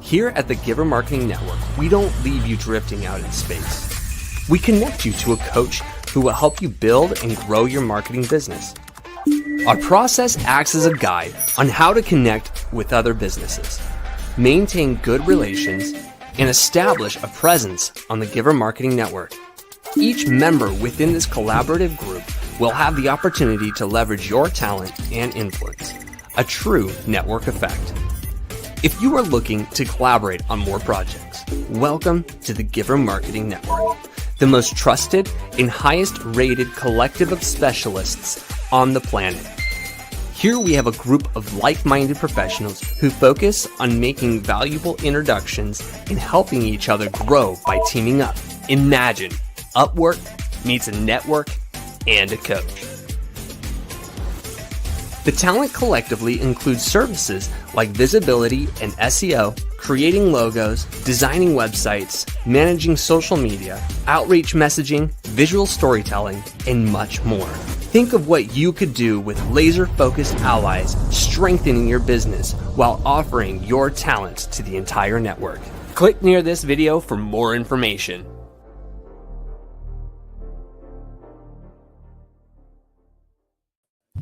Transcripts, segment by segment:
Here at the Giver Marketing Network, we don't leave you drifting out in space. We connect you to a coach who will help you build and grow your marketing business. Our process acts as a guide on how to connect with other businesses, maintain good relations, and establish a presence on the Giver Marketing Network. Each member within this collaborative group will have the opportunity to leverage your talent and influence, a true network effect. If you are looking to collaborate on more projects, welcome to the Giver Marketing Network, the most trusted and highest rated collective of specialists on the planet. Here we have a group of like-minded professionals who focus on making valuable introductions and helping each other grow by teaming up. Imagine Upwork meets a network and a coach. The talent collectively includes services like visibility and SEO, creating logos, designing websites, managing social media, outreach messaging, visual storytelling, and much more. Think of what you could do with laser-focused allies strengthening your business while offering your talents to the entire network. Click near this video for more information.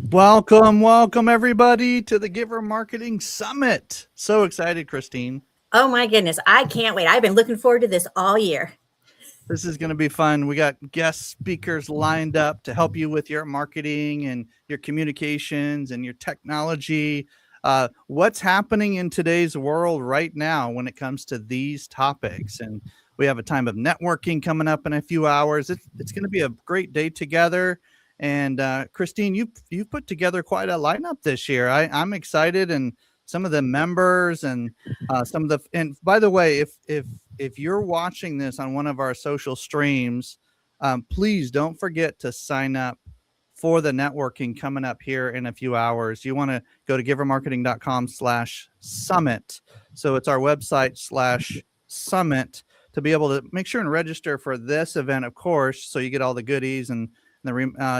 Welcome everybody to the Giver Marketing Summit. So excited, Christine. Oh my goodness, I can't wait. I've been looking forward to this all year. This is going to be fun. We got guest speakers lined up to help you with your marketing and your communications and your technology. What's happening in today's world right now when it comes to these topics? And we have a time of networking coming up in a few hours. It's going to be a great day together. And Christine, you've put together quite a lineup this year. I'm excited, and some of the members and and by the way, if you're watching this on one of our social streams, please don't forget to sign up for the networking coming up here in a few hours. You want to go to givermarketing.com/summit. So it's our website /summit to be able to make sure and register for this event, of course, so you get all the goodies and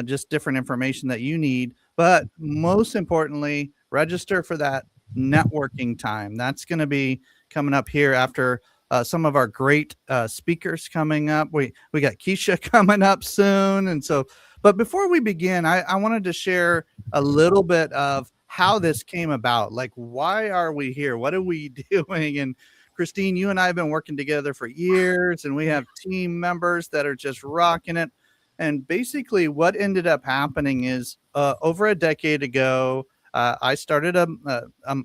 just different information that you need. But most importantly, register for that networking time. That's going to be coming up here after some of our great speakers coming up. We got Kiesha coming up soon. And so, but before we begin, I wanted to share a little bit of how this came about. Like, why are we here? What are we doing? And Christine, you and I have been working together for years, and we have team members that are just rocking it. And basically what ended up happening is over a decade ago, I started a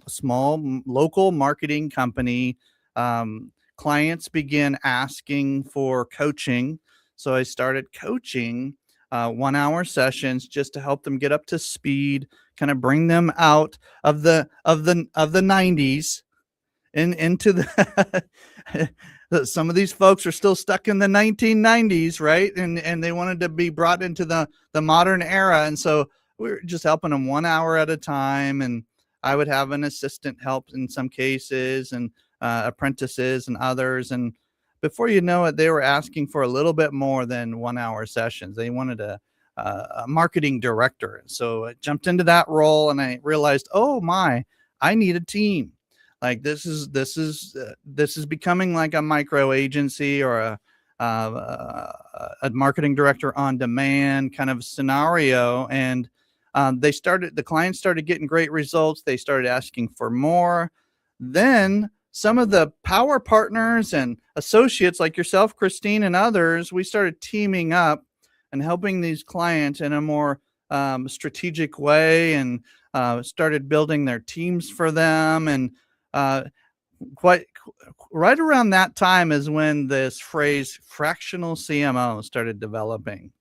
small local marketing company. Clients began asking for coaching. So I started coaching 1 hour sessions just to help them get up to speed, kind of bring them out of the 90s and into the some of these folks are still stuck in the 1990s, right? And they wanted to be brought into the modern era. And so we were just helping them 1 hour at a time. And I would have an assistant help in some cases, and apprentices and others. And before you know it, they were asking for a little bit more than 1 hour sessions. They wanted a marketing director. So I jumped into that role, and I realized, oh my, I need a team. Like this is becoming like a micro agency or a marketing director on demand kind of scenario. And the clients started getting great results. They started asking for more. Then some of the power partners and associates like yourself, Christine, and others, we started teaming up and helping these clients in a more strategic way, and started building their teams for them. And quite right around that time is when this phrase fractional CMO started developing.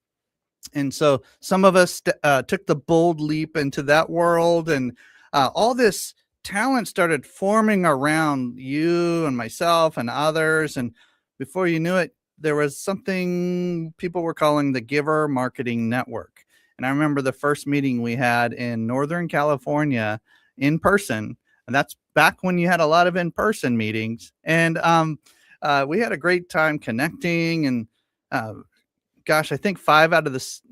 And so some of us took the bold leap into that world, and all this talent started forming around you and myself and others. And before you knew it, there was something people were calling the Giver Marketing Network. And I remember the first meeting we had in Northern California in person. And that's back when you had a lot of in-person meetings. And we had a great time connecting. And gosh, I think 5 out of this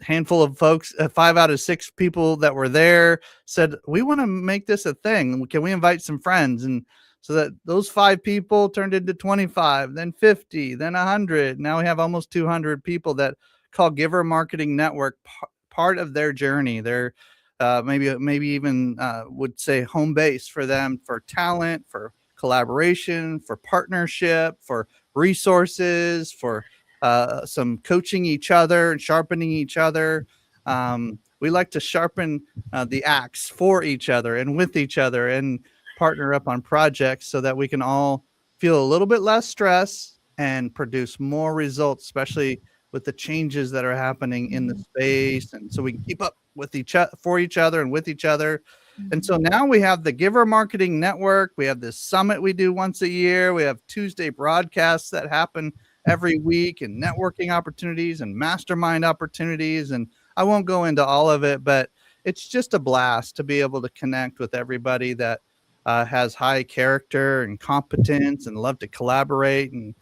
handful of folks, 5 out of 6 people that were there said, we want to make this a thing. Can we invite some friends? And so that those 5 people turned into 25, then 50, then 100. Now we have almost 200 people that call Giver Marketing Network part of their journey. They're maybe even would say home base for them, for talent, for collaboration, for partnership, for resources, for some coaching each other and sharpening each other. We like to sharpen the axe for each other and with each other, and partner up on projects so that we can all feel a little bit less stress and produce more results, especially with the changes that are happening in the space. And so we can keep up with for each other and with each other. And so now we have the Giver Marketing Network. We have this summit we do once a year. We have Tuesday broadcasts that happen every week, and networking opportunities and mastermind opportunities. And I won't go into all of it, but it's just a blast to be able to connect with everybody that has high character and competence and love to collaborate. And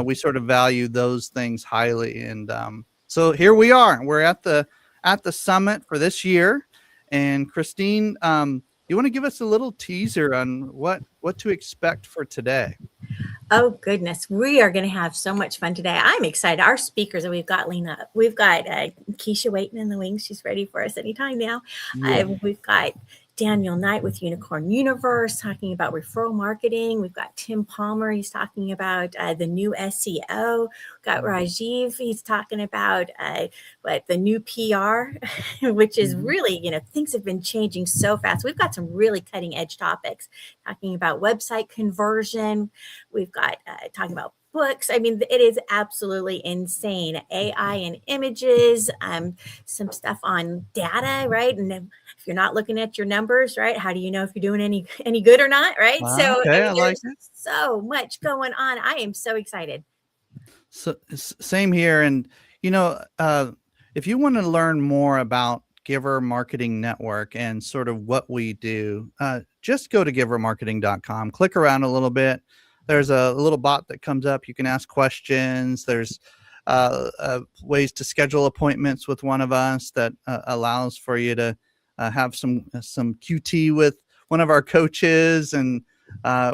we sort of value those things highly. And so here we are. We're at the summit for this year. And Christine, you want to give us a little teaser on what to expect for today? Oh, goodness. We are going to have so much fun today. I'm excited. Our speakers, we've got Lena, we've got Kiesha waiting in the wings. She's ready for us anytime now. Yeah. We've got Daniel Knight with Unicorn Universe talking about referral marketing. We've got Tim Palmer. He's talking about the new SEO. We've got Rajiv. He's talking about the new PR, which is really, things have been changing so fast. We've got some really cutting edge topics talking about website conversion. We've got talking about books. I mean, it is absolutely insane. AI and images, some stuff on data, right? And if you're not looking at your numbers, right, how do you know if you're doing any good or not, right? Wow, so okay, I mean, there's so much going on. I am so excited. So same here. And if you want to learn more about Giver Marketing Network and sort of what we do, just go to givermarketing.com, click around a little bit. There's a little bot that comes up. You can ask questions. There's ways to schedule appointments with one of us that allows for you to have some QT with one of our coaches. And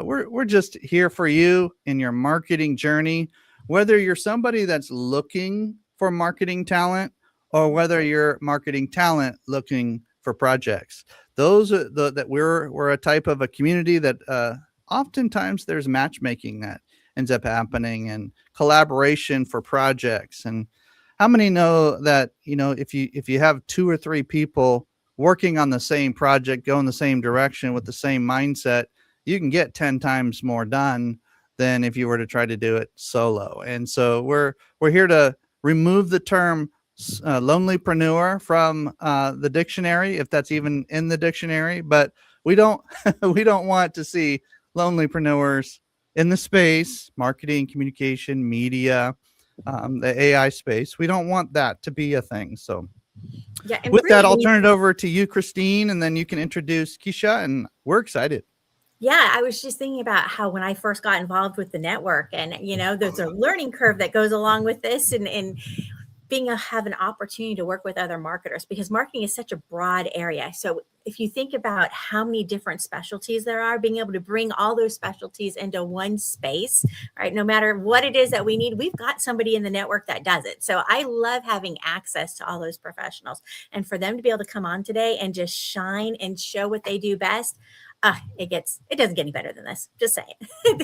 we're just here for you in your marketing journey, whether you're somebody that's looking for marketing talent or whether you're marketing talent looking for projects. Those are that we're a type of a community that oftentimes there's matchmaking that ends up happening and collaboration for projects. And how many know that, if you have 2 or 3 people working on the same project, go in the same direction with the same mindset, you can get 10 times more done than if you were to try to do it solo. And so we're here to remove the term lonelypreneur from the dictionary, if that's even in the dictionary. But we don't want to see lonelypreneurs in the space, marketing, communication, media, the AI space. We don't want that to be a thing. So yeah, with that, I'll turn it over to you, Christine, and then you can introduce Kiesha, and we're excited. Yeah, I was just thinking about how when I first got involved with the network, and there's a learning curve that goes along with this, and have an opportunity to work with other marketers, because marketing is such a broad area. So if you think about how many different specialties there are, being able to bring all those specialties into one space, right? No matter what it is that we need, we've got somebody in the network that does it. So I love having access to all those professionals, and for them to be able to come on today and just shine and show what they do best. It doesn't get any better than this. Just saying.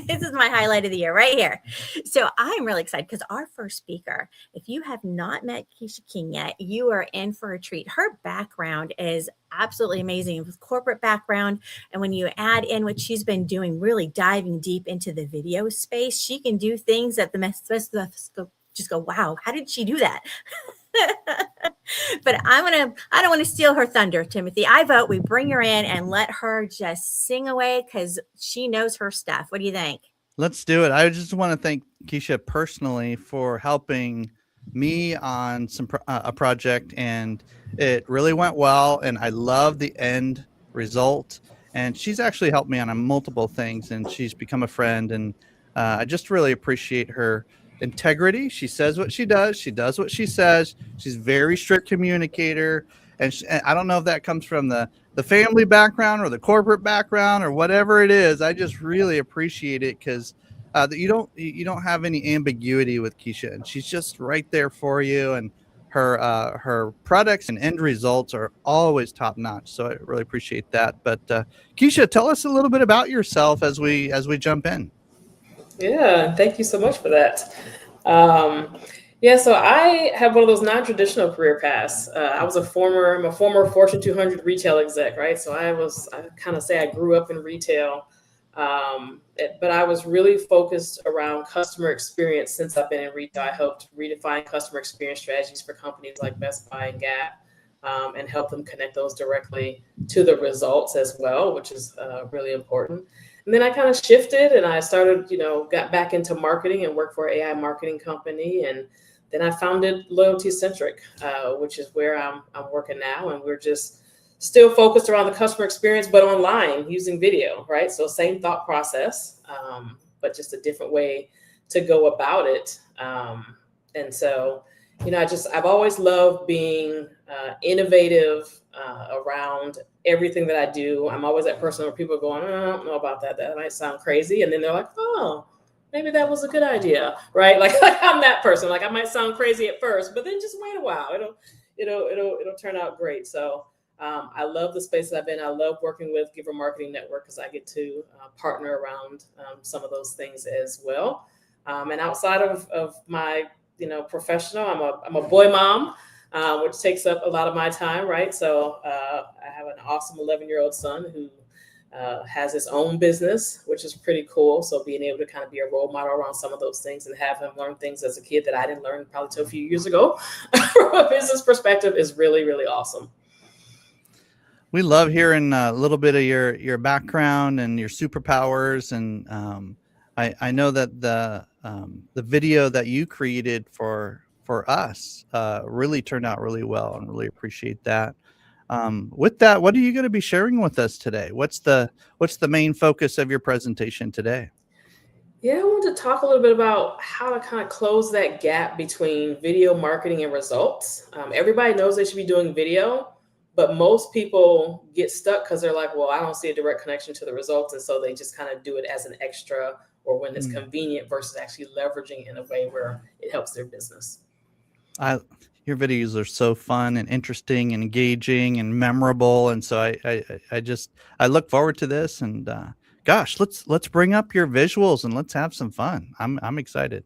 This is my highlight of the year right here. So I'm really excited because our first speaker, if you have not met Kiesha King yet, you are in for a treat. Her background is absolutely amazing, with corporate background. And when you add in what she's been doing, really diving deep into the video space, she can do things that the rest of us just go, wow, how did she do that? But I don't want to steal her thunder, Timothy. I vote we bring her in and let her just sing away, because she knows her stuff. What do you think? Let's do it. I just want to thank Kiesha personally for helping me on a project, and it really went well, and I love the end result. And she's actually helped me on multiple things, and she's become a friend, and I just really appreciate her integrity. She says what she does what she says. She's a very strict communicator, And I don't know if that comes from the family background or the corporate background or whatever it is. I just really appreciate it because you don't have any ambiguity with Kiesha, and she's just right there for you. And her products and end results are always top notch. So I really appreciate that. But Kiesha, tell us a little bit about yourself as we jump in. Yeah, thank you so much for that. Um, yeah, so I have one of those non-traditional career paths. I'm a former Fortune 200 retail exec, right? So I kind of say I grew up in retail, but I was really focused around customer experience since I've been in retail. I helped redefine customer experience strategies for companies like Best Buy and Gap, and help them connect those directly to the results as well, which is really important. And then I kind of shifted and I started, got back into marketing and worked for an AI marketing company. And then I founded Loyalty Centric, which is where I'm working now. And we're just still focused around the customer experience, but online using video, right? So same thought process, but just a different way to go about it. And so, I've always loved being innovative around everything that I do. I'm always that person where people are going, I don't know about that. That might sound crazy. And then they're like, oh, maybe that was a good idea, right? Like I'm that person. Like I might sound crazy at first, but then just wait a while. It'll turn out great. So I love the space that I've been. I love working with Giver Marketing Network because I get to partner around some of those things as well. And outside of my professional, I'm a boy mom, which takes up a lot of my time, right? So I have an awesome 11-year-old son who has his own business, which is pretty cool. So being able to kind of be a role model around some of those things and have him learn things as a kid that I didn't learn probably till a few years ago from a business perspective is really, really awesome. We love hearing a little bit of your background and your superpowers. And I know that the video that you created for us really turned out really well, and really appreciate that. With that, what are you going to be sharing with us today? What's the main focus of your presentation today? Yeah, I want to talk a little bit about how to kind of close that gap between video marketing and results. Everybody knows they should be doing video, but most people get stuck because they're like, well, I don't see a direct connection to the results. And so they just kind of do it as an extra or when it's convenient versus actually leveraging in a way where it helps their business. Your videos are so fun and interesting and engaging and memorable. And so I look forward to this. And gosh, let's bring up your visuals and let's have some fun. I'm excited.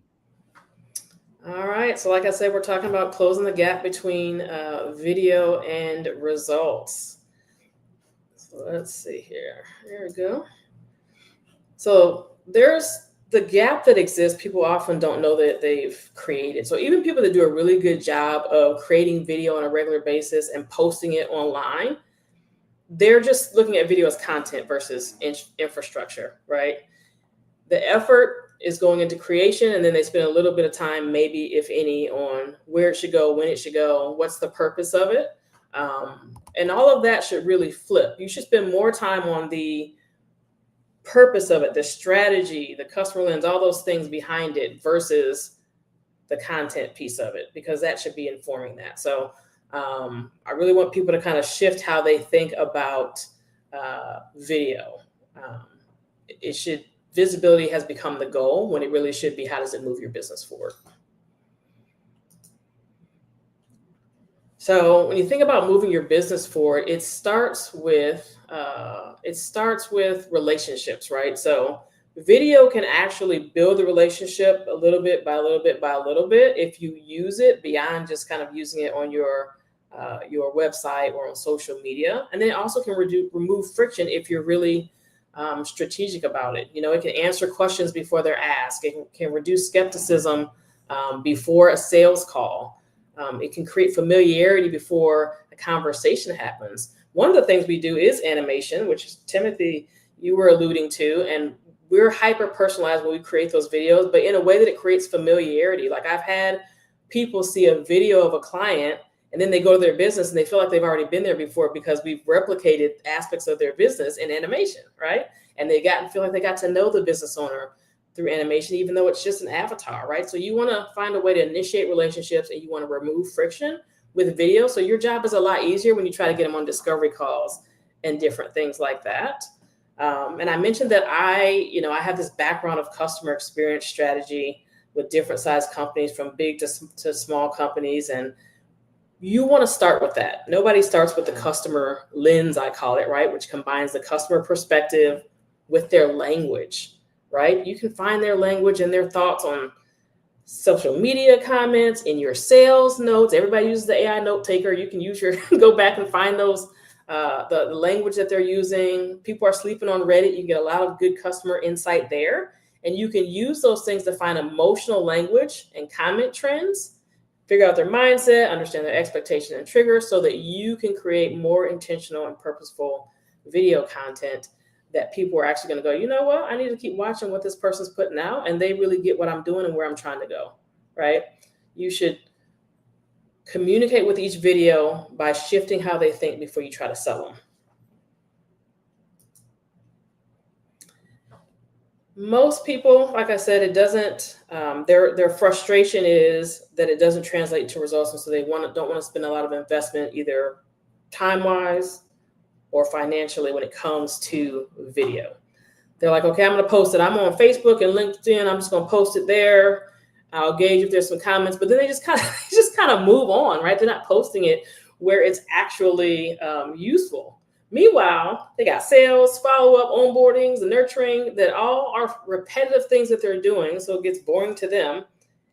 All right. So like I said, we're talking about closing the gap between video and results. So let's see here. There we go. So there's the gap that exists. People often don't know that they've created. So even people that do a really good job of creating video on a regular basis and posting it online, they're just looking at video as content versus infrastructure, right? The effort is going into creation, and then they spend a little bit of time, maybe if any, on where it should go, when it should go, what's the purpose of it. And all of that should really flip. You should spend more time on the purpose of it, the strategy, the customer lens, all those things behind it versus the content piece of it, because that should be informing that. So I really want people to kind of shift how they think about video. Visibility has become the goal when it really should be, how does it move your business forward? So when you think about moving your business forward, it starts with relationships, right? So video can actually build the relationship a little bit by a little bit by a little bit if you use it beyond just kind of using it on your website or on social media. And then it also can remove friction if you're really strategic about it. It can answer questions before they're asked. It can reduce skepticism before a sales call. It can create familiarity before a conversation happens. One of the things we do is animation, which is, Timothy, you were alluding to, and we're hyper personalized when we create those videos, but in a way that it creates familiarity. Like I've had people see a video of a client and then they go to their business and they feel like they've already been there before because we've replicated aspects of their business in animation, right? And they feel like they got to know the business owner through animation, even though it's just an avatar, right? So you want to find a way to initiate relationships and you want to remove friction with video. So your job is a lot easier when you try to get them on discovery calls and different things like that. And I mentioned that I have this background of customer experience strategy with different size companies, from big to small companies. And you want to start with that. Nobody starts with the customer lens, I call it, right? Which combines the customer perspective with their language, right? You can find their language and their thoughts on social media comments, in your sales notes. Everybody uses the AI note taker. You can use go back and find those, the language that they're using. People are sleeping on Reddit. You get a lot of good customer insight there. And you can use those things to find emotional language and comment trends, figure out their mindset, understand their expectation and triggers, so that you can create more intentional and purposeful video content that people are actually going to go, you know what, I need to keep watching what this person's putting out, and they really get what I'm doing and where I'm trying to go, right? You should communicate with each video by shifting how they think before you try to sell them. Most people, like I said, it doesn't, their frustration is that it doesn't translate to results. And so they don't want to spend a lot of investment, either time-wise or financially, when it comes to video. They're like, okay, I'm going to post it. I'm on Facebook and LinkedIn. I'm just going to post it there. I'll gauge if there's some comments, but then they just kind of move on, right? They're not posting it where it's actually useful. Meanwhile, they got sales, follow-up, onboardings, and nurturing that all are repetitive things that they're doing. So it gets boring to them.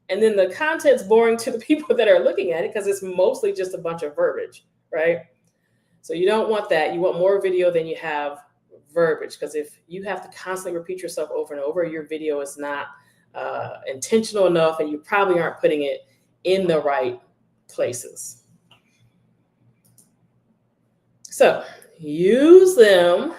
And then the content's boring to the people that are looking at it because it's mostly just a bunch of verbiage, right? So you don't want that. You want more video than you have verbiage, because if you have to constantly repeat yourself over and over, your video is not intentional enough, and you probably aren't putting it in the right places. So use them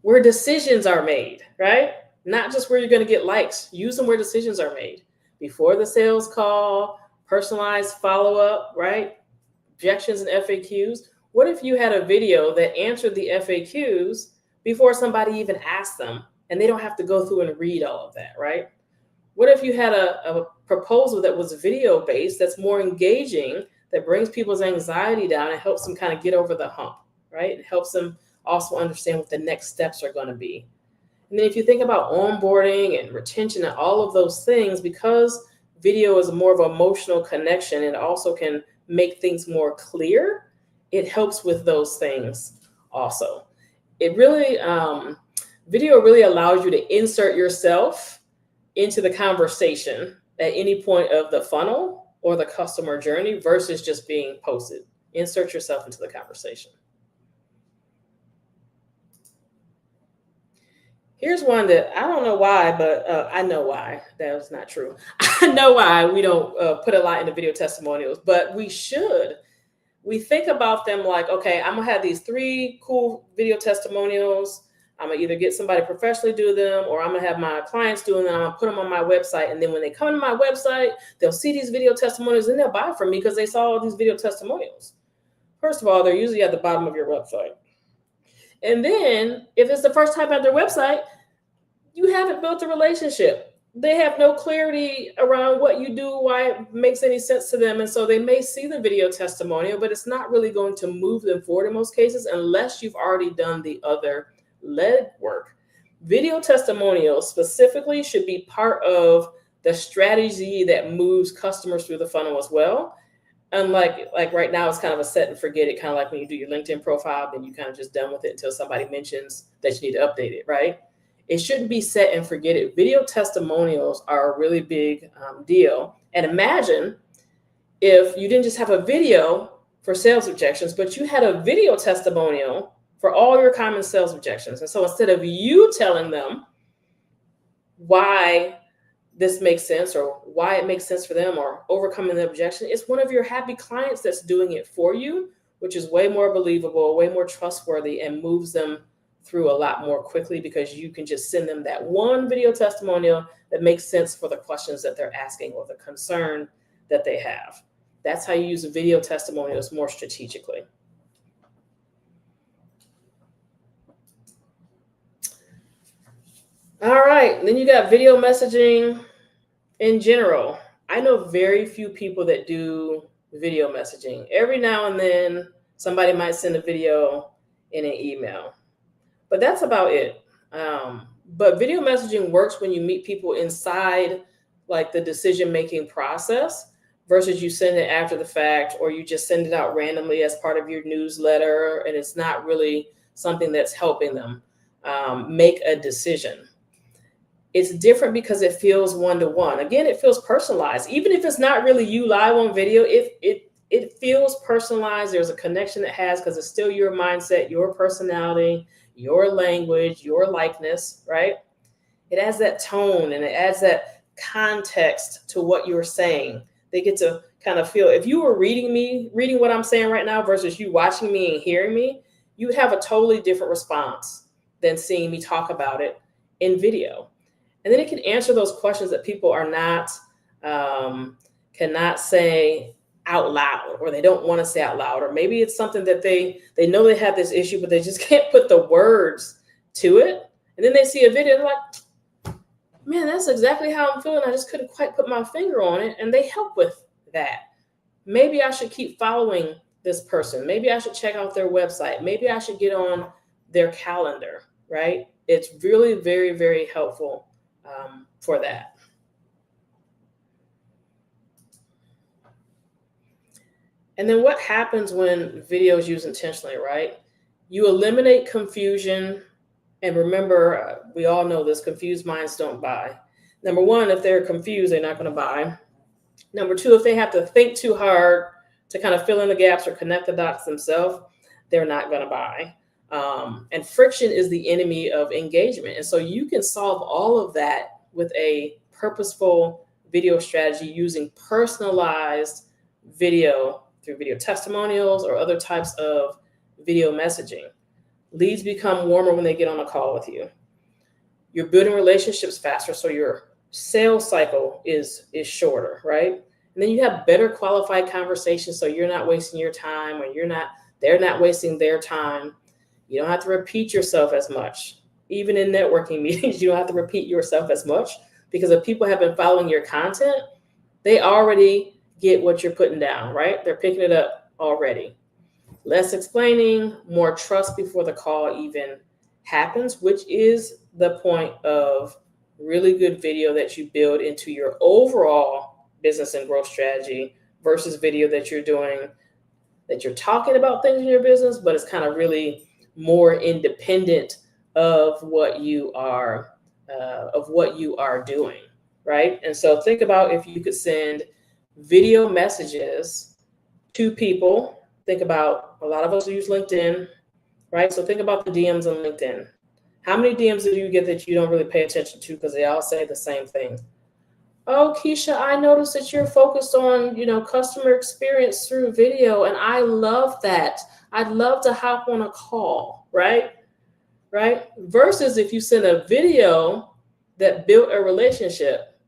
where decisions are made, right? Not just where you're going to get likes. Use them where decisions are made. Before the sales call, personalized follow-up, right? Objections and FAQs. What if you had a video that answered the FAQs before somebody even asked them, and they don't have to go through and read all of that, right? What if you had a proposal that was video-based, that's more engaging, that brings people's anxiety down and helps them kind of get over the hump, right? It helps them also understand what the next steps are going to be. And then if you think about onboarding and retention and all of those things, because video is more of an emotional connection, it also can make things more clear. It helps with those things also. It really, video really allows you to insert yourself into the conversation at any point of the funnel or the customer journey versus just being posted. Insert yourself into the conversation. Here's one that I don't know why, but I know why. That was not true. I know why we don't put a lot into video testimonials, but we should. We think about them like, okay, I'm going to have these 3 cool video testimonials. I'm going to either get somebody professionally do them, or I'm going to have my clients doing them. I'm going to put them on my website. And then when they come to my website, they'll see these video testimonials and they'll buy from me because they saw all these video testimonials. First of all, they're usually at the bottom of your website. And then if it's the first time at their website, you haven't built a relationship. They have no clarity around what you do, why it makes any sense to them. And so they may see the video testimonial, but it's not really going to move them forward in most cases unless you've already done the other leg work. Video testimonials specifically should be part of the strategy that moves customers through the funnel as well. Unlike like right now, it's kind of a set and forget it, kind of like when you do your LinkedIn profile, then you kind of just done with it until somebody mentions that you need to update it, right? It shouldn't be set and forget it. Video testimonials are a really big deal. And imagine if you didn't just have a video for sales objections, but you had a video testimonial for all your common sales objections. And so instead of you telling them why this makes sense or why it makes sense for them or overcoming the objection, it's one of your happy clients that's doing it for you, which is way more believable, way more trustworthy, and moves them through a lot more quickly because you can just send them that one video testimonial that makes sense for the questions that they're asking or the concern that they have. That's how you use video testimonials more strategically. All right, then you got video messaging in general. I know very few people that do video messaging. Every now and then, somebody might send a video in an email, but that's about it. But video messaging works when you meet people inside like the decision-making process versus you send it after the fact, or you just send it out randomly as part of your newsletter, and it's not really something that's helping them make a decision. It's different because it feels one-to-one. Again, it feels personalized. Even if it's not really you live on video, it feels personalized. There's a connection that has, because it's still your mindset, your personality, your language, your likeness, right? It adds that tone and it adds that context to what you're saying. They get to kind of feel, if you were reading what I'm saying right now versus you watching me and hearing me, you would have a totally different response than seeing me talk about it in video. And then it can answer those questions that people are not, cannot say out loud, or they don't want to say out loud, or maybe it's something that they know they have this issue, but they just can't put the words to it. And then they see a video, they're like, man, that's exactly how I'm feeling. I just couldn't quite put my finger on it. And they help with that. Maybe I should keep following this person. Maybe I should check out their website. Maybe I should get on their calendar, right? It's really very, very helpful for that. And then what happens when video is used intentionally, right? You eliminate confusion. And remember, we all know this, confused minds don't buy. Number one, if they're confused, they're not going to buy. Number two, if they have to think too hard to kind of fill in the gaps or connect the dots themselves, they're not going to buy. And friction is the enemy of engagement. And so you can solve all of that with a purposeful video strategy using personalized video through video testimonials or other types of video messaging. Leads become warmer when they get on a call with you. You're building relationships faster, so your sales cycle is shorter, right? And then you have better qualified conversations, so you're not wasting your time, or they're not wasting their time. You don't have to repeat yourself as much. Even in networking meetings, you don't have to repeat yourself as much, because if people have been following your content, they already get what you're putting down, right? They're picking it up already. Less explaining, more trust before the call even happens, which is the point of really good video that you build into your overall business and growth strategy versus video that you're doing, that you're talking about things in your business, but it's kind of really more independent of what you are doing, right? And so think about if you could send video messages to people. Think about, a lot of us use LinkedIn, right? So think about the DMs on LinkedIn. How many DMs do you get that you don't really pay attention to because they all say the same thing? Oh, Kiesha, I noticed that you're focused on, customer experience through video, and I love that. I'd love to hop on a call, right? Right? Versus if you send a video that built a relationship,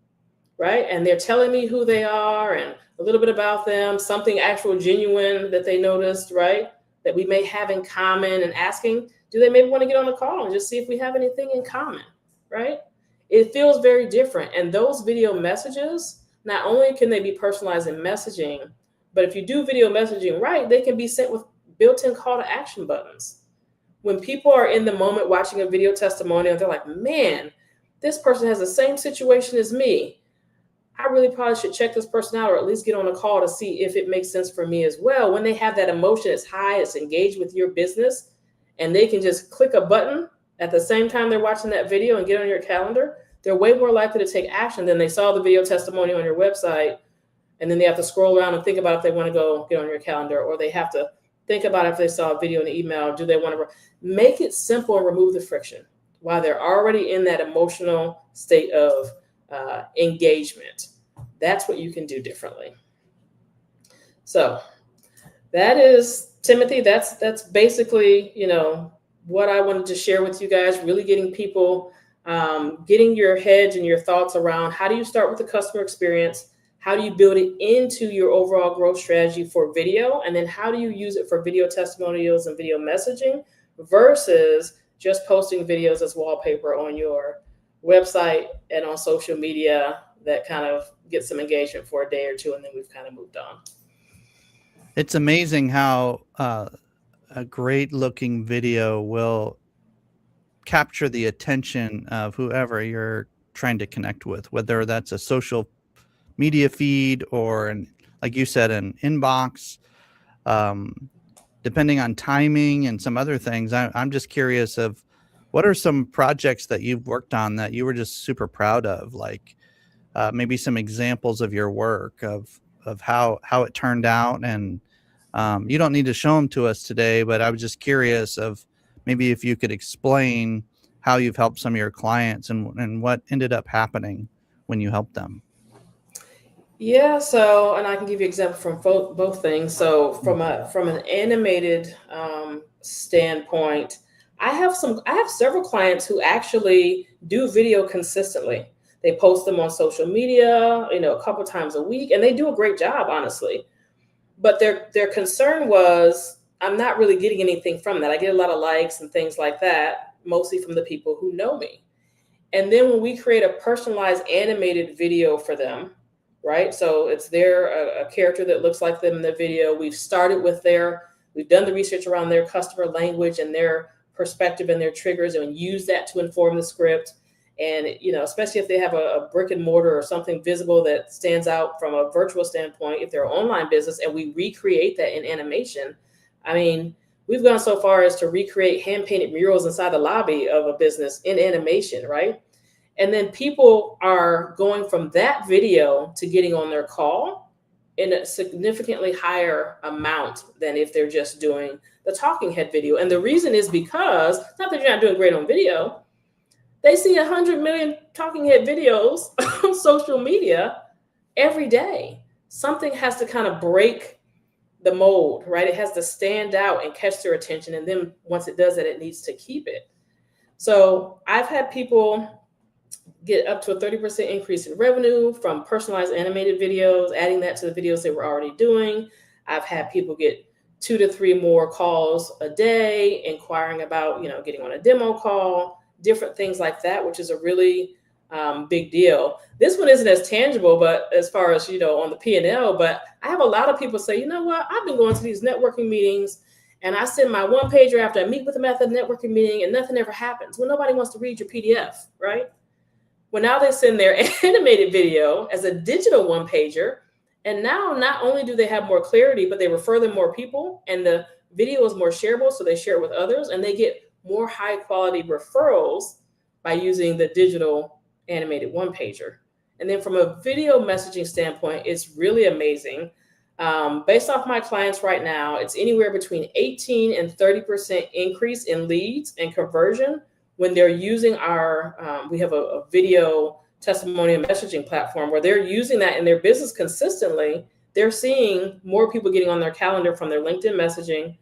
right? And they're telling me who they are and a little bit about them, something actual genuine that they noticed, right? That we may have in common, and asking, do they maybe want to get on a call and just see if we have anything in common, right? It feels very different. And those video messages, not only can they be personalized in messaging, but if you do video messaging right, they can be sent with built-in call to action buttons. When people are in the moment watching a video testimonial, they're like, man, this person has the same situation as me. I really probably should check this person out, or at least get on a call to see if it makes sense for me as well. When they have that emotion, it's high, it's engaged with your business, and they can just click a button at the same time they're watching that video and get on your calendar, they're way more likely to take action than they saw the video testimonial on your website, and then they have to scroll around and think about if they want to go get on your calendar, or they have to think about if they saw a video in the email, do they want to make it simple and remove the friction while they're already in that emotional state of engagement. That's what you can do differently. So that is, Timothy, that's basically, what I wanted to share with you guys, really getting people, getting your heads and your thoughts around how do you start with the customer experience? How do you build it into your overall growth strategy for video? And then how do you use it for video testimonials and video messaging versus just posting videos as wallpaper on your website and on social media that kind of get some engagement for a day or two, and then we've kind of moved on. It's amazing how a great looking video will capture the attention of whoever you're trying to connect with, whether that's a social media feed or like you said, an inbox. Depending on timing and some other things, I'm just curious of what are some projects that you've worked on that you were just super proud of, like maybe some examples of your work of how it turned out. And you don't need to show them to us today, but I was just curious of maybe if you could explain how you've helped some of your clients and what ended up happening when you helped them. Yeah, so, and I can give you example from both things. So from an animated standpoint, I have several clients who actually do video consistently. They post them on social media, a couple times a week, and they do a great job, honestly. But their concern was, I'm not really getting anything from that. I get a lot of likes and things like that, mostly from the people who know me. And then when we create a personalized animated video for them, right? So it's a character that looks like them in the video. We've done the research around their customer language and their perspective and their triggers, and use that to inform the script. And, especially if they have a brick and mortar or something visible that stands out from a virtual standpoint, if they're an online business, and we recreate that in animation. I mean, we've gone so far as to recreate hand-painted murals inside the lobby of a business in animation, right? And then people are going from that video to getting on their call in a significantly higher amount than if they're just doing the talking head video. And the reason is because, not that you're not doing great on video, they see 100 million talking head videos on social media every day. Something has to kind of break the mold, right? It has to stand out and catch their attention. And then once it does that, it needs to keep it. So I've had people get up to a 30% increase in revenue from personalized animated videos, adding that to the videos they were already doing. I've had people get 2 to 3 more calls a day, inquiring about, getting on a demo call, different things like that, which is a really big deal. This one isn't as tangible, but as far as, on the P&L, but I have a lot of people say, you know what, I've been going to these networking meetings and I send my one pager after I meet with them at the networking meeting and nothing ever happens. Well, nobody wants to read your PDF, right? Well, now they send their animated video as a digital one pager. And now not only do they have more clarity, but they refer them more people, and the video is more shareable. So they share it with others, and they get more high quality referrals by using the digital animated one pager. And then from a video messaging standpoint, it's really amazing. Based off my clients right now, it's anywhere between 18 and 30% increase in leads and conversion when they're using we have a video testimonial messaging platform where they're using that in their business consistently. They're seeing more people getting on their calendar from their LinkedIn messaging,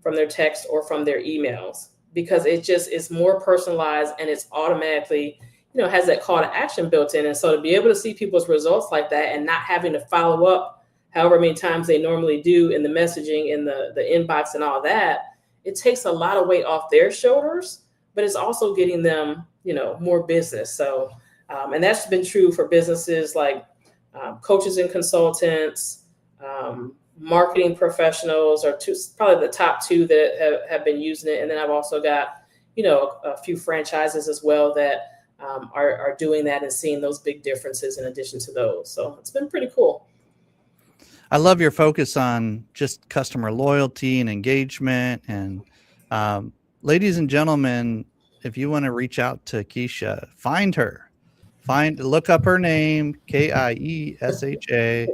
from their text, or from their emails, because it just is more personalized and it's automatically, has that call to action built in. And so to be able to see people's results like that and not having to follow up however many times they normally do in the messaging, in the inbox and all that, it takes a lot of weight off their shoulders, but it's also getting them, more business. So, and that's been true for businesses like coaches and consultants, marketing professionals are probably the top 2 that have been using it. And then I've also got, a few franchises as well that are doing that and seeing those big differences in addition to those. So it's been pretty cool. I love your focus on just customer loyalty and engagement. And ladies and gentlemen, if you want to reach out to Kiesha, find her. Look up her name, Kiesha,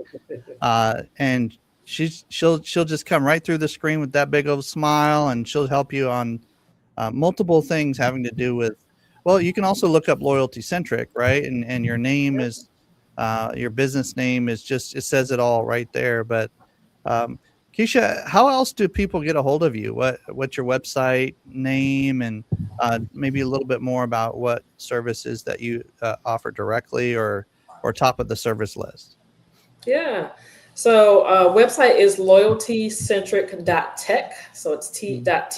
and she'll just come right through the screen with that big old smile, and she'll help you on multiple things having to do with. Well, you can also look up Loyalty Centric, right? And your name is your business name is it says it all right there. But Kiesha, how else do people get a hold of you? What's your website name, and maybe a little bit more about what services that you offer directly or top of the service list? Yeah. So website is loyaltycentric.tech. So it's t.tech,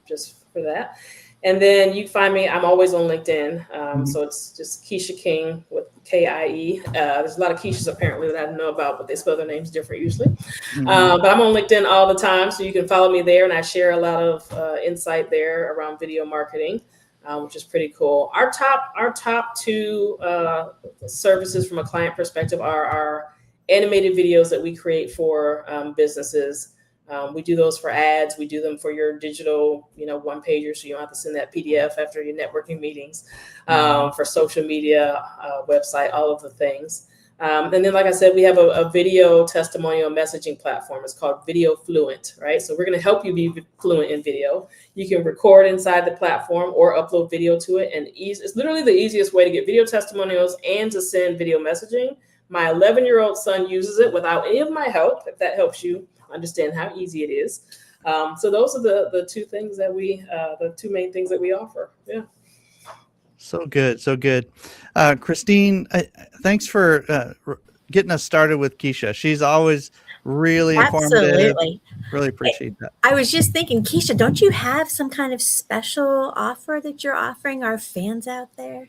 just for that. And then you find me, I'm always on LinkedIn. So it's just Kiesha King with Kie. There's a lot of Kieshas apparently that I don't know about, but they spell their names different usually. But I'm on LinkedIn all the time, so you can follow me there, and I share a lot of insight there around video marketing, which is pretty cool. Our top two services from a client perspective are our animated videos that we create for businesses. We do those for ads. We do them for your digital, one pager, so you don't have to send that PDF after your networking meetings, for social media, website, all of the things. And then, like I said, we have a video testimonial messaging platform. It's called Video Fluent, right? So we're going to help you be fluent in video. You can record inside the platform or upload video to it. And it's literally the easiest way to get video testimonials and to send video messaging. My 11-year-old son uses it without any of my help, if that helps you understand how easy it is. So those are the two things that the two main things that we offer. Yeah. So good. So good. Christine, thanks for getting us started with Kiesha. She's always really informative. Absolutely. Really appreciate that. I was just thinking, Kiesha, don't you have some kind of special offer that you're offering our fans out there?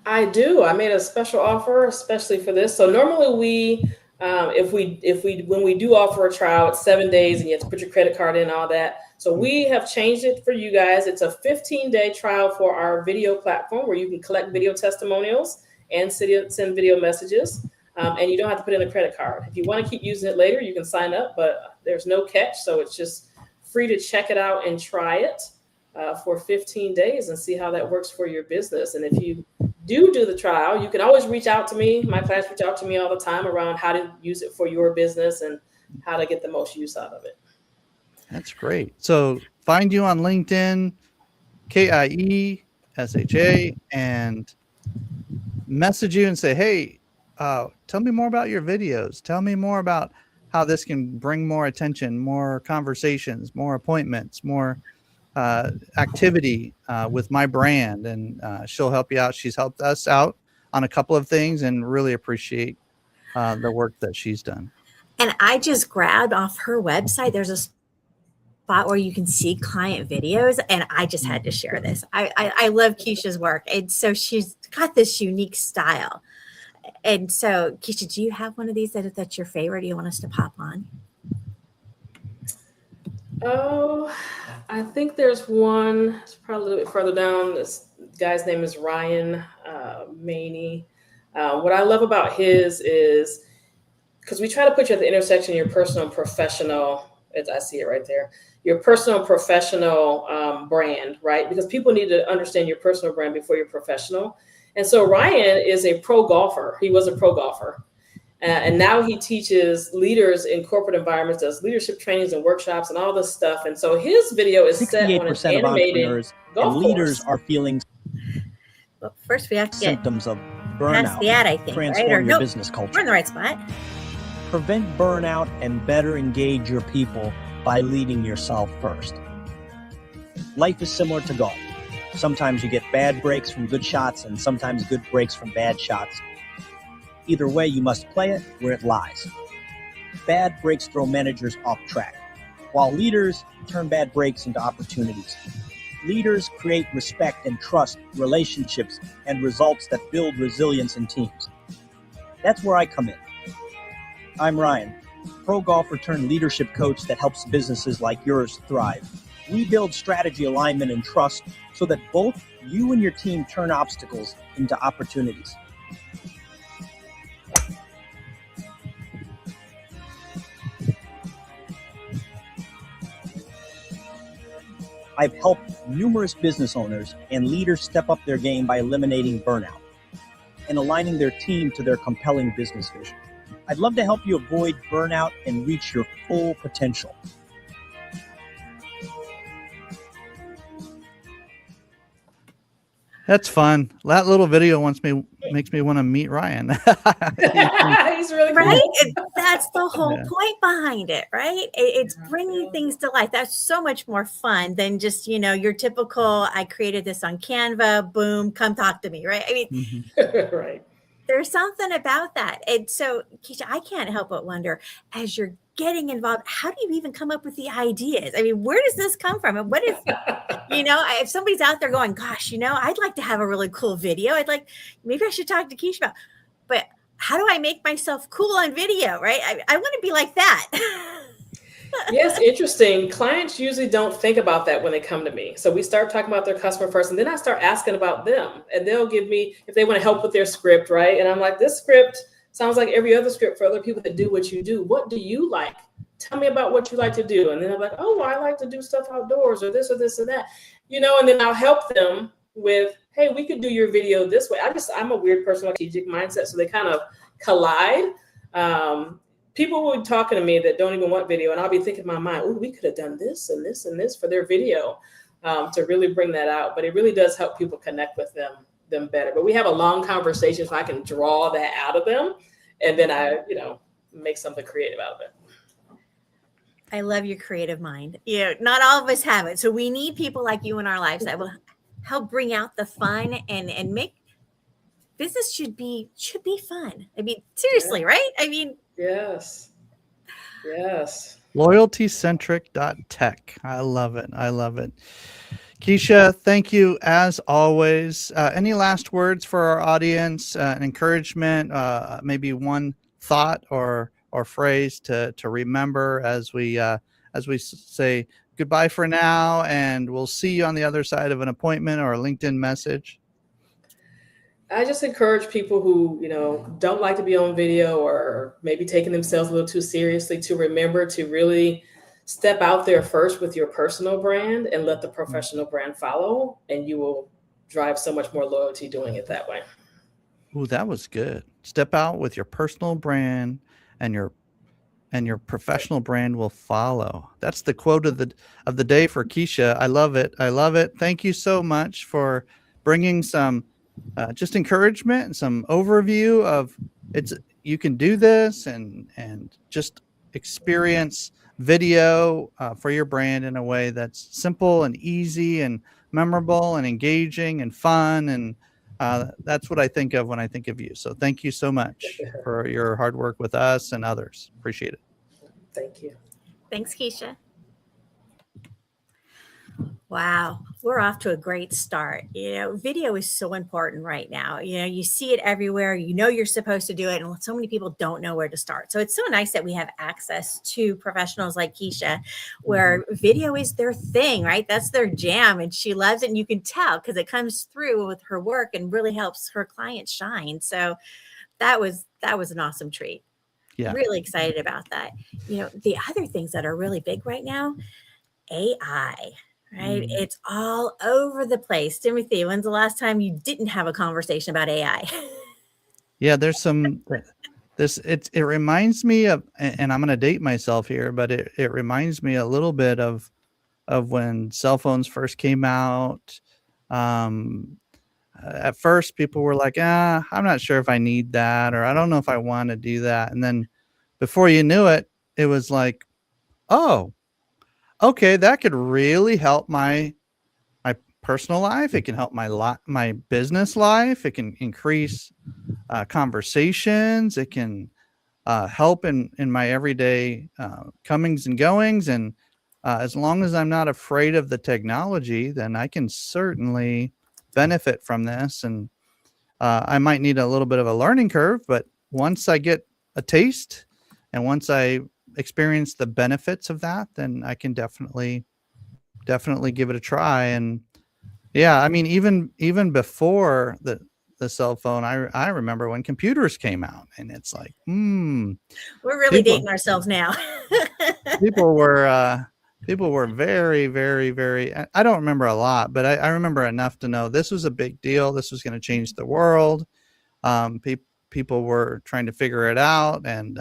I do. I made a special offer, especially for this. So normally when we do offer a trial, it's 7 days and you have to put your credit card in, all that. So we have changed it for you guys. It's a 15-day trial for our video platform where you can collect video testimonials and send video messages. And you don't have to put in a credit card. If you want to keep using it later, you can sign up, but there's no catch. So it's just free to check it out and try it for 15 days and see how that works for your business. And if you do the trial, you can always reach out to me. My clients reach out to me all the time around how to use it for your business and how to get the most use out of it. That's great. So find you on LinkedIn, Kiesha, and message you and say, hey, tell me more about your videos. Tell me more about how this can bring more attention, more conversations, more appointments, more activity with my brand, and she'll help you out. She's helped us out on a couple of things and really appreciate the work that she's done. And I just grabbed off her website. There's a spot where you can see client videos, and I just had to share this. I love Kiesha's work, and so she's got this unique style. And so, Kiesha, do you have one of these that's your favorite? Do you want us to pop on? Oh, I think there's one. It's probably a little bit further down. This guy's name is Ryan Maney. What I love about his is because we try to put you at the intersection of your personal and professional. I see it right there. Your personal and professional brand, right? Because people need to understand your personal brand before you're professional. And so Ryan is a pro golfer. He was a pro golfer. And now he teaches leaders in corporate environments, does leadership trainings and workshops and all this stuff. And so his video is set on an animated golf and leaders course. Are feeling well, first we have to get symptoms of burnout. Past the ad, I think, transform right? Or your business culture. We're in the right spot. Prevent burnout and better engage your people by leading yourself first. Life is similar to golf. Sometimes you get bad breaks from good shots and sometimes good breaks from bad shots. Either way, you must play it where it lies. Bad breaks throw managers off track, while leaders turn bad breaks into opportunities. Leaders create respect and trust, relationships, and results that build resilience in teams. That's where I come in. I'm Ryan, pro golfer turned leadership coach that helps businesses like yours thrive. We build strategy, alignment, and trust so that both you and your team turn obstacles into opportunities. I've helped numerous business owners and leaders step up their game by eliminating burnout and aligning their team to their compelling business vision. I'd love to help you avoid burnout and reach your full potential. That's fun. That little video makes me want to meet Ryan. He's really cool. Right? That's the whole point behind it, right? It's bringing things to life. That's so much more fun than just, your typical, I created this on Canva, boom, come talk to me, right? I mean, right. There's something about that. And so, Kiesha, I can't help but wonder, as you're getting involved. How do you even come up with the ideas? I mean, where does this come from? And what if, if somebody's out there going, gosh, I'd like to have a really cool video. Maybe I should talk to Kiesha about, but how do I make myself cool on video, right? I want to be like that. Yes, interesting. Clients usually don't think about that when they come to me. So we start talking about their customer first, and then I start asking about them. And they'll give me, if they want to help with their script, right? And I'm like, this script sounds like every other script for other people that do what you do. What do you like? Tell me about what you like to do. And then I'm like, oh, I like to do stuff outdoors or this or that, and then I'll help them with, hey, we could do your video this way. I'm a weird person with a strategic mindset. So they kind of collide. People will be talking to me that don't even want video, and I'll be thinking in my mind, oh, we could have done this and this and this for their video to really bring that out. But it really does help people connect with them better. But we have a long conversation so I can draw that out of them, and then I, make something creative out of it. I love your creative mind. Not all of us have it. So we need people like you in our lives that will help bring out the fun and make business should be fun. I mean, seriously, right? I mean, yes. LoyaltyCentric.tech. I love it. Kiesha, thank you as always. Any last words for our audience? An encouragement, maybe one thought or phrase to remember as we say goodbye for now, and we'll see you on the other side of an appointment or a LinkedIn message. I just encourage people who, don't like to be on video or maybe taking themselves a little too seriously to remember to really step out there first with your personal brand and let the professional brand follow, and you will drive so much more loyalty doing it that way. Ooh, that was good. Step out with your personal brand and your professional brand will follow. That's the quote of the day for Kiesha. I love it. Thank you so much for bringing some just encouragement and some overview of you can do this and just experience video for your brand in a way that's simple and easy and memorable and engaging and fun. And that's what I think of when I think of you. So thank you so much for your hard work with us and others. Appreciate it. Thank you. Thanks, Kiesha. Wow, we're off to a great start. Video is so important right now. You see it everywhere. You're supposed to do it, and so many people don't know where to start. So it's so nice that we have access to professionals like Kiesha, where video is their thing, right? That's their jam, and she loves it. And you can tell because it comes through with her work and really helps her clients shine. So that was an awesome treat. Yeah, really excited about that. The other things that are really big right now, AI. Right. It's all over the place. Timothy, when's the last time you didn't have a conversation about AI? Yeah, there's it reminds me of, and I'm going to date myself here, but it reminds me a little bit of when cell phones first came out. At first people were like, I'm not sure if I need that, or I don't know if I want to do that. And then before you knew it, it was like, oh, okay, that could really help my personal life. It can help my business life. It can increase conversations. It can help in my everyday comings and goings. And as long as I'm not afraid of the technology, then I can certainly benefit from this. And I might need a little bit of a learning curve, but once I get a taste and once I experience the benefits of that, then I can definitely give it a try. And yeah, I mean, even before the cell phone, I remember when computers came out, and it's like, we're really dating ourselves now. people were very, very, very, I don't remember a lot, but I remember enough to know this was a big deal. This was going to change the world. People were trying to figure it out and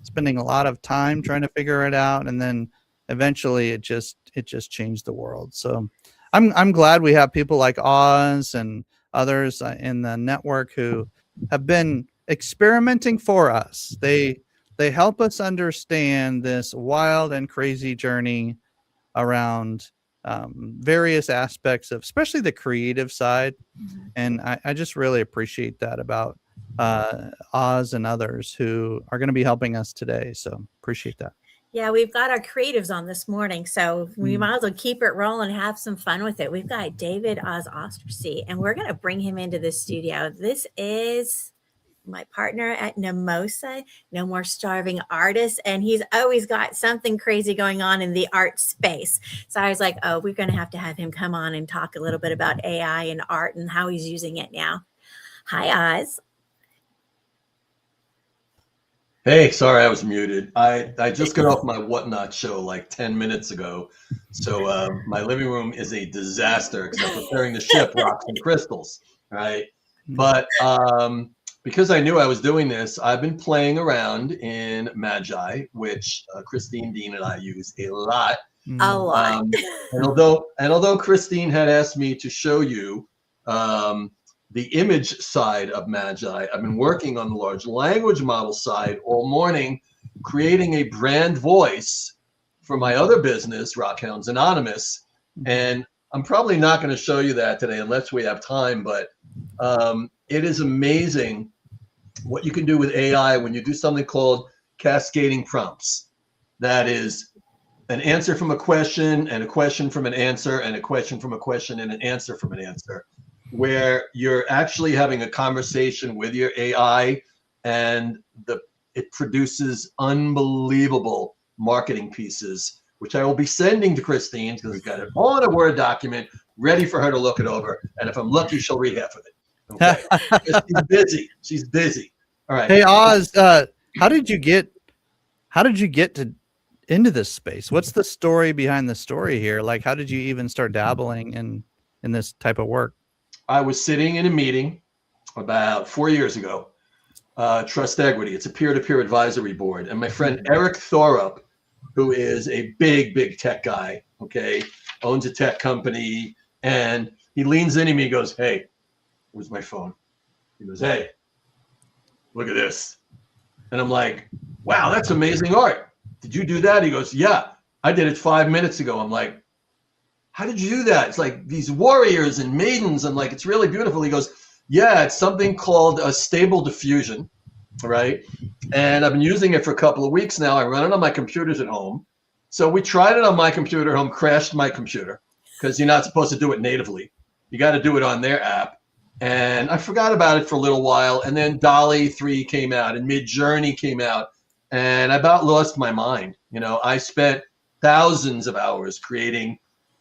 spending a lot of time trying to figure it out, and then eventually it just changed the world. So I'm glad we have people like Oz and others in the network who have been experimenting for us. They help us understand this wild and crazy journey around various aspects of, especially the creative side. And I just really appreciate that about Oz and others who are going to be helping us today. So appreciate that. Yeah, we've got our creatives on this morning, so we might as well keep it rolling and have some fun with it. We've got David Oz Osterseat, and we're going to bring him into the studio. This is my partner at Nemosa, No More Starving Artists, and he's always got something crazy going on in the art space. So I was like, oh, we're going to have him come on and talk a little bit about AI and art and how he's using it now. Hi, Oz. Hey, sorry, I was muted. I just got off my Whatnot show like 10 minutes ago. So my living room is a disaster because I'm preparing to ship rocks and crystals, right? But because I knew I was doing this, I've been playing around in Magi, which Christine, Deane, and I use a lot. A lot. And although Christine had asked me to show you the image side of Magi, I've been working on the large language model side all morning, creating a brand voice for my other business, Rockhounds Anonymous. And I'm probably not going to show you that today unless we have time, but it is amazing what you can do with AI when you do something called cascading prompts. That is an answer from a question and a question from an answer and a question from a question and an answer from an answer, where you're actually having a conversation with your AI and it produces unbelievable marketing pieces, which I will be sending to Christine because I've got it all in a Word document ready for her to look it over. And if I'm lucky, she'll read half of it. Okay. She's busy. All right. Hey, Oz, how did you get into this space? What's the story behind the story here? Like, how did you even start dabbling in this type of work? I was sitting in a meeting about 4 years ago, Trust Equity. It's a peer-to-peer advisory board. And my friend Eric Thorup, who is a big tech guy, okay, owns a tech company, and he leans in at me and goes, hey, where's my phone? He goes, hey, look at this. And I'm like, wow, that's amazing art. Did you do that? He goes, yeah, I did it 5 minutes ago. I'm like, how did you do that? It's like these warriors and maidens. I'm like, it's really beautiful. He goes, yeah, it's something called a stable diffusion, right? And I've been using it for a couple of weeks now. I run it on my computers at home. So we tried it on my computer at home, crashed my computer because you're not supposed to do it natively. You got to do it on their app. And I forgot about it for a little while. And then DALL-E 3 came out and Midjourney came out. And I about lost my mind. You know, I spent thousands of hours creating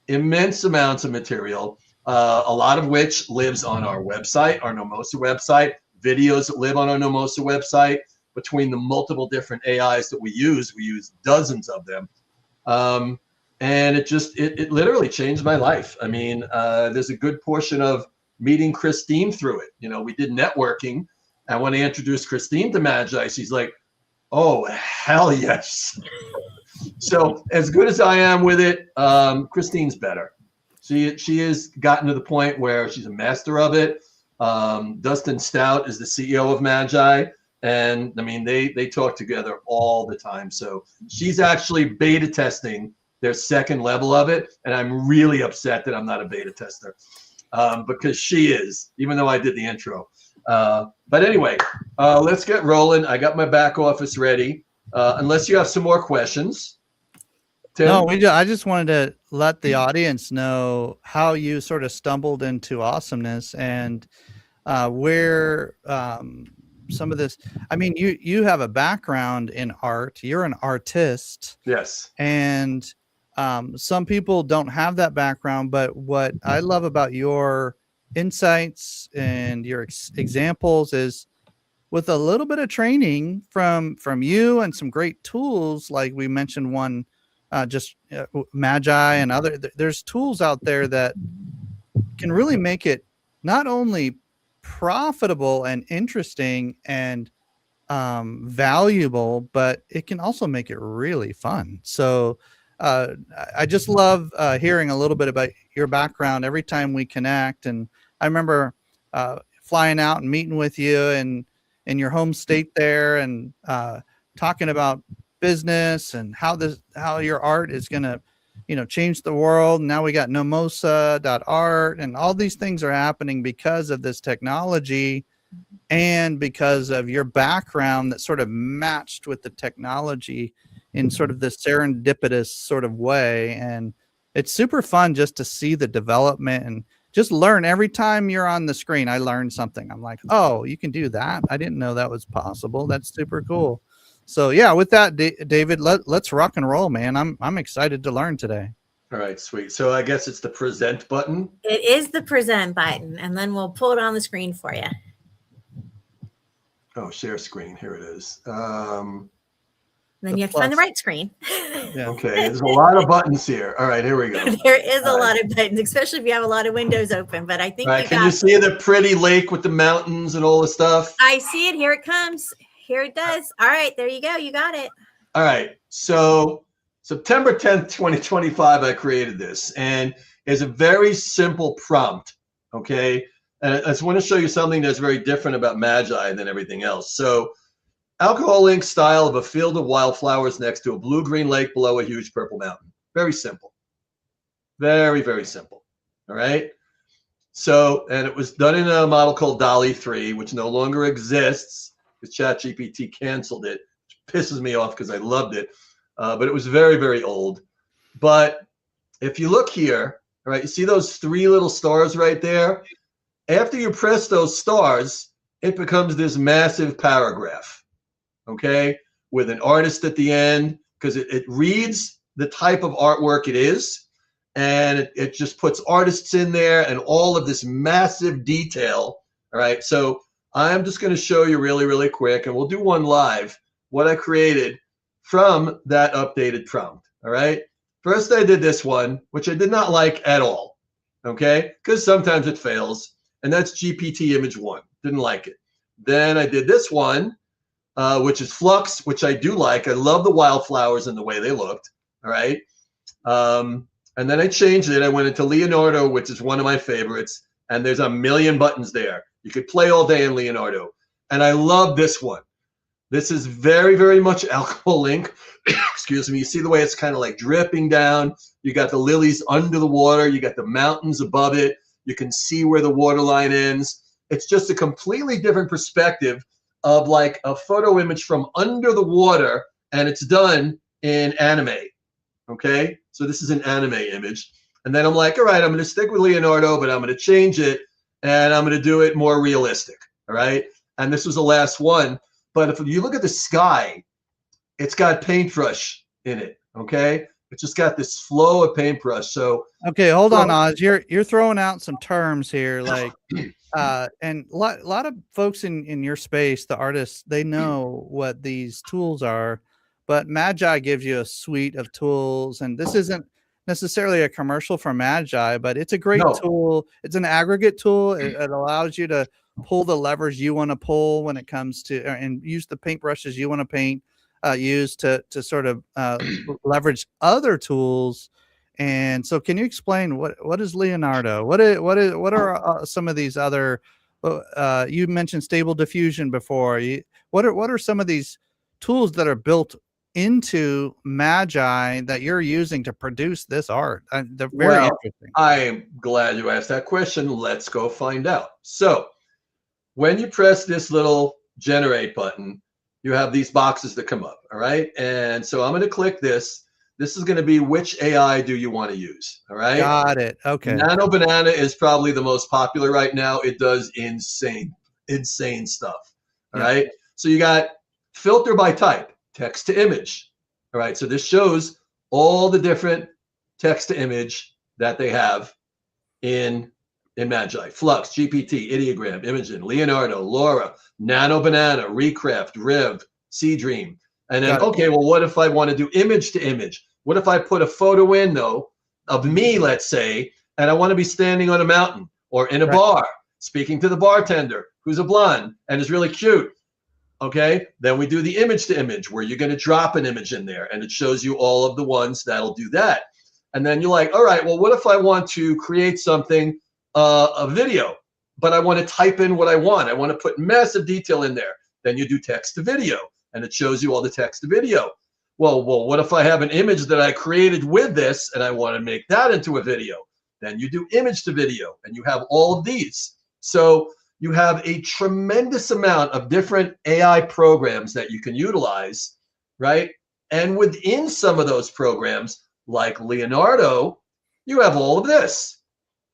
immense amounts of material, a lot of which lives on our website, our Nemosa website, videos that live on our Nemosa website. Between the multiple different AIs that we use dozens of them. And it literally changed my life. I mean, there's a good portion of meeting Christine through it. You know, we did networking. And when I introduced Christine to Magi, she's like, oh, hell yes. So as good as I am with it, Christine's better. She has gotten to the point where she's a master of it. Dustin Stout is the CEO of Magi. And I mean, they talk together all the time. So she's actually beta testing their second level of it. And I'm really upset that I'm not a beta tester because she is, even though I did the intro. But anyway, let's get rolling. I got my back office ready. Unless you have some more questions. Tim? No, I just wanted to let the audience know how you sort of stumbled into awesomeness and where some of this. I mean, you have a background in art. You're an artist. Yes. And some people don't have that background. But what I love about your insights and your examples is with a little bit of training from you and some great tools, like we mentioned one, Magi and other, there's tools out there that can really make it not only profitable and interesting and valuable, but it can also make it really fun. So I just love hearing a little bit about your background every time we connect. And I remember flying out and meeting with you in your home state there and talking about business and how your art is going to, change the world. And now we got Nemosa.art and all these things are happening because of this technology and because of your background that sort of matched with the technology in sort of this serendipitous sort of way. And it's super fun just to see the development and just learn. Every time you're on the screen, I learn something. I'm like, oh, you can do that. I didn't know that was possible. That's super cool. So yeah, with that, David, let's rock and roll, man. I'm excited to learn today. All right, sweet. So I guess it's the present button. It is the present button, and then we'll pull it on the screen for you. Oh, share screen. Here it is. Then you have to find the right screen. Yeah. Okay, there's a lot of buttons here. All right, here we go. There is a lot of buttons, especially if you have a lot of windows open. But I think Can you see the pretty lake with the mountains and all the stuff? I see it. Here it comes. Here it does. All right, there you go. You got it. All right, so September 10th, 2025, I created this, and it's a very simple prompt, okay? And I just want to show you something that's very different about Magi than everything else. So, alcohol ink style of a field of wildflowers next to a blue-green lake below a huge purple mountain. Very simple. Very, very simple, all right? So, and it was done in a model called DALL-E 3, which no longer exists because ChatGPT canceled it, which pisses me off because I loved it. But it was very, very old. But if you look here, all right, you see those 3 little stars right there? After you press those stars, it becomes this massive paragraph, okay, with an artist at the end, because it reads the type of artwork it is, and it just puts artists in there and all of this massive detail, all right? So I'm just going to show you really, really quick, and we'll do one live, what I created from that updated prompt, all right? First, I did this one, which I did not like at all, okay? Because sometimes it fails, and that's GPT image 1. Didn't like it. Then I did this one, which is Flux, which I do like. I love the wildflowers and the way they looked, all right? And then I changed it. I went into Leonardo, which is one of my favorites, and there's a million buttons there. You could play all day in Leonardo. And I love this one. This is very, very much alcohol ink. Excuse me. You see the way it's kind of like dripping down. You got the lilies under the water. You got the mountains above it. You can see where the water line ends. It's just a completely different perspective of like a photo image from under the water, and it's done in anime. Okay? So this is an anime image. And then I'm like, all right, I'm going to stick with Leonardo, but I'm going to change it, and I'm going to do it more realistic. All right? And this was the last one. But if you look at the sky, it's got paintbrush in it, okay? It's just got this flow of paintbrush. So okay, hold on, Oz. You're throwing out some terms here, like, and a lot of folks in your space, the artists, they know what these tools are, but Magi gives you a suite of tools, and this isn't necessarily a commercial for Magi, but it's a great tool. It's an aggregate tool. It allows you to pull the levers you want to pull when it comes to, and use the paintbrushes you want to paint, use to sort of leverage other tools. And so, can you explain what is Leonardo? What are some of these other? You mentioned Stable Diffusion before. What are some of these tools that are built into Magi that you're using to produce this art? They're very interesting. I'm glad you asked that question. Let's go find out. So, when you press this little generate button, you have these boxes that come up, all right? And so I'm going to click this. This is going to be which AI do you want to use, all right? Got it. Okay. Nano Banana is probably the most popular right now. It does insane stuff, all right? So you got filter by type, text to image, all right? So this shows all the different text to image that they have in Magi: Flux, GPT, Ideogram, Imogen, Leonardo, Laura, Nano Banana, Recraft, Riv, Seedream. And then, okay, well, what if I want to do image to image? What if I put a photo in, though, of me, let's say, and I want to be standing on a mountain or in a bar, speaking to the bartender, who's a blonde and is really cute? Okay, then we do the image to image, where you're going to drop an image in there, and it shows you all of the ones that'll do that. And then you're like, all right, well, what if I want to create something, a video, but I want to type in what I want. I want to put massive detail in there. Then you do text to video, and it shows you all the text to video. Well, what if I have an image that I created with this, and I want to make that into a video? Then you do image to video, and you have all of these. So you have a tremendous amount of different AI programs that you can utilize, right? And within some of those programs, like Leonardo, you have all of this.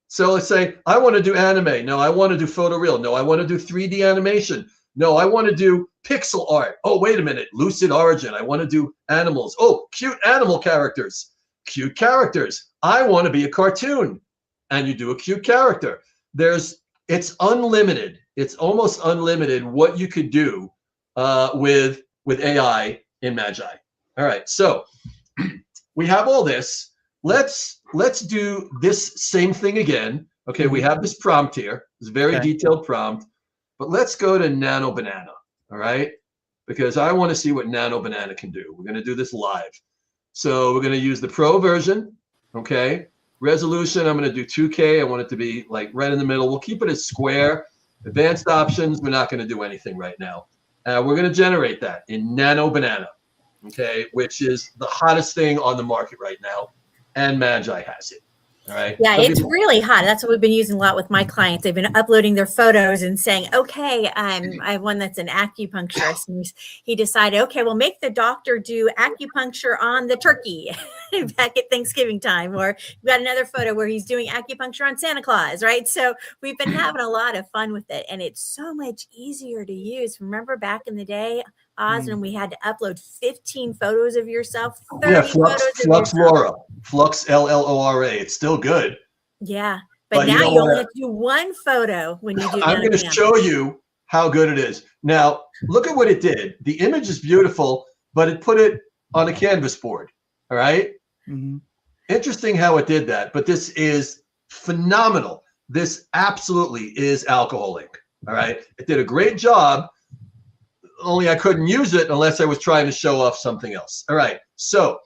So let's say I want to do anime. No, I want to do photoreal. No, I want to do 3D animation. No, I want to do pixel art. Oh, wait a minute. Lucid Origin. I want to do animals. Oh, cute animal characters. Cute characters. I want to be a cartoon. And you do a cute character. It's unlimited. It's almost unlimited what you could do with AI in Magi. All right. So we have all this. Let's do this same thing again. Okay, we have this prompt here. It's a very detailed prompt, but let's go to Nano Banana. All right, because I want to see what Nano Banana can do. We're going to do this live. So we're going to use the Pro version. Okay, resolution. I'm going to do 2K. I want it to be like right in the middle. We'll keep it as square. Advanced options. We're not going to do anything right now. We're going to generate that in Nano Banana. Okay, which is the hottest thing on the market right now. And Magi has it. All right. Yeah, it's really hot. That's what we've been using a lot with my clients. They've been uploading their photos and saying, okay, I have one that's an acupuncturist. And he decided, okay, well, make the doctor do acupuncture on the turkey back at Thanksgiving time. Or we've got another photo where he's doing acupuncture on Santa Claus, right? So we've been having a lot of fun with it. And it's so much easier to use. Remember back in the day, Oz, when we had to upload 15 photos of yourself, 30 photos of Flux yourself. Lora, Flux LLORA. It's still good. Yeah, but now you only have to do one photo when you do. I'm going to show you how good it is. Now, look at what it did. The image is beautiful, but it put it on a canvas board. All right. Mm-hmm. Interesting how it did that, but this is phenomenal. This absolutely is alcohol ink. All right. It did a great job. Only I couldn't use it unless I was trying to show off something else. All right. So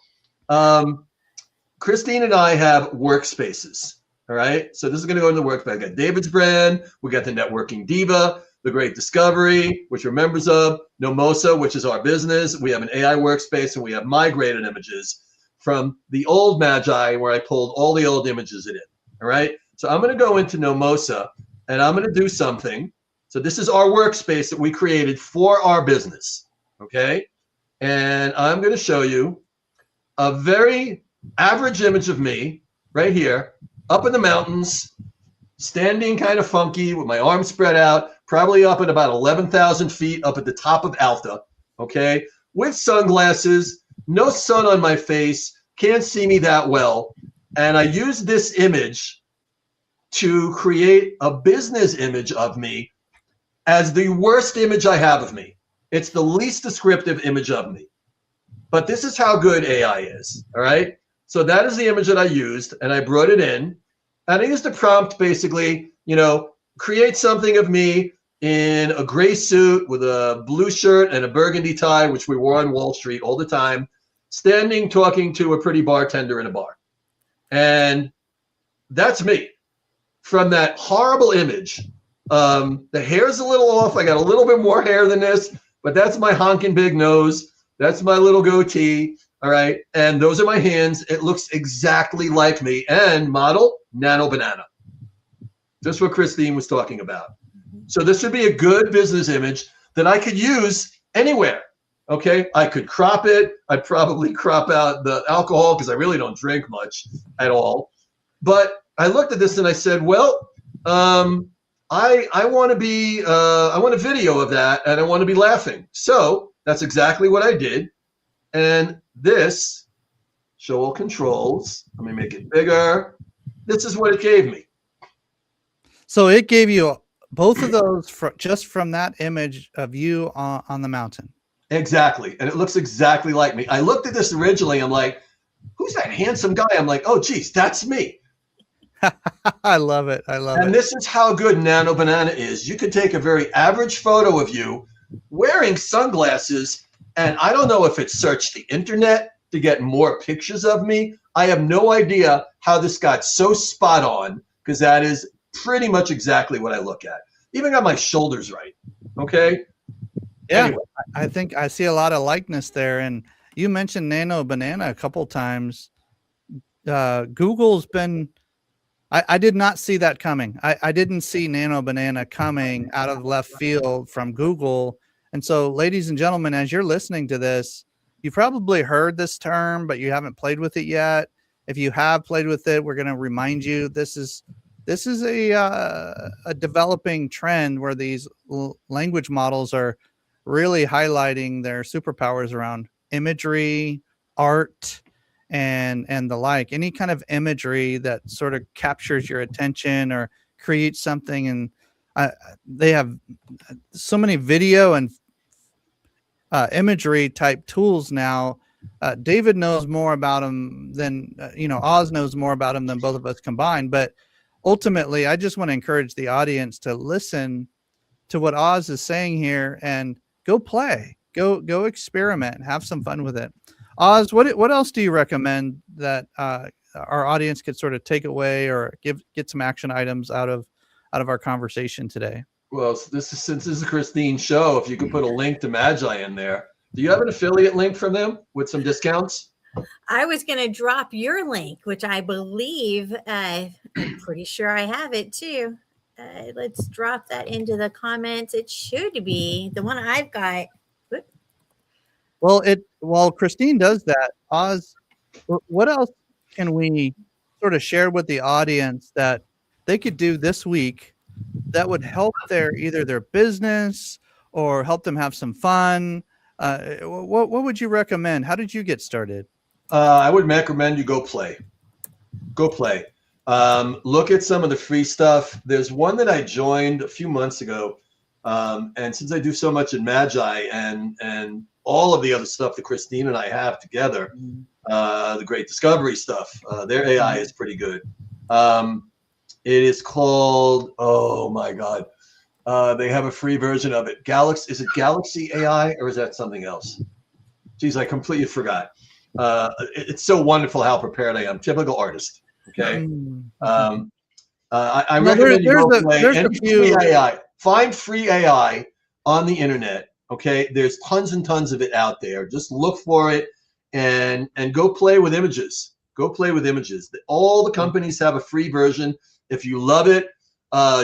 Christine and I have workspaces. All right. So this is going to go into the workspace. I got David's brand. We got the Networking Diva, the Great Discovery, which we're members of, Nomosa, which is our business. We have an AI workspace, and we have migrated images from the old Magi where I pulled all the old images in. All right. So I'm going to go into Nomosa, and I'm going to do something. So this is our workspace that we created for our business, okay? And I'm going to show you a very average image of me right here, up in the mountains, standing kind of funky with my arms spread out, probably up at about 11,000 feet up at the top of Alta, okay? With sunglasses, no sun on my face, can't see me that well. And I used this image to create a business image of me as the worst image I have of me. It's the least descriptive image of me. But this is how good AI is, all right? So that is the image that I used, and I brought it in. And I used the prompt basically, create something of me in a gray suit with a blue shirt and a burgundy tie, which we wore on Wall Street all the time, standing talking to a pretty bartender in a bar. And that's me. From that horrible image, the hair's a little off. I got a little bit more hair than this, but that's my honking big nose. That's my little goatee. All right. And those are my hands. It looks exactly like me. And model, Nano Banana. Just what Christine was talking about. So this would be a good business image that I could use anywhere. Okay. I could crop it. I'd probably crop out the alcohol because I really don't drink much at all. But I looked at this and I said, well, I want to be, I want a video of that, and I want to be laughing. So that's exactly what I did. And this, show all controls. Let me make it bigger. This is what it gave me. So it gave you both of those just from that image of you on the mountain. Exactly. And it looks exactly like me. I looked at this originally. I'm like, who's that handsome guy? I'm like, oh, geez, that's me. I love it. I love it. And this is how good Nano Banana is. You could take a very average photo of you wearing sunglasses, and I don't know if it searched the internet to get more pictures of me. I have no idea how this got so spot on, because that is pretty much exactly what I look at. Even got my shoulders right. Okay. Yeah. Anyway. I think I see a lot of likeness there. And you mentioned Nano Banana a couple times. Google's been I did not see that coming. I didn't see Nano Banana coming out of left field from Google. And so, ladies and gentlemen, as you're listening to this, you probably heard this term, but you haven't played with it yet. If you have played with it, we're going to remind you this is a developing trend where these language models are really highlighting their superpowers around imagery, art, and the like. Any kind of imagery that sort of captures your attention or creates something. And they have so many video and imagery type tools now. David knows more about them than Oz knows more about them than both of us combined. But ultimately, I just want to encourage the audience to listen to what Oz is saying here and go play, go experiment, have some fun with it. Oz, what else do you recommend that our audience could sort of take away or get some action items out of our conversation today? Well, since this is a Christine show, if you could put a link to Magi in there. Do you have an affiliate link from them with some discounts? I was going to drop your link, which I believe, I'm pretty sure I have it too. Let's drop that into the comments. It should be the one I've got. Well, while Christine does that, Oz, what else can we sort of share with the audience that they could do this week that would help either their business or help them have some fun? What would you recommend? How did you get started? I would recommend you go play. Go play. Look at some of the free stuff. There's one that I joined a few months ago. And since I do so much in Magi and all of the other stuff that Christine and I have together, the Great Discovery stuff, their AI is pretty good. It is called, oh my God. They have a free version of it. Is it Galaxy AI or is that something else? Geez, I completely forgot. It's so wonderful how prepared I am. Typical artist. Okay. I recommend you go play any free AI. Find free AI on the internet. Okay. There's tons and tons of it out there. Just look for it and go play with images. Go play with images. All the companies have a free version. If you love it,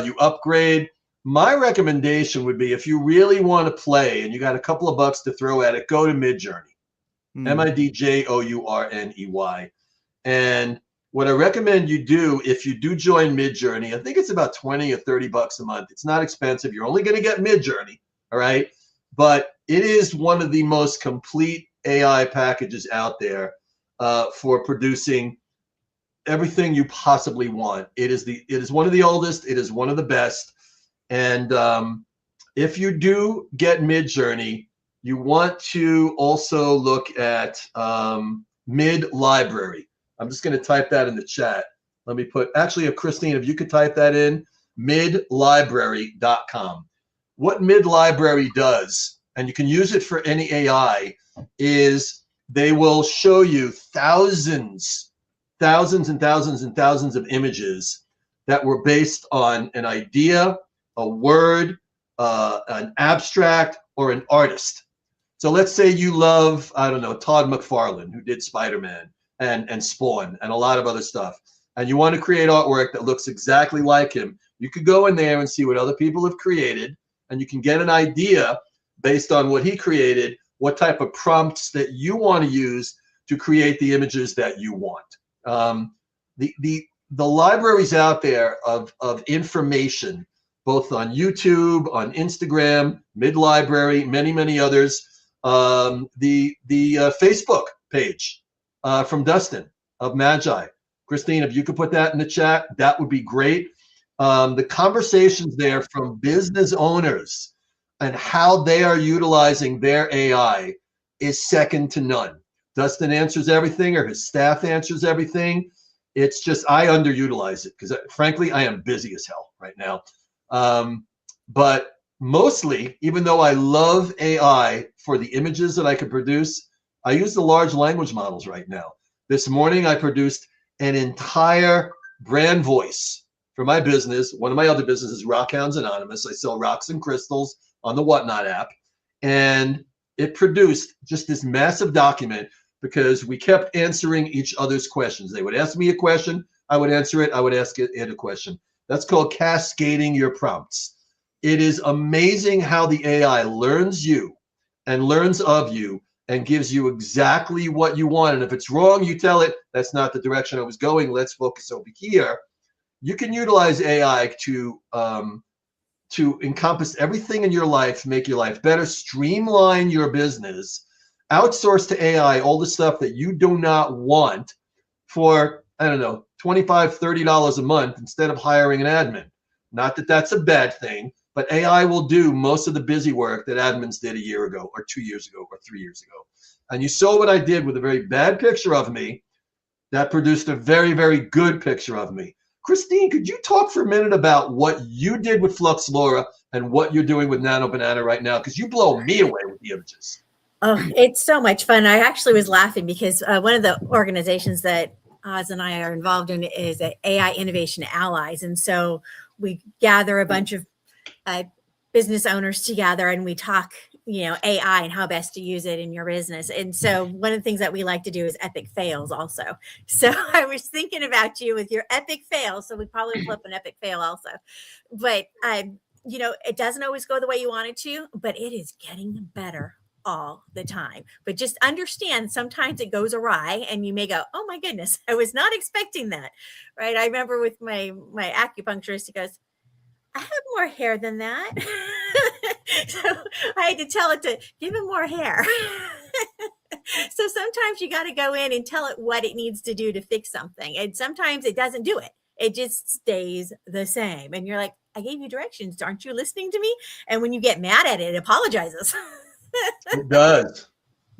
you upgrade. My recommendation would be if you really want to play and you got a couple of bucks to throw at it, go to Midjourney. Midjourney. And what I recommend you do, if you do join Midjourney, I think it's about 20 or 30 bucks a month. It's not expensive. You're only going to get Midjourney. All right. But it is one of the most complete AI packages out there for producing everything you possibly want. It is one of the oldest. It is one of the best. And if you do get Midjourney, you want to also look at Mid Library. I'm just going to type that in the chat. Let me actually, Christine, if you could type that in, midlibrary.com. What Mid Library does, and you can use it for any AI, is they will show you thousands and thousands of images that were based on an idea, a word, an abstract, or an artist. So let's say you love, I don't know, Todd McFarlane, who did Spider-Man and Spawn and a lot of other stuff, and you want to create artwork that looks exactly like him. You could go in there and see what other people have created, and you can get an idea based on what he created, what type of prompts that you want to use to create the images that you want. The libraries out there of information, both on YouTube, on Instagram, Mid Library, many others. The Facebook page from Dustin of Magi. Christine, if you could put that in the chat, that would be great. The conversations there from business owners and how they are utilizing their AI is second to none. Dustin answers everything, or his staff answers everything. It's just, I underutilize it because frankly, I am busy as hell right now. But mostly, even though I love AI for the images that I can produce, I use the large language models right now. This morning, I produced an entire brand voice for my business. One of my other businesses, Rockhounds Anonymous. I sell rocks and crystals on the Whatnot app. And it produced just this massive document because we kept answering each other's questions. They would ask me a question, I would answer it. I would ask it a question. That's called cascading your prompts. It is amazing how the AI learns you and learns of you and gives you exactly what you want. And if it's wrong, you tell it, that's not the direction I was going. Let's focus over here. You can utilize AI to encompass everything in your life, make your life better, streamline your business, outsource to AI all the stuff that you do not want for, I don't know, $25, $30 a month instead of hiring an admin. Not that that's a bad thing, but AI will do most of the busy work that admins did a year ago or 2 years ago or 3 years ago. And you saw what I did with a very bad picture of me that produced a very, very good picture of me. Christine, could you talk for a minute about what you did with Flux Laura and what you're doing with Nano Banana right now? Because you blow me away with the images. Oh, it's so much fun. I actually was laughing because one of the organizations that Oz and I are involved in is AI Innovation Allies. And so we gather a bunch of business owners together and we talk, AI and how best to use it in your business. And so one of the things that we like to do is epic fails also. So I was thinking about you with your epic fail. So we probably flip an epic fail also. But, it doesn't always go the way you want it to, but it is getting better all the time. But just understand sometimes it goes awry and you may go, oh my goodness, I was not expecting that. Right. I remember with my acupuncturist, he goes, I have more hair than that. So I had to tell it to give him more hair. So sometimes you got to go in and tell it what it needs to do to fix something. And sometimes it doesn't do it. It just stays the same. And you're like, I gave you directions. Aren't you listening to me? And when you get mad at it, it apologizes. It does.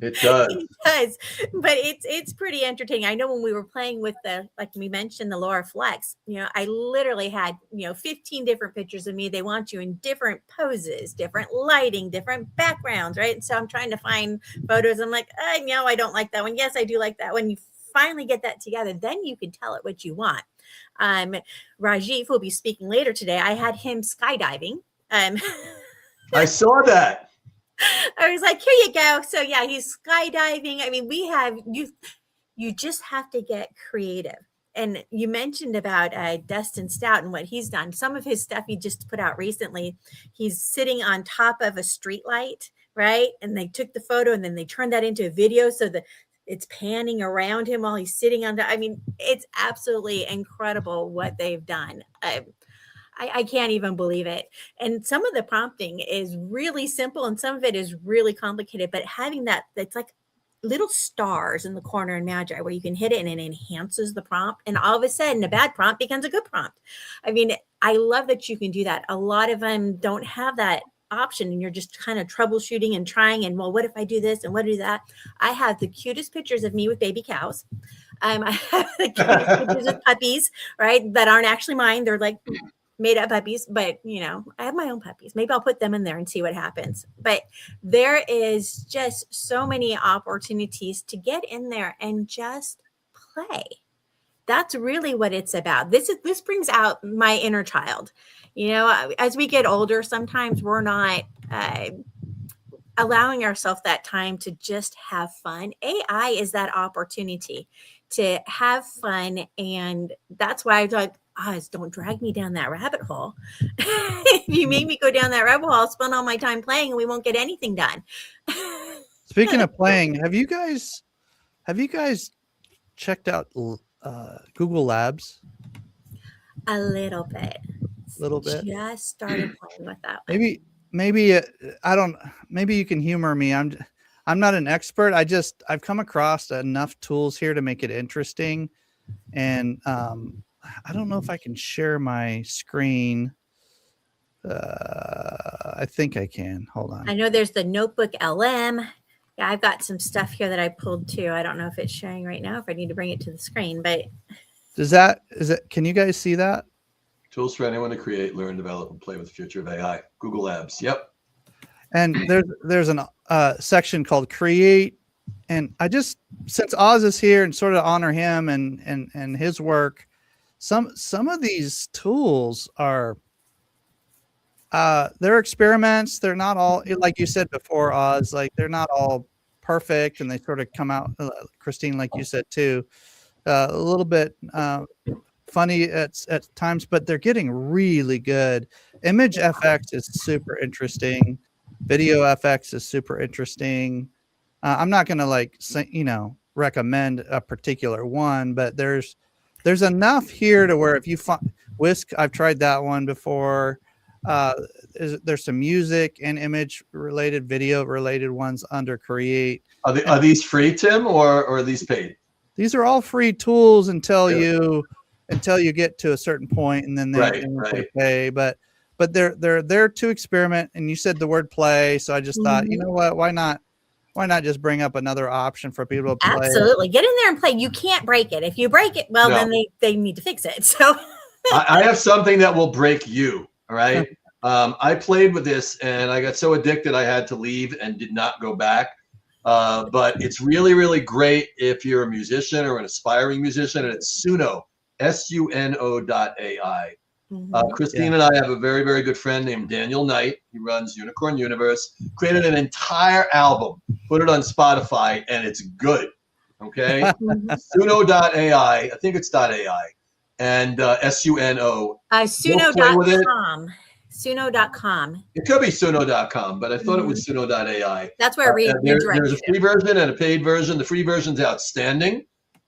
It does. It does. But it's pretty entertaining. I know when we were playing with like we mentioned, the Laura Flex, I literally had, 15 different pictures of me. They want you in different poses, different lighting, different backgrounds, right? And so I'm trying to find photos. I'm like, no, I don't like that one. Yes, I do like that one. You finally get that together. Then you can tell it what you want. Rajiv will be speaking later today. I had him skydiving. I saw that. I was like, here you go. So yeah, he's skydiving. I mean, we have you just have to get creative. And you mentioned about Dustin Stout and what he's done. Some of his stuff he just put out recently. He's sitting on top of a street light, right? And they took the photo and then they turned that into a video so that it's panning around him while he's sitting on I mean, it's absolutely incredible what they've done. I can't even believe it. And some of the prompting is really simple and some of it is really complicated, but having it's like little stars in the corner in Magi where you can hit it and it enhances the prompt. And all of a sudden a bad prompt becomes a good prompt. I mean, I love that you can do that. A lot of them don't have that option and you're just kind of troubleshooting and trying. And well, what if I do this and what do that? I have the cutest pictures of me with baby cows. I have the cutest pictures of puppies, right? That aren't actually mine. They're like made up puppies, but I have my own puppies. Maybe I'll put them in there and see what happens. But there is just so many opportunities to get in there and just play. That's really what it's about. This brings out my inner child. As we get older, sometimes we're not allowing ourselves that time to just have fun. AI is that opportunity to have fun. And that's why I thought, Oz, don't drag me down that rabbit hole. If you make me go down that rabbit hole, I'll spend all my time playing and we won't get anything done. Speaking of playing, have you guys checked out Google Labs? A little bit. Just started playing with that one. Maybe maybe you can humor me. I'm not an expert. I've come across enough tools here to make it interesting. And I don't know if I can share my screen. I think I can. Hold on. I know there's the Notebook LM. Yeah, I've got some stuff here that I pulled too. I don't know if it's showing right now, if I need to bring it to the screen, but can you guys see that? Tools for anyone to create, learn, develop, and play with the future of AI. Google Labs. Yep. And there's an section called Create. And since Oz is here and sort of honor him and his work, some of these tools are they're experiments. They're not all, like you said before, Oz, like they're not all perfect and they sort of come out, Christine, like you said too, a little bit funny at times, but they're getting really good. Image FX is super interesting. Video FX is super interesting. I'm not going to recommend a particular one, but there's enough here to where if you find Whisk, I've tried that one before. There's some music and image related, video related ones under Create. Are these free, Tim, or are these paid? These are all free tools until you get to a certain point, and then they pay. But they're there to experiment. And you said the word play, so I just thought, you know what? Why not just bring up another option for people to play? Absolutely, get in there and play. You can't break it. If you break it, well, then they need to fix it. So I have something that will break you. All right. I played with this and I got so addicted I had to leave and did not go back. But it's really, really great if you're a musician or an aspiring musician, and it's Suno, SUNO.ai. Christine and I have a very, very good friend named Daniel Knight. He runs Unicorn Universe, created an entire album, put it on Spotify, and it's good. Okay. Suno.ai. I think it's .ai. And SUNO. Suno.com. Suno.com. It could be Suno.com, but I thought it was Suno.ai. That's where there's a free version and a paid version. The free version's outstanding.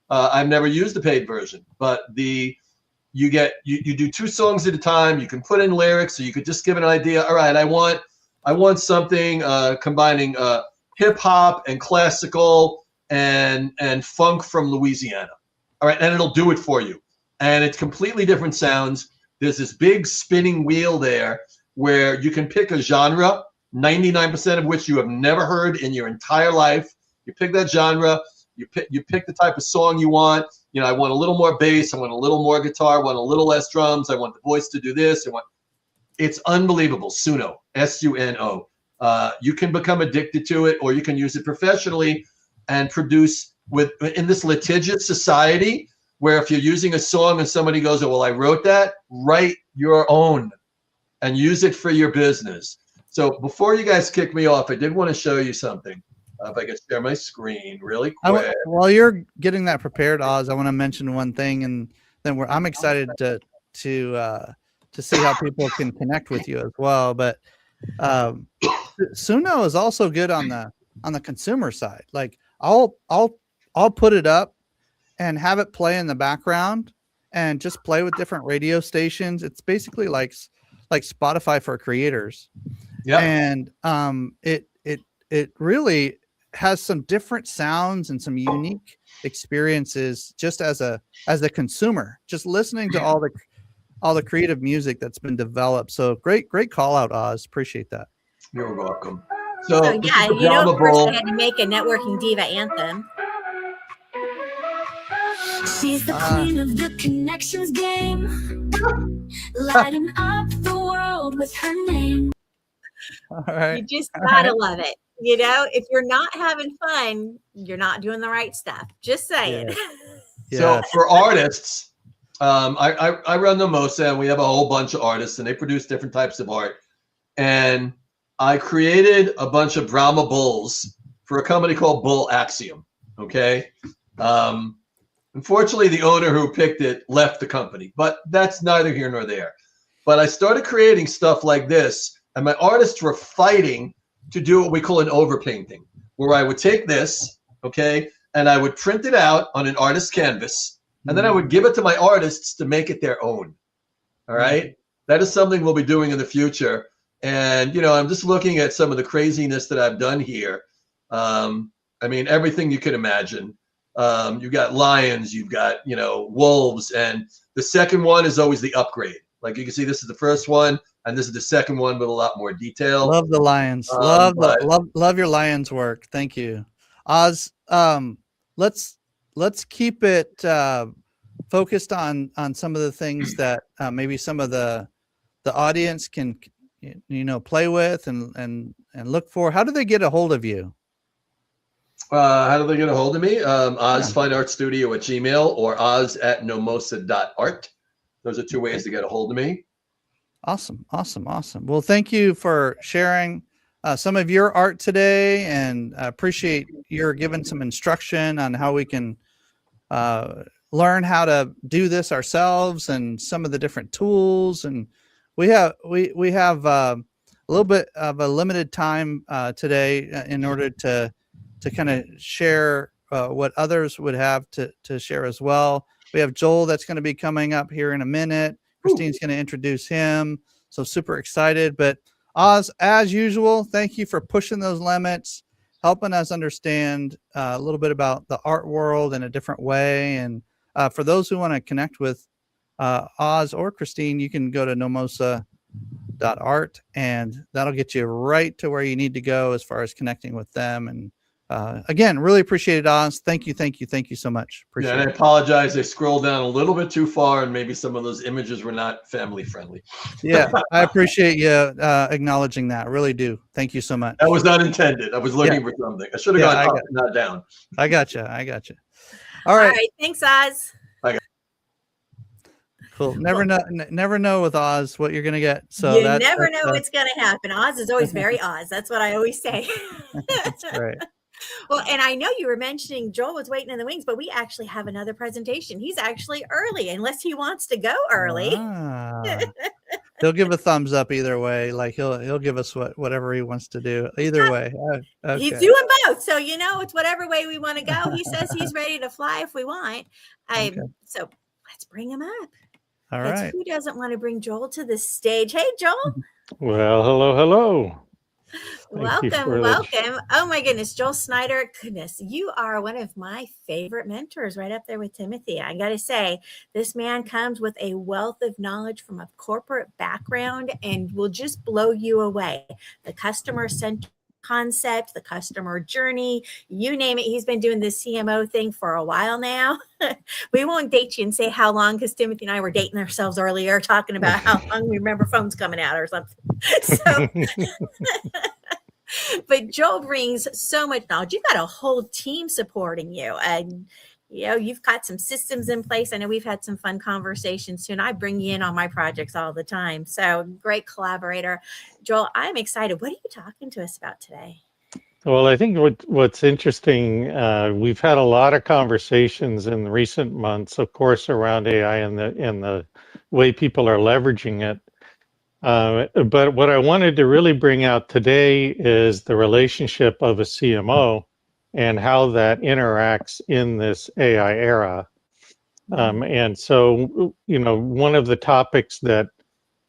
I've never used the paid version, but you do 2 songs at a time. You can put in lyrics, so you could just give an idea. All right, I want something combining hip hop and classical and funk from Louisiana. All right, and it'll do it for you. And it's completely different sounds. There's this big spinning wheel there where you can pick a genre, 99% of which you have never heard in your entire life. You pick that genre, you pick the type of song you want. You know, I want a little more bass, I want a little more guitar, I want a little less drums, I want the voice to do this. It's unbelievable. Suno, SUNO. You can become addicted to it, or you can use it professionally and produce in this litigious society where if you're using a song and somebody goes, oh, well, I wrote that, write your own and use it for your business. So before you guys kick me off, I did want to show you something. If I could share my screen really quick. While you're getting that prepared, Oz, I want to mention one thing, and then I'm excited to see how people can connect with you as well. But Suno is also good on the consumer side. Like I'll put it up and have it play in the background and just play with different radio stations. It's basically like Spotify for creators. Yeah. And it really has some different sounds and some unique experiences just as a consumer, just listening to all the creative music that's been developed. So great call out, Oz. Appreciate that. You're welcome. So yeah, of course I had to make a Networking Diva anthem. She's the queen of the connections game, lighting up the world with her name. All right. You just gotta love it. You know, if you're not having fun, you're not doing the right stuff. Just saying. Yeah. So for artists, I run the MOSA, and we have a whole bunch of artists, and they produce different types of art. And I created a bunch of Brahma bulls for a company called Bull Axiom. Okay. Unfortunately, the owner who picked it left the company, but that's neither here nor there. But I started creating stuff like this, and my artists were fighting to do what we call an overpainting, where I would take this, okay, and I would print it out on an artist canvas, and then I would give it to my artists to make it their own. All right. That is something we'll be doing in the future. And, you know, I'm just looking at some of the craziness that I've done here. I mean, everything you could imagine. You've got lions, you've got, you know, wolves, and the second one is always the upgrade. Like you can see, this is the first one, and this is the second one with a lot more detail. Love the lions. Love your lions work. Thank you, Oz. Let's keep it focused on some of the things that maybe some of the audience can play with and look for. How do they get a hold of you? How do they get a hold of me? OzFineArtStudio@gmail or oz@nomosa.art. Those are 2 ways to get a hold of me. Awesome. Well, thank you for sharing some of your art today, and I appreciate your giving some instruction on how we can learn how to do this ourselves and some of the different tools. And we have a little bit of a limited time today in order to kind of share what others would have to share as well. We have Joel that's going to be coming up here in a minute. Christine's going to introduce him. So super excited. But Oz, as usual, thank you for pushing those limits, helping us understand a little bit about the art world in a different way. And for those who want to connect with Oz or Christine, you can go to nomosa.art, and that'll get you right to where you need to go as far as connecting with them. And again, really appreciate it, Oz. Thank you so much. Appreciate and I apologize. I scrolled down a little bit too far, and maybe some of those images were not family friendly. Yeah, I appreciate you acknowledging that. Really do. Thank you so much. That was not intended. I was looking for something. I should have gone up, not down. I got you. All right. Thanks, Oz. Cool. Never know with Oz what you're gonna get. So you never know what's gonna happen. Oz is always very Oz. That's what I always say. That's right. Well, and I know you were mentioning Joel was waiting in the wings, but we actually have another presentation. He's actually early, unless he wants to go early. He'll give a thumbs up either way. Like he'll give us whatever he wants to do. Either way. Okay. He's doing both. So it's whatever way we want to go. He says he's ready to fly if we want. So let's bring him up. All right. Who doesn't want to bring Joel to the stage? Hey, Joel. Well, hello. Welcome. Oh my goodness, Joel Snyder. Goodness, you are one of my favorite mentors, right up there with Timothy. I got to say, this man comes with a wealth of knowledge from a corporate background and will just blow you away. The customer-centered concept, the customer journey, you name it. He's been doing this CMO thing for a while now. We won't date you and say how long, because Timothy and I were dating ourselves earlier, talking about how long we remember phones coming out or something. So, but Joel brings so much knowledge. You've got a whole team supporting you, and you've got some systems in place. I know we've had some fun conversations too, and I bring you in on my projects all the time. So great collaborator. Joel, I'm excited. What are you talking to us about today? Well, I think what's interesting, we've had a lot of conversations in recent months, of course, around AI and the way people are leveraging it. But what I wanted to really bring out today is the relationship of a CMO and how that interacts in this AI era. And so, one of the topics that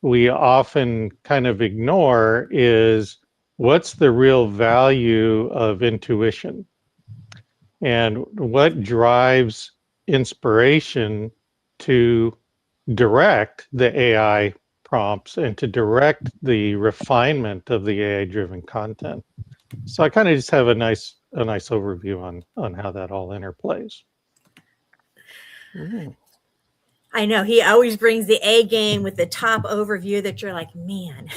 we often kind of ignore is what's the real value of intuition and what drives inspiration to direct the AI prompts and to direct the refinement of the AI-driven content. So I kind of just have a nice overview on how that all interplays. Ooh. I know he always brings the A game with the top overview that you're like, man.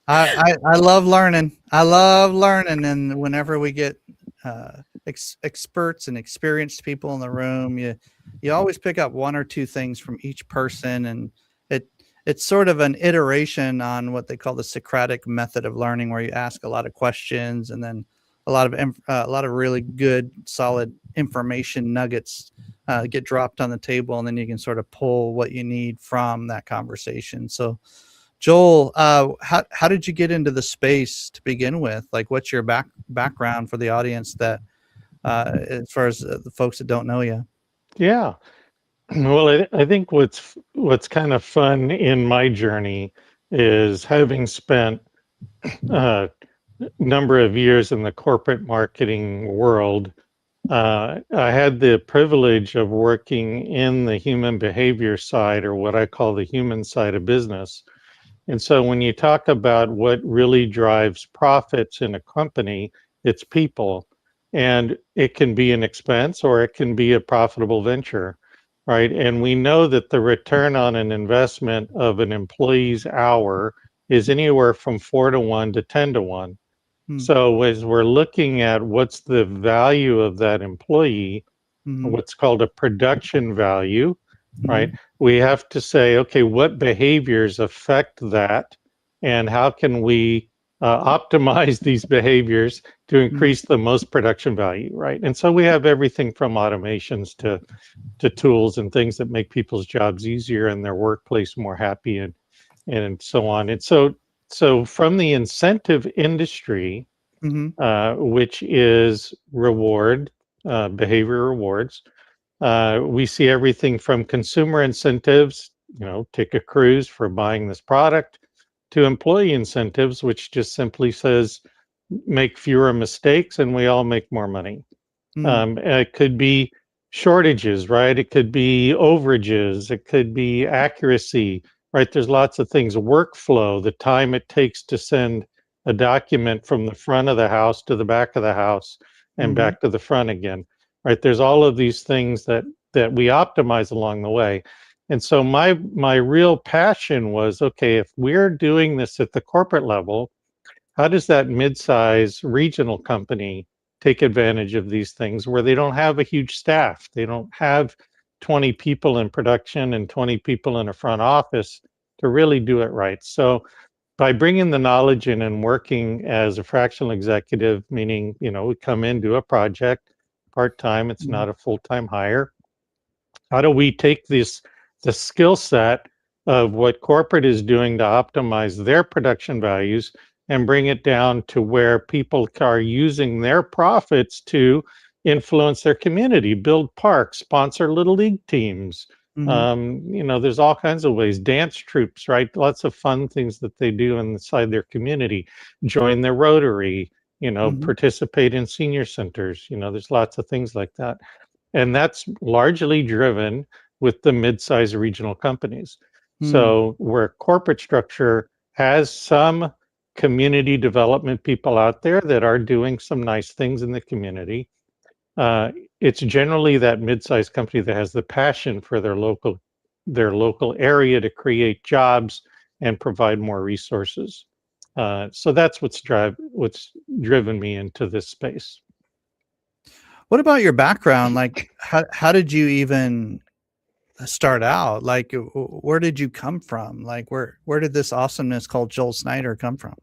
I love learning. And whenever we get experts and experienced people in the room, you always pick up one or two things from each person, and it's sort of an iteration on what they call the Socratic method of learning, where you ask a lot of questions and then a lot of really good, solid information nuggets get dropped on the table, and then you can sort of pull what you need from that conversation. So, Joel, how did you get into the space to begin with? Like, what's your background for the audience that, as far as the folks that don't know you? Yeah. Well, I think what's kind of fun in my journey is having spent a number of years in the corporate marketing world. I had the privilege of working in the human behavior side, or what I call the human side of business. And so when you talk about what really drives profits in a company, it's people. And it can be an expense or it can be a profitable venture, right? And we know that the return on an investment of an employee's hour is anywhere from 4-to-1 to 10-to-1. So as we're looking at what's the value of that employee, what's called a production value, right? We have to say, okay, what behaviors affect that, and how can we optimize these behaviors to increase the most production value, right? And so we have everything from automations to tools and things that make people's jobs easier and their workplace more happy and so on. And so from the incentive industry, which is behavior rewards, we see everything from consumer incentives, take a cruise for buying this product, to employee incentives, which just simply says make fewer mistakes and we all make more money. It could be shortages, right? It could be overages. It could be accuracy, right? There's lots of things. Workflow, the time it takes to send a document from the front of the house to the back of the house and back to the front again, right? There's all of these things that we optimize along the way. And so my real passion was, okay, if we're doing this at the corporate level, how does that mid-size regional company take advantage of these things where they don't have a huge staff? They don't have 20 people in production and 20 people in a front office to really do it right. So by bringing the knowledge in and working as a fractional executive, meaning, we come in, do a project part-time, it's not a full-time hire. How do we take the skill set of what corporate is doing to optimize their production values and bring it down to where people are using their profits to influence their community, build parks, sponsor little league teams. There's all kinds of ways, dance troops, right? Lots of fun things that they do inside their community, join their Rotary, participate in senior centers, there's lots of things like that. And that's largely driven with the mid-sized regional companies. So where corporate structure has some community development people out there that are doing some nice things in the community, it's generally that mid-sized company that has the passion for their local area to create jobs and provide more resources. So that's what's driven me into this space. What about your background? Like, how did you even start out? Like, where did you come from? Like, where did this awesomeness called Joel Snyder come from?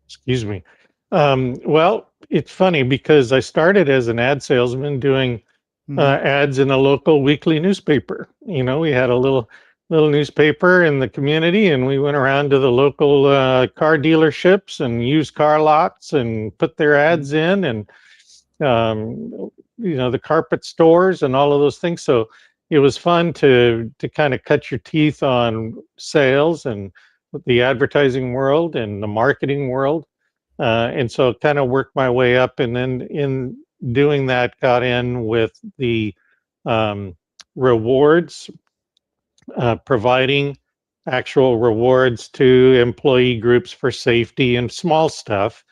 Excuse me. Well, it's funny because I started as an ad salesman doing ads in a local weekly newspaper. We had a little newspaper in the community, and we went around to the local car dealerships and used car lots and put their ads in, and the carpet stores and all of those things. So it was fun to kind of cut your teeth on sales and the advertising world and the marketing world. And so kind of worked my way up, and then in doing that, got in with the rewards, providing actual rewards to employee groups for safety and small stuff.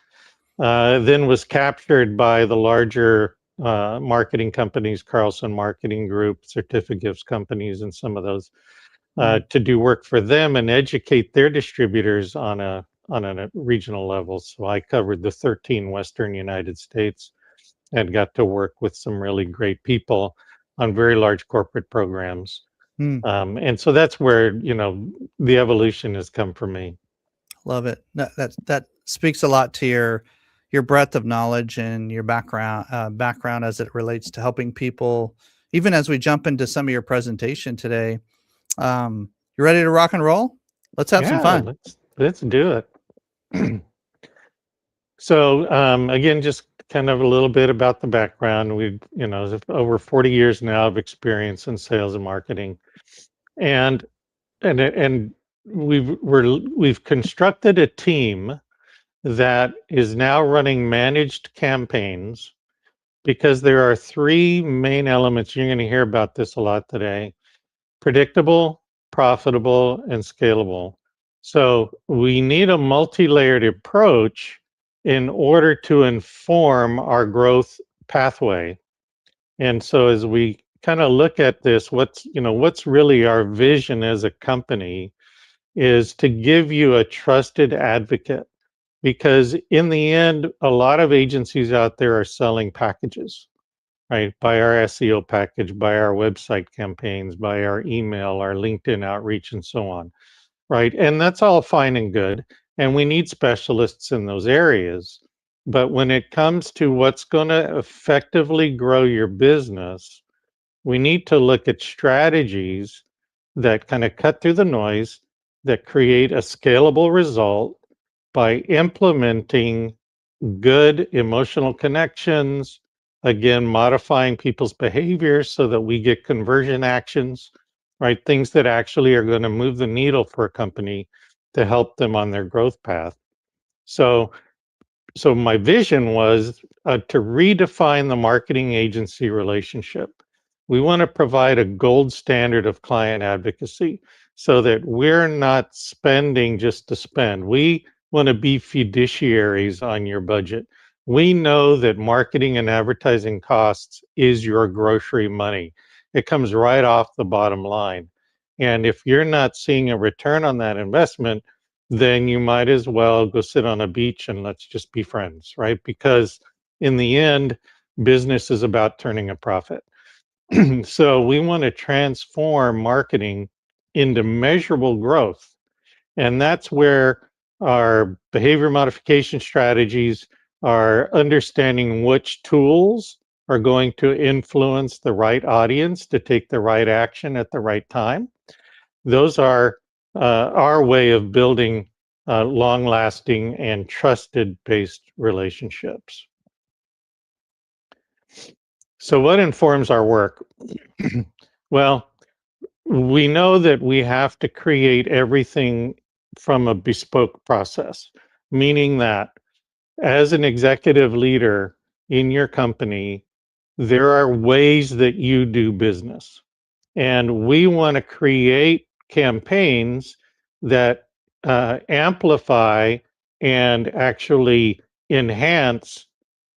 Then was captured by the larger marketing companies, Carlson Marketing Group, Certificates companies, and some of those, to do work for them and educate their distributors on a regional level. So I covered the 13 Western United States and got to work with some really great people on very large corporate programs. And so that's where, the evolution has come for me. Love it. That speaks a lot to your breadth of knowledge and your background as it relates to helping people. Even as we jump into some of your presentation today, you ready to rock and roll? Let's have some fun. Let's do it. So again, just kind of a little bit about the background. We've, over 40 years now of experience in sales and marketing, and we've constructed a team that is now running managed campaigns, because there are three main elements. You're going to hear about this a lot today: predictable, profitable, and scalable. So we need a multi-layered approach in order to inform our growth pathway. And so as we kind of look at this, what's really our vision as a company is to give you a trusted advocate, because in the end, a lot of agencies out there are selling packages, right? Buy our SEO package, buy our website campaigns, buy our email, our LinkedIn outreach, and so on. right? And that's all fine and good. And we need specialists in those areas. But when it comes to what's going to effectively grow your business, we need to look at strategies that kind of cut through the noise, that create a scalable result by implementing good emotional connections, again, modifying people's behaviors so that we get conversion actions, right? Things that actually are going to move the needle for a company to help them on their growth path. So my vision was to redefine the marketing agency relationship. We want to provide a gold standard of client advocacy so that we're not spending just to spend. We want to be fiduciaries on your budget. We know that marketing and advertising costs is your grocery money. It comes right off the bottom line. And if you're not seeing a return on that investment, then you might as well go sit on a beach and let's just be friends, right? Because in the end, business is about turning a profit. So we want to transform marketing into measurable growth. And that's where our behavior modification strategies are understanding which tools are going to influence the right audience to take the right action at the right time. Those are our way of building long-lasting and trusted-based relationships. So what informs our work? Well, we know that we have to create everything from a bespoke process, meaning that as an executive leader in your company, there are ways that you do business. And we want to create campaigns that amplify and actually enhance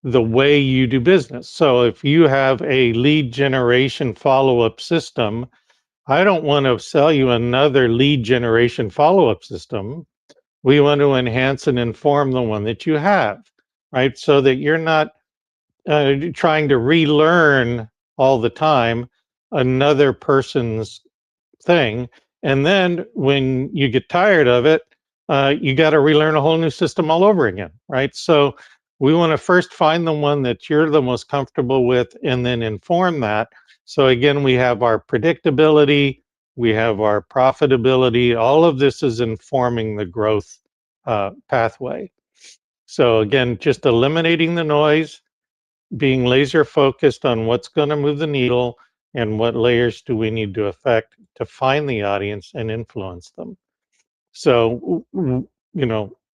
the way you do business. So if you have a lead generation follow-up system, I don't want to sell you another lead generation follow-up system. We want to enhance and inform the one that you have, right? So that you're not trying to relearn all the time another person's thing. And then when you get tired of it, you got to relearn a whole new system all over again, right? So we want to first find the one that you're the most comfortable with and then inform that. So again, we have our predictability, we have our profitability. All of this is informing the growth pathway. So again, just eliminating the noise, being laser focused on what's going to move the needle and what layers do we need to affect to find the audience and influence them. So,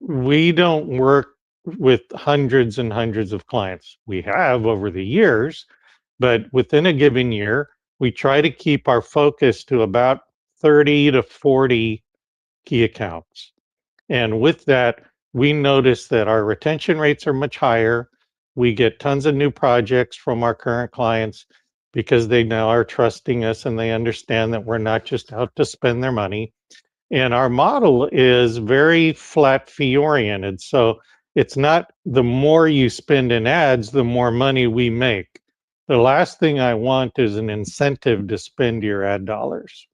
we don't work with hundreds and hundreds of clients. We have over the years, but within a given year, we try to keep our focus to about 30 to 40 key accounts. And with that, we notice that our retention rates are much higher. We get tons of new projects from our current clients because they now are trusting us and they understand that we're not just out to spend their money. And our model is very flat fee oriented. So it's not the more you spend in ads, the more money we make. The last thing I want is an incentive to spend your ad dollars.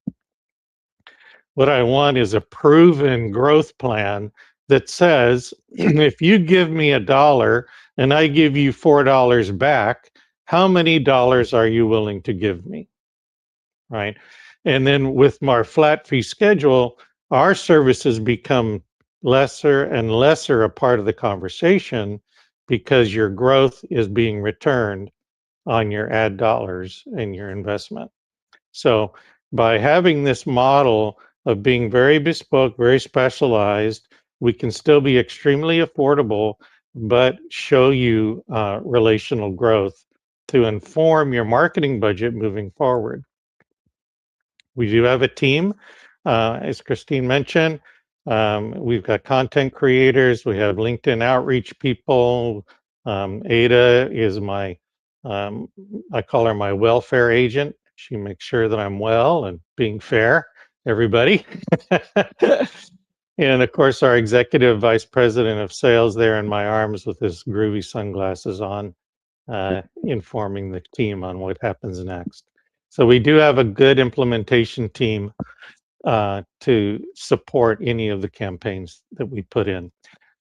What I want is a proven growth plan that says, if you give me $1 and I give you $4 back, how many dollars are you willing to give me? Right? And then with our flat fee schedule, our services become lesser and lesser a part of the conversation because your growth is being returned on your ad dollars and your investment. So by having this model of being very bespoke, very specialized, we can still be extremely affordable, but show you relational growth to inform your marketing budget moving forward. We do have a team, as Christine mentioned. We've got content creators. We have LinkedIn outreach people. Ada is my, I call her my welfare agent. She makes sure that I'm well and being fair, everybody. And of course, our executive vice president of sales there in my arms with his groovy sunglasses on, informing the team on what happens next. So we do have a good implementation team to support any of the campaigns that we put in.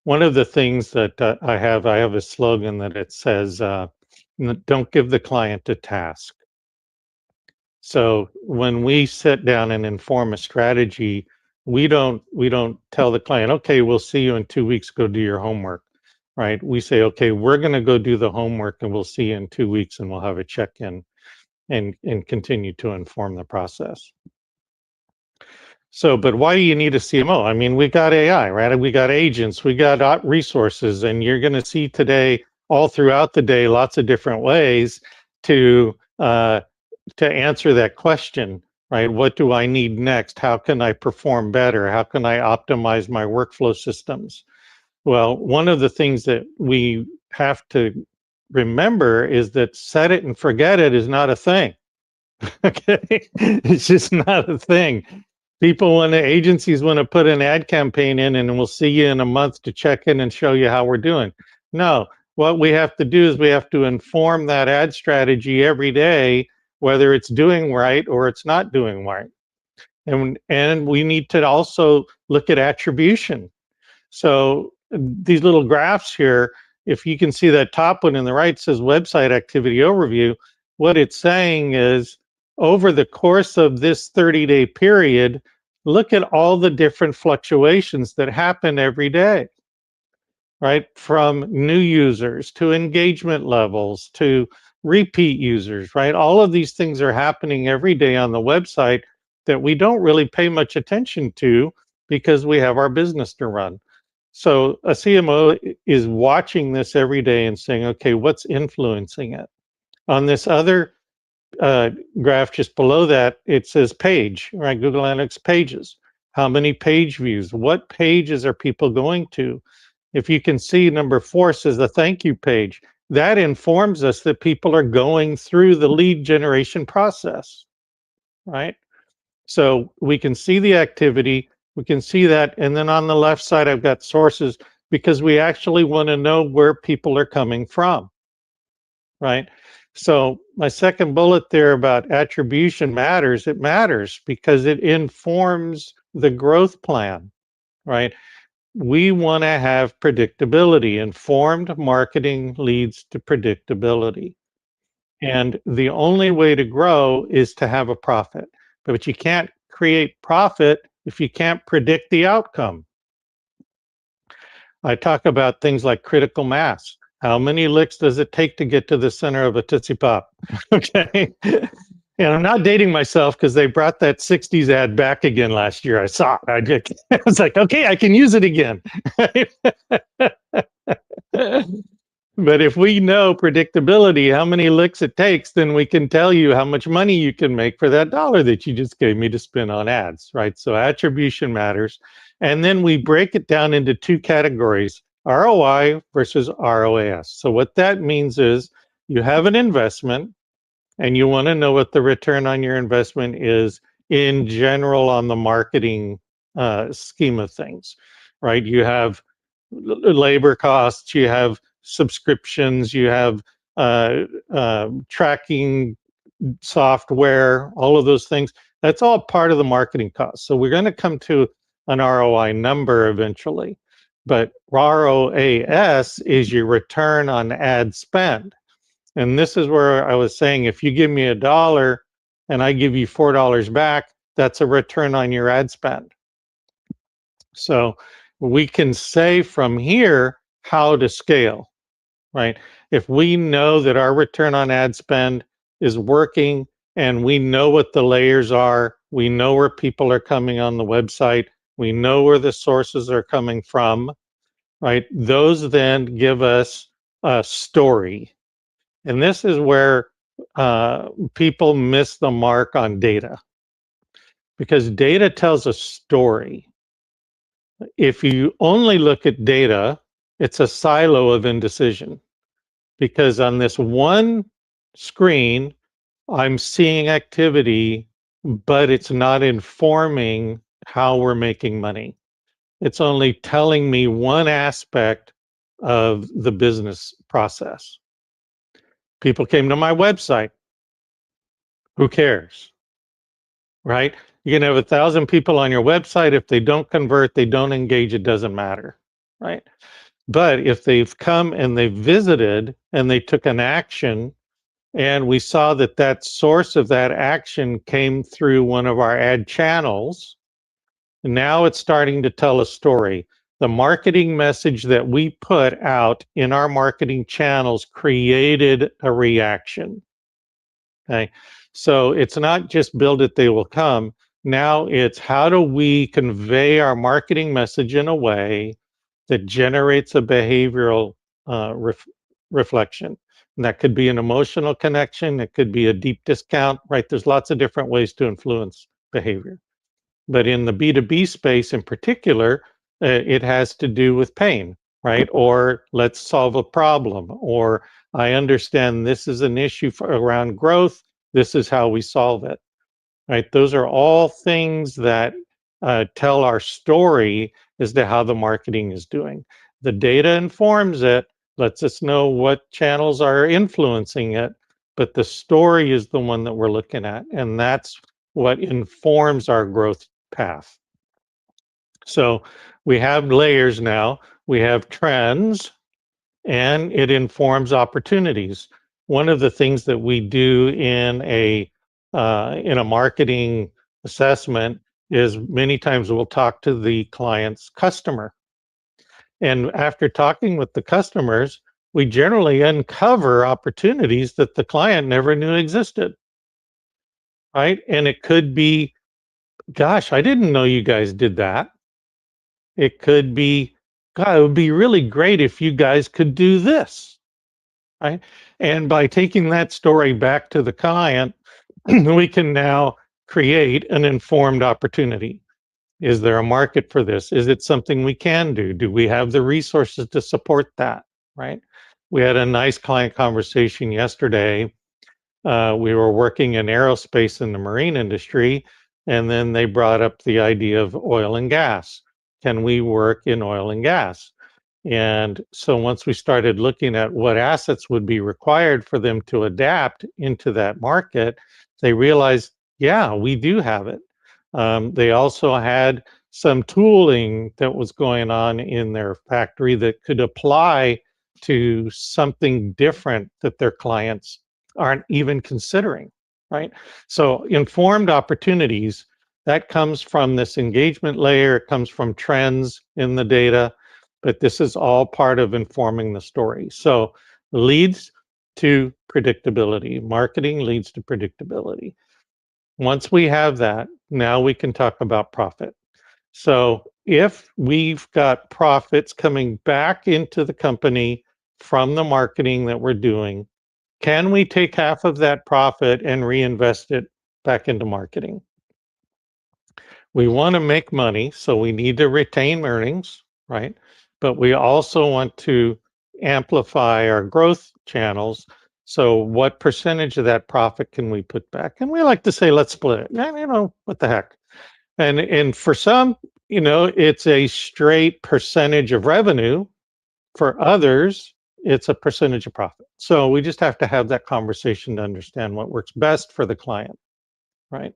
One of the things that I have a slogan that it says, don't give the client a task. So when we sit down and inform a strategy, we don't tell the client, okay, we'll see you in 2 weeks, go do your homework, right? We say, okay, we're going to go do the homework and we'll see you in 2 weeks and we'll have a check-in and continue to inform the process. So, but why do you need a CMO? I mean, we got AI, right? We got agents, we got resources, and you're going to see today, all throughout the day, lots of different ways to answer that question, right? What do I need next? How can I perform better? How can I optimize my workflow systems? Well, one of the things that we have to remember is that set it and forget it is not a thing. Okay, it's just not a thing. People want to, agencies want to put an ad campaign in and we'll see you in a month to check in and show you how we're doing. No, what we have to do is we have to inform that ad strategy every day, whether it's doing right or it's not doing right. And we need to also look at attribution. So these little graphs here, if you can see that top one in the right says website activity overview, what it's saying is over the course of this 30-day period, look at all the different fluctuations that happen every day, right? From new users to engagement levels to repeat users, right? All of these things are happening every day on the website that we don't really pay much attention to because we have our business to run. So a CMO is watching this every day and saying, okay, what's influencing it? On this other graph just below that, it says page, right? Google Analytics pages. How many page views? What pages are people going to? If you can see, number 4 says the thank you page. That informs us that people are going through the lead generation process, right? So we can see the activity, we can see that, and then on the left side, I've got sources because we actually want to know where people are coming from, right? So my second bullet there about attribution matters. It matters because it informs the growth plan, right? We want to have predictability. Informed marketing leads to predictability. And the only way to grow is to have a profit. But you can't create profit if you can't predict the outcome. I talk about things like critical mass. How many licks does it take to get to the center of a Tootsie Pop? Okay. And I'm not dating myself because they brought that 60s ad back again last year. I saw it. I was like, okay, I can use it again. But if we know predictability, how many licks it takes, then we can tell you how much money you can make for that dollar that you just gave me to spend on ads, right? So attribution matters. And then we break it down into 2 categories, ROI versus ROAS. So what that means is you have an investment and you want to know what the return on your investment is in general on the marketing scheme of things, right? You have labor costs, you have subscriptions, you have tracking software, all of those things. That's all part of the marketing cost. So we're going to come to an ROI number eventually. But ROAS is your return on ad spend. And this is where I was saying, if you give me $1 and I give you $4 back, that's a return on your ad spend. So we can say from here how to scale, right? If we know that our return on ad spend is working and we know what the layers are, we know where people are coming on the website, we know where the sources are coming from, right? Those then give us a story. And this is where people miss the mark on data, because data tells a story. If you only look at data, it's a silo of indecision, because on this one screen, I'm seeing activity, but it's not informing how we're making money. It's only telling me one aspect of the business process. People came to my website. Who cares? Right? You can have 1,000 people on your website. If they don't convert, they don't engage, it doesn't matter, right? But if they've come and they've visited and they took an action, and we saw that that source of that action came through one of our ad channels, now it's starting to tell a story. The marketing message that we put out in our marketing channels created a reaction. Okay, so it's not just build it, they will come. Now it's how do we convey our marketing message in a way that generates a behavioral reflection. And that could be an emotional connection. It could be a deep discount, right? There's lots of different ways to influence behavior. But in the B2B space in particular, it has to do with pain, right? Or let's solve a problem, or I understand this is an issue around growth. This is how we solve it, right? Those are all things that tell our story as to how the marketing is doing. The data informs it, lets us know what channels are influencing it, but the story is the one that we're looking at, and that's what informs our growth path. So we have layers now, we have trends, and it informs opportunities. One of the things that we do in a marketing assessment is many times we'll talk to the client's customer. And after talking with the customers, we generally uncover opportunities that the client never knew existed, right? And it could be, gosh, I didn't know you guys did that. It could be, God, it would be really great if you guys could do this, right? And by taking that story back to the client, we can now create an informed opportunity. Is there a market for this? Is it something we can do? Do we have the resources to support that, right? We had a nice client conversation yesterday. We were working in aerospace in the marine industry, and then they brought up the idea of oil and gas. Can we work in oil and gas? And so once we started looking at what assets would be required for them to adapt into that market, they realized, yeah, we do have it. They also had some tooling that was going on in their factory that could apply to something different that their clients aren't even considering, right? So informed opportunities, that comes from this engagement layer, it comes from trends in the data, but this is all part of informing the story. So leads to predictability. Marketing leads to predictability. Once we have that, now we can talk about profit. So if we've got profits coming back into the company from the marketing that we're doing, can we take half of that profit and reinvest it back into marketing? We want to make money, so we need to retain earnings, right? But we also want to amplify our growth channels. So what percentage of that profit can we put back? And we like to say, let's split it. You know, what the heck? And for some, you know, it's a straight percentage of revenue. For others, it's a percentage of profit. So we just have to have that conversation to understand what works best for the client, right?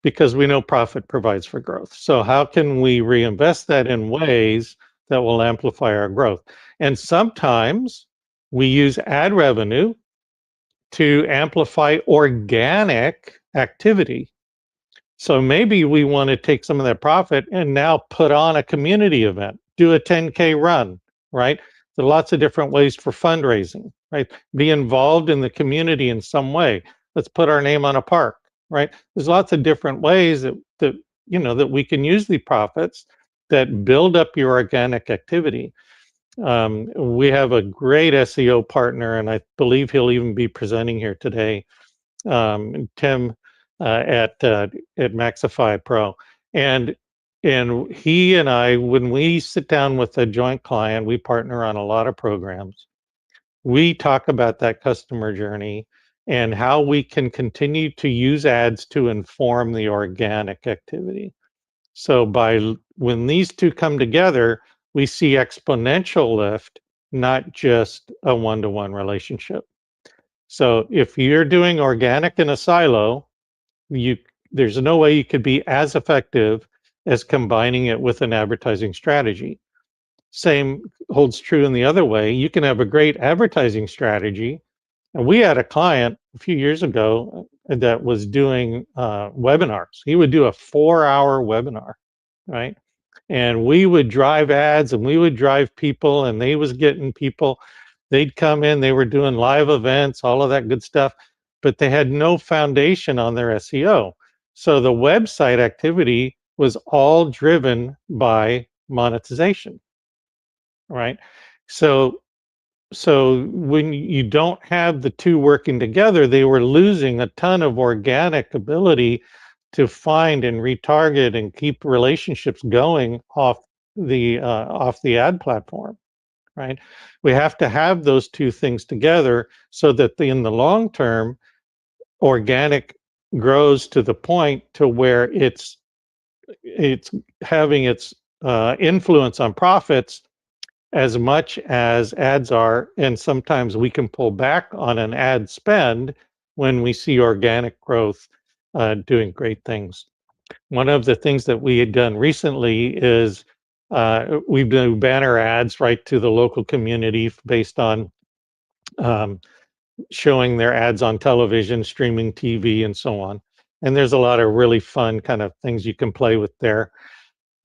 Because we know profit provides for growth. So how can we reinvest that in ways that will amplify our growth? And sometimes we use ad revenue to amplify organic activity. So maybe we want to take some of that profit and now put on a community event, do a 10K run, right? There are lots of different ways for fundraising, right? Be involved in the community in some way. Let's put our name on a park, right? There's lots of different ways that you know that we can use the profits that build up your organic activity. We have a great SEO partner, and I believe he'll even be presenting here today, Tim at Maxify Pro, and he and I, when we sit down with a joint client, we partner on a lot of programs. We talk about that customer journey and how we can continue to use ads to inform the organic activity. So when these two come together, we see exponential lift, not just a one-to-one relationship. So if you're doing organic in a silo, there's no way you could be as effective as combining it with an advertising strategy. Same holds true in the other way. You can have a great advertising strategy. And we had a client a few years ago that was doing webinars. He would do a 4-hour webinar, right? And we would drive ads and we would drive people, and they was getting people. They'd come in, they were doing live events, all of that good stuff, but they had no foundation on their SEO. So the website activity was all driven by monetization, right? So when you don't have the two working together, they were losing a ton of organic ability to find and retarget and keep relationships going off the ad platform, right? We have to have those two things together so that in the long term, organic grows to the point to where it's having its influence on profits as much as ads are, and sometimes we can pull back on an ad spend when we see organic growth doing great things. One of the things that we had done recently is we do banner ads right to the local community based on showing their ads on television, streaming TV, and so on. And there's a lot of really fun kind of things you can play with there.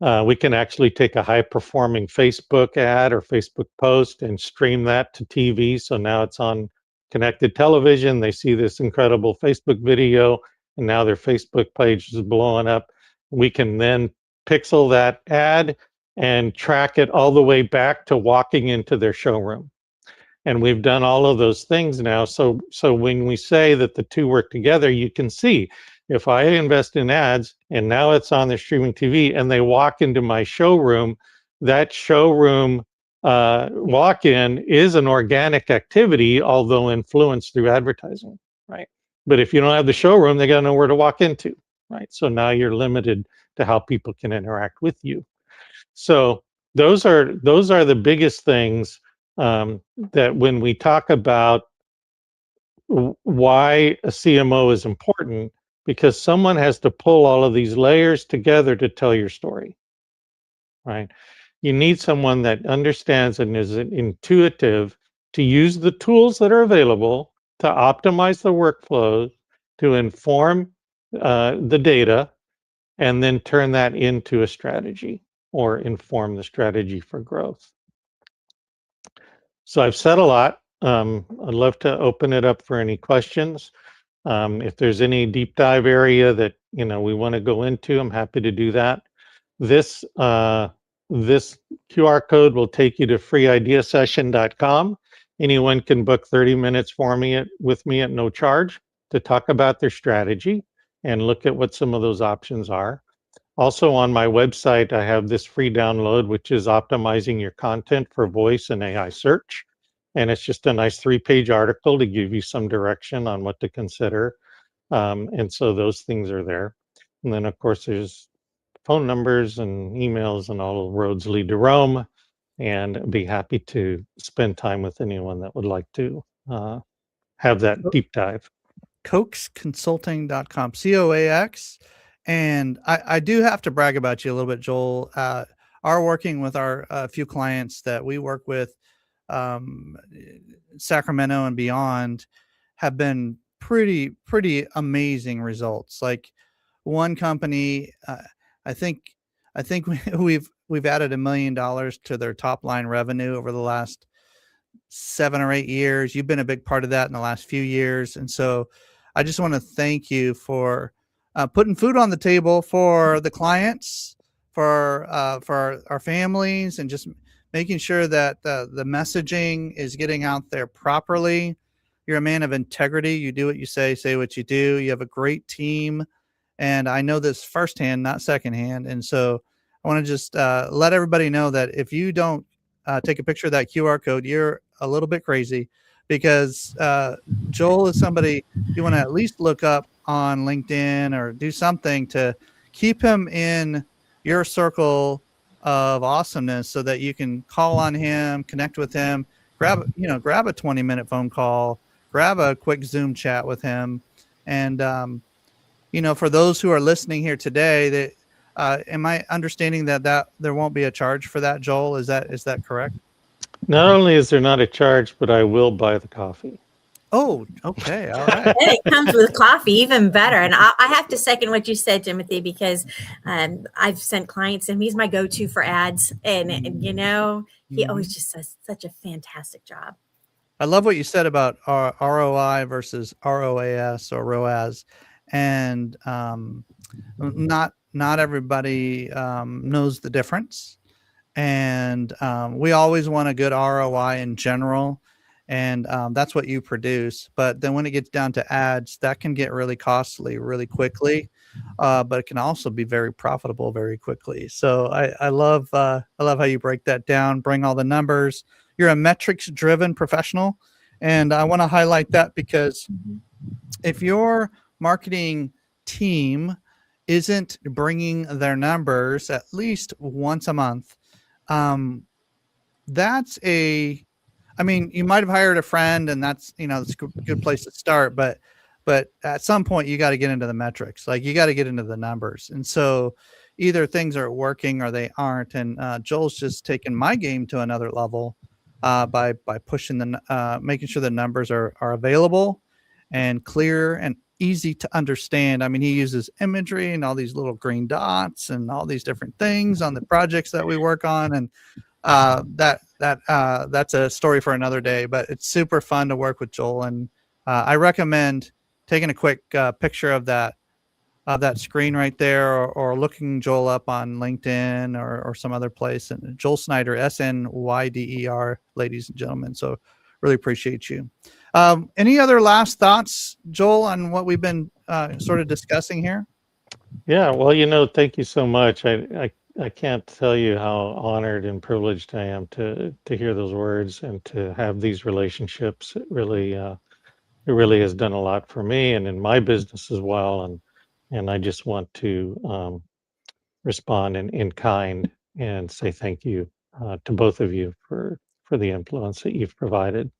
We can actually take a high-performing Facebook ad or Facebook post and stream that to TV. So now it's on connected television. They see this incredible Facebook video, and now their Facebook page is blowing up. We can then pixel that ad and track it all the way back to walking into their showroom. And we've done all of those things now. So when we say that the two work together, you can see if I invest in ads and now it's on the streaming TV and they walk into my showroom, that showroom walk-in is an organic activity, although influenced through advertising, right? But if you don't have the showroom, they got to know where to walk into, right? So now you're limited to how people can interact with you. So those are the biggest things that when we talk about why a CMO is important, because someone has to pull all of these layers together to tell your story, right? You need someone that understands and is intuitive to use the tools that are available to optimize the workflows, to inform the data, and then turn that into a strategy or inform the strategy for growth. So I've said a lot. I'd love to open it up for any questions. If there's any deep dive area that we want to go into, I'm happy to do that. This QR code will take you to freeideasession.com. Anyone can book 30 minutes with me at no charge to talk about their strategy and look at what some of those options are. Also on my website, I have this free download, which is optimizing your content for voice and AI search. And it's just a nice 3-page article to give you some direction on what to consider. And so those things are there. And then, of course, there's phone numbers and emails, and all roads lead to Rome. And I'd be happy to spend time with anyone that would like to have that deep dive. CoaxConsulting.com, COAX. And I do have to brag about you a little bit, Joel. Our working with our few clients that we work with, Sacramento and beyond, have been pretty amazing results. Like one company, I think we've added $1 million to their top line revenue over the last 7 or 8 years. You've been a big part of that in the last few years, and so I just want to thank you for putting food on the table for the clients, for our families, and just making sure that the messaging is getting out there properly. You're a man of integrity. You do what you say what you do. You have a great team. And I know this firsthand, not secondhand. And so I want to just let everybody know that if you don't take a picture of that QR code, you're a little bit crazy, because Joel is somebody you want to at least look up on LinkedIn or do something to keep him in your circle of awesomeness, so that you can call on him, connect with him, grab a 20-minute phone call, grab a quick Zoom chat with him. And, for those who are listening here today, that am I understanding that there won't be a charge for that, Joel? Is that correct? Not only is there not a charge, but I will buy the coffee. Oh, okay. All right. And it comes with coffee, even better. And I have to second what you said, Timothy, because I've sent clients and he's my go-to for ads. And he always just does such a fantastic job. I love what you said about ROI versus ROAS or ROAS. And not everybody knows the difference. And we always want a good ROI in general. And that's what you produce. But then when it gets down to ads, that can get really costly really quickly, but it can also be very profitable very quickly. So I love how you break that down, bring all the numbers. You're a metrics driven professional. And I want to highlight that because if your marketing team isn't bringing their numbers at least once a month, that's you might have hired a friend and that's a good place to start, but at some point you got to get into the metrics, like you got to get into the numbers. And so either things are working or they aren't. And Joel's just taken my game to another level by pushing making sure the numbers are available and clear and easy to understand. I mean, he uses imagery and all these little green dots and all these different things on the projects that we work on. And that's a story for another day, but it's super fun to work with Joel. And I recommend taking a quick picture of that screen right there, or looking Joel up on LinkedIn or some other place. And Joel Snyder, SNYDER, ladies and gentlemen. So really appreciate you. Any other last thoughts, Joel, on what we've been sort of discussing here? Yeah, well, thank you so much. I can't tell you how honored and privileged I am to hear those words and to have these relationships. It really has done a lot for me and in my business as well. And I just want to respond in kind and say thank you to both of you for the influence that you've provided.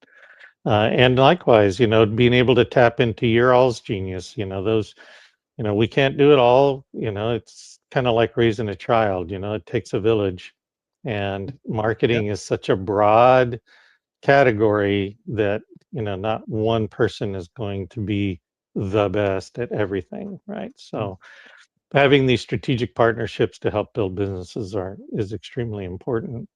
And likewise, being able to tap into your all's genius, we can't do it all. It's kind of like raising a child, it takes a village. And marketing is such a broad category that, not one person is going to be the best at everything, right? So having these strategic partnerships to help build businesses is extremely important.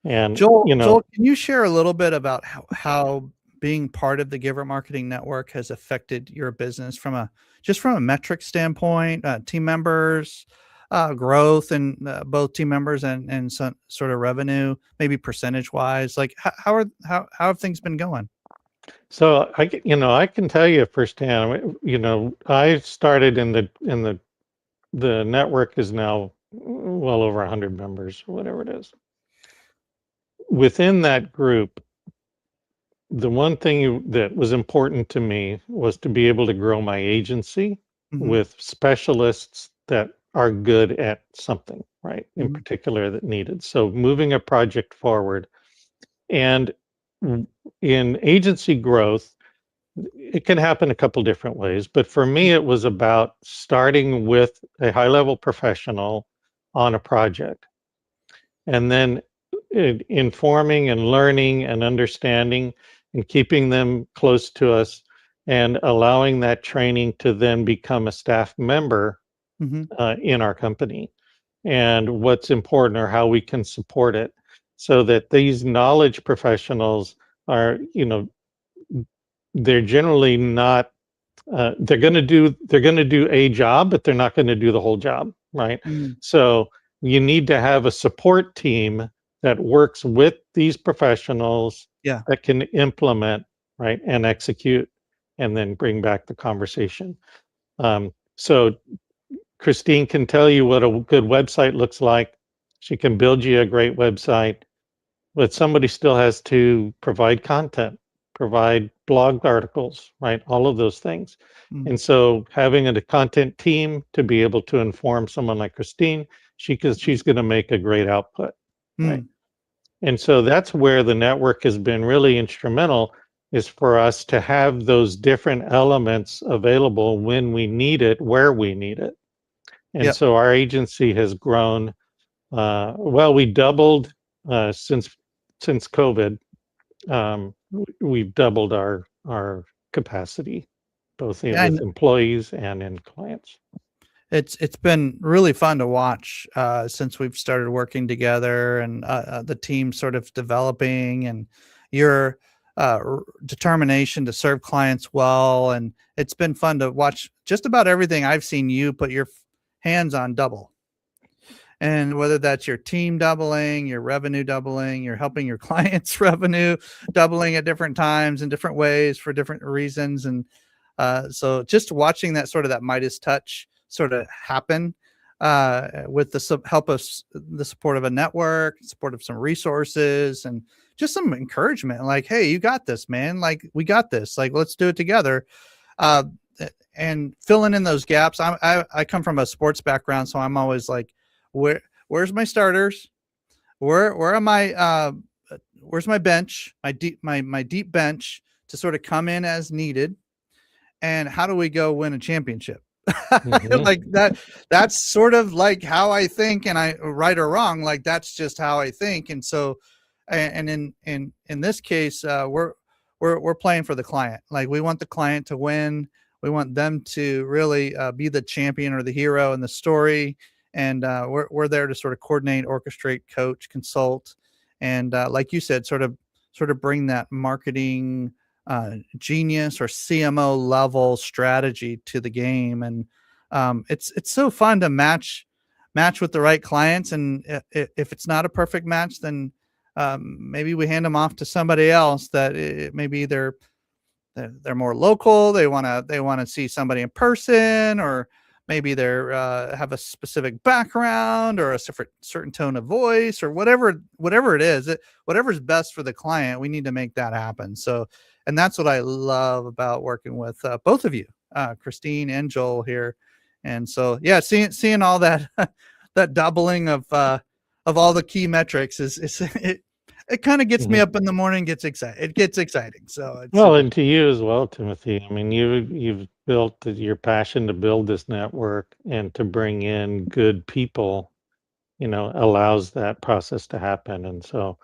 And Joel, can you share a little bit about how being part of the Giver Marketing Network has affected your business from a metric standpoint, team members, growth, and both team members and some sort of revenue, maybe percentage wise? Like how have things been going? So I can tell you firsthand. I started in the network is now well over 100 members, or whatever it is. Within that group, the one thing that was important to me was to be able to grow my agency with specialists that are good at something, right? In particular that needed. So moving a project forward. And in agency growth, it can happen a couple different ways. But for me, it was about starting with a high-level professional on a project. And then informing and learning and understanding and keeping them close to us and allowing that training to then become a staff member in our company, and what's important or how we can support it, so that these knowledge professionals are, they're generally not, they're going to do a job, but they're not going to do the whole job, right? So you need to have a support team that works with these professionals that can implement, right, and execute, and then bring back the conversation. So Christine can tell you what a good website looks like. She can build you a great website, but somebody still has to provide content, provide blog articles, right? All of those things. And so having a content team to be able to inform someone like Christine, she's going to make a great output, right? And so that's where the network has been really instrumental, is for us to have those different elements available when we need it, where we need it. And Yep. so our agency has grown. Well, we doubled since COVID. We've doubled our capacity, both with employees and in clients. It's been really fun to watch since we've started working together, and the team sort of developing, and your determination to serve clients well. And it's been fun to watch just about everything I've seen you put your hands on double. And whether that's your team doubling, your revenue doubling, you're helping your clients' revenue doubling at different times in different ways for different reasons. And so just watching that sort of that Midas touch sort of happen with the help of the support of a network, support of some resources, and just some encouragement, like, hey, you got this, man. Like, we got this. Like, let's do it together. And filling in those gaps. I come from a sports background, so I'm always like, where's my starters? Where am I? Where's my bench? My deep bench to sort of come in as needed. And how do we go win a championship? Like that's sort of like how I think, and I, right or wrong, like that's just how I think. And so, and in this case, we're playing for the client. Like, we want the client to win. We want them to really be the champion or the hero in the story. And we're there to sort of coordinate, orchestrate, coach, consult, and like you said, sort of bring that marketing genius or CMO level strategy to the game. And it's so fun to match with the right clients. And if it's not a perfect match, then maybe we hand them off to somebody else that maybe they're more local. They want to see somebody in person, or maybe they're have a specific background or a certain tone of voice, or whatever it is, whatever's best for the client. We need to make that happen. So, and that's what I love about working with both of you, Christine and Joel here. And so, yeah, seeing all that that doubling of all the key metrics it kind of gets me up in the morning, gets excited. It gets exciting. So it's and to you as well, Timothy. I mean, you've built your passion to build this network and to bring in good people, allows that process to happen. And so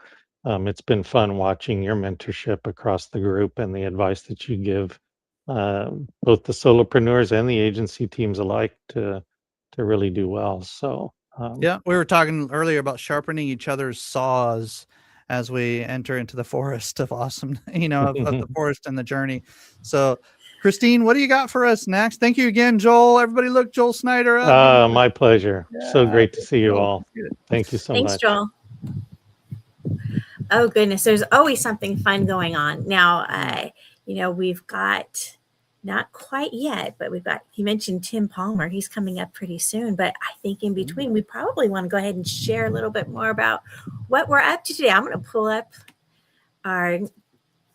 it's been fun watching your mentorship across the group and the advice that you give both the solopreneurs and the agency teams alike to really do well. So yeah, we were talking earlier about sharpening each other's saws as we enter into the forest of awesome, of the forest and the journey. So, Christine, what do you got for us next? Thank you again, Joel. Everybody look Joel Snyder up. My pleasure. Yeah, so great to see you all. Thank you so much. Thanks, Joel. Oh, goodness. There's always something fun going on. Now, we've got, not quite yet, but you mentioned Tim Palmer. He's coming up pretty soon. But I think in between, we probably want to go ahead and share a little bit more about what we're up to today. I'm going to pull up our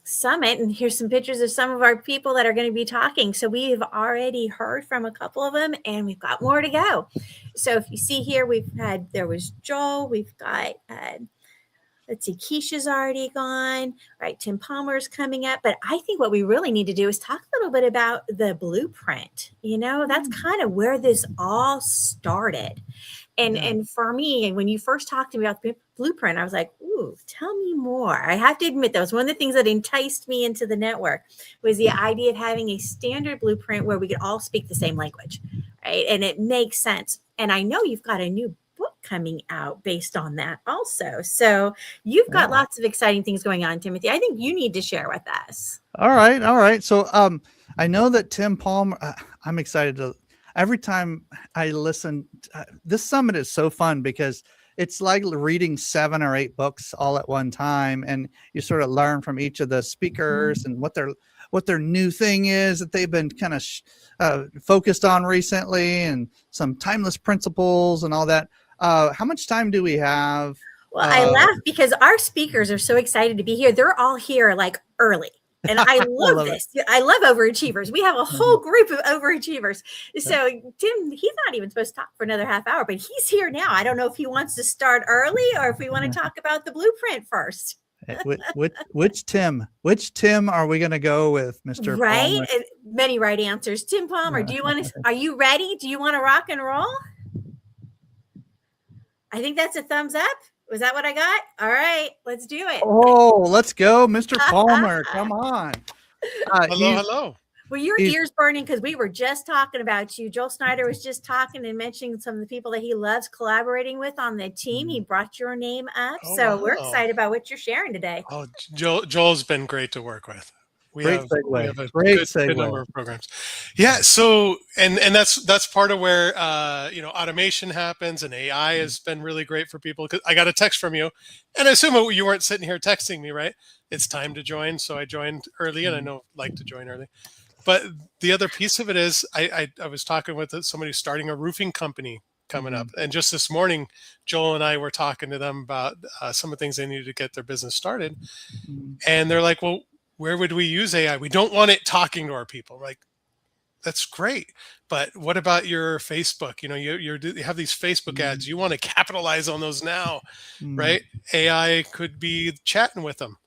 summit, and here's some pictures of some of our people that are going to be talking. So we've already heard from a couple of them, and we've got more to go. So if you see here, there was Joel, we've got, let's see, Kiesha's already gone, right? Tim Palmer's coming up. But I think what we really need to do is talk a little bit about the blueprint. That's kind of where this all started. And for me, when you first talked to me about the blueprint, I was like, ooh, tell me more. I have to admit, that was one of the things that enticed me into the network, was the idea of having a standard blueprint where we could all speak the same language, right? And it makes sense. And I know you've got a new book coming out based on that also. So you've got lots of exciting things going on, Timothy. I think you need to share with us. All right. So I know that Tim Palmer, I'm excited every time I listen. This summit is so fun because it's like reading 7 or 8 books all at one time, and you sort of learn from each of the speakers and what their new thing is that they've been kind of focused on recently, and some timeless principles and all that. How much time do we have? Well, I laugh because our speakers are so excited to be here. They're all here like early. And I love this. I love overachievers. We have a whole group of overachievers. So Tim, he's not even supposed to talk for another half hour, but he's here now. I don't know if he wants to start early or if we want to talk about the blueprint first. Which Tim? Which Tim are we going to go with, Mr. Right? Palmer? Many right answers. Tim Palmer, do you want to? Are you ready? Do you want to rock and roll? I think that's a thumbs up. Was that what I got? All right, let's do it. Oh, let's go, Mr. Palmer. Come on. Hello. Well, your ears burning because we were just talking about you. Joel Snyder was just talking and mentioning some of the people that he loves collaborating with on the team. He brought your name up. So we're excited about what you're sharing today. Oh, Joel's been great to work with. We Great have segue. a Great good segue. number of programs. Yeah. So, and that's part of where, automation happens, and AI has been really great for people. Cause I got a text from you, and I assume you weren't sitting here texting me, right? It's time to join. So I joined early, and I know like to join early. But the other piece of it is I was talking with somebody starting a roofing company coming up. And just this morning, Joel and I were talking to them about some of the things they needed to get their business started. And they're like, well, where would we use AI? We don't want it talking to our people. Like, that's great. But what about your Facebook? You have these Facebook ads. You want to capitalize on those now, right? AI could be chatting with them.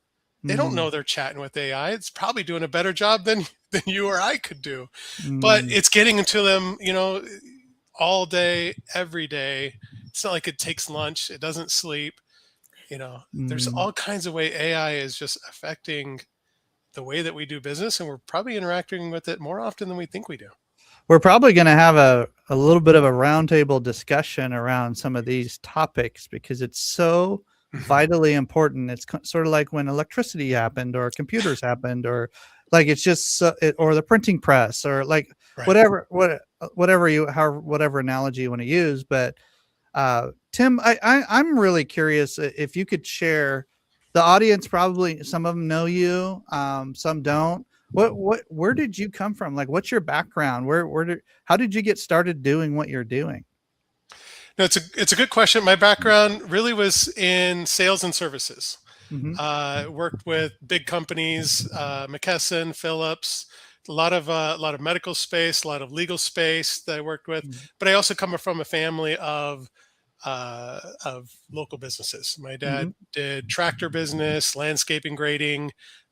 They don't know they're chatting with AI. It's probably doing a better job than you or I could do. But it's getting to them, all day, every day. It's not like it takes lunch. It doesn't sleep. There's all kinds of way AI is just affecting the way that we do business, and we're probably interacting with it more often than we think we do. We're probably going to have a little bit of a roundtable discussion around some of these topics because it's so vitally important. It's sort of like when electricity happened or computers happened, or like it's just or the printing press, or like whatever analogy you want to use. But Tim, I'm really curious if you could share. The audience, probably some of them know you, some don't. Where did you come from? Like, what's your background? How did you get started doing what you're doing? No, it's a good question. My background really was in sales and services. Worked with big companies, McKesson, Phillips, a lot of medical space, a lot of legal space that I worked with. But I also come from a family of local businesses. My dad did tractor business, landscaping, grading.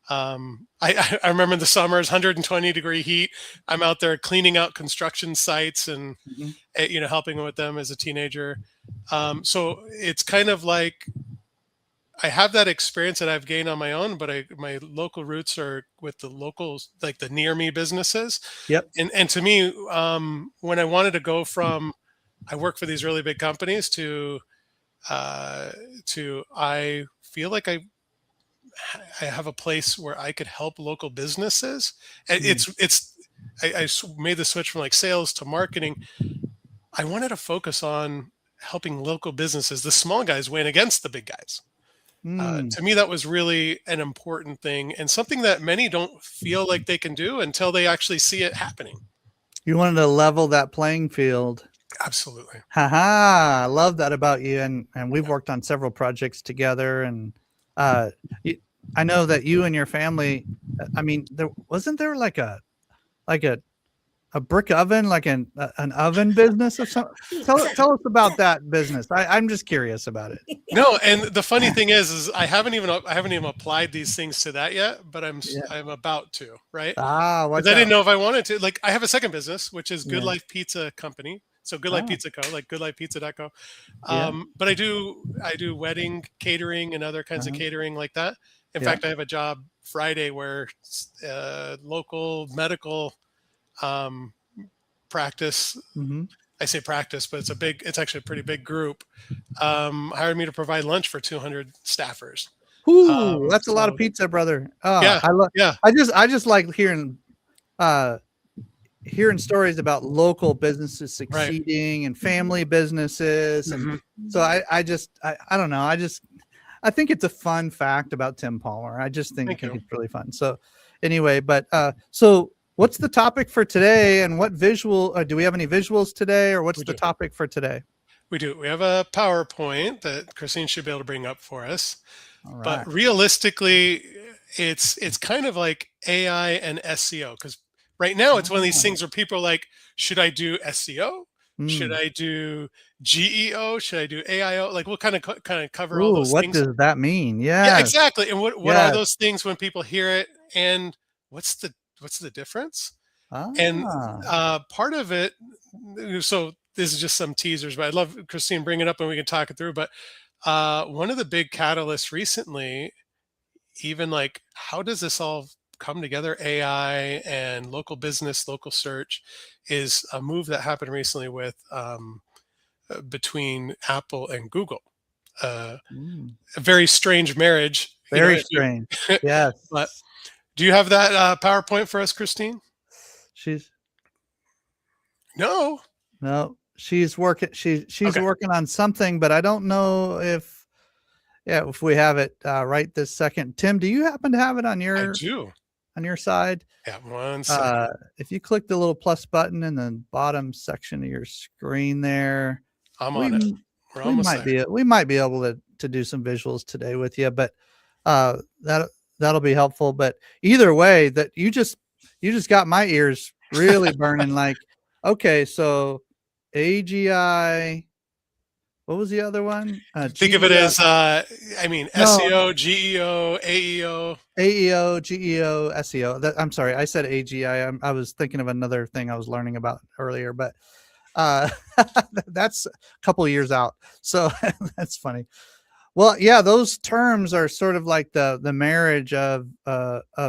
I remember in the summers, 120-degree heat. I'm out there cleaning out construction sites and helping with them as a teenager. So it's kind of like I have that experience that I've gained on my own, but my local roots are with the locals, like the near me businesses. Yep. And to me, when I wanted to go from I work for these really big companies to I feel like I have a place where I could help local businesses. And I made the switch from like sales to marketing. I wanted to focus on helping local businesses. The small guys win against the big guys. To me, that was really an important thing, and something that many don't feel like they can do until they actually see it happening. You wanted to level that playing field. Absolutely. I love that about you. And we've worked on several projects together. And I know that you and your family, I mean, wasn't there like a brick oven, like an oven business or something? Tell us about that business. I'm just curious about it. No, and the funny thing is I haven't even applied these things to that yet, but I'm about to, right? I didn't know if I wanted to. Like, I have a second business, which is Good Life Pizza Company. So Good Life Pizza Co, like goodlifepizza.co. But I do wedding catering and other kinds of catering like that. In fact, I have a job Friday where local medical practice. I say practice, but it's actually a pretty big group. Hired me to provide lunch for 200 staffers. Ooh, that's a lot of pizza, brother. I just like hearing stories about local businesses succeeding and family businesses. And so I don't know. I think it's a fun fact about Tim Palmer. I just think it's really fun. So anyway, but so what's the topic for today, and what visual do we have any visuals today, or what's the topic for today? We do. We have a PowerPoint that Christine should be able to bring up for us. All right. But realistically, it's kind of like AI and SEO, because right now it's one of these things where people are like, should I do SEO? Should I do GEO? Should I do AIO? Like, we'll kind of cover all Ooh, those what things. does that mean? Yeah, Yes. exactly. And what are Yes. those things when people hear it, and what's the difference? And part of it, so this is just some teasers, but I'd love Christine bring it up and we can talk it through. But one of the big catalysts recently, even like, how does this all come together? AI and local business, local search, is a move that happened recently with between Apple and Google. A very strange marriage. Very strange. Yes. But do you have that PowerPoint for us, Christine? No. She's working. She's working on something, but I don't know if we have it right this second. Tim, do you happen to have it on your? I do. On your side? Yeah, one second. If you click the little plus button in the bottom section of your screen there, I'm on it. We're almost there. We might be able to do some visuals today with you, but that'll be helpful. But either way, that you just got my ears really burning. Like, okay, so AGI. What was the other one? Think of it as, SEO, GEO, AEO. AEO, GEO, SEO. I'm sorry, I said AGI. I was thinking of another thing I was learning about earlier, but that's a couple of years out. So that's funny. Well, yeah, those terms are sort of like the marriage of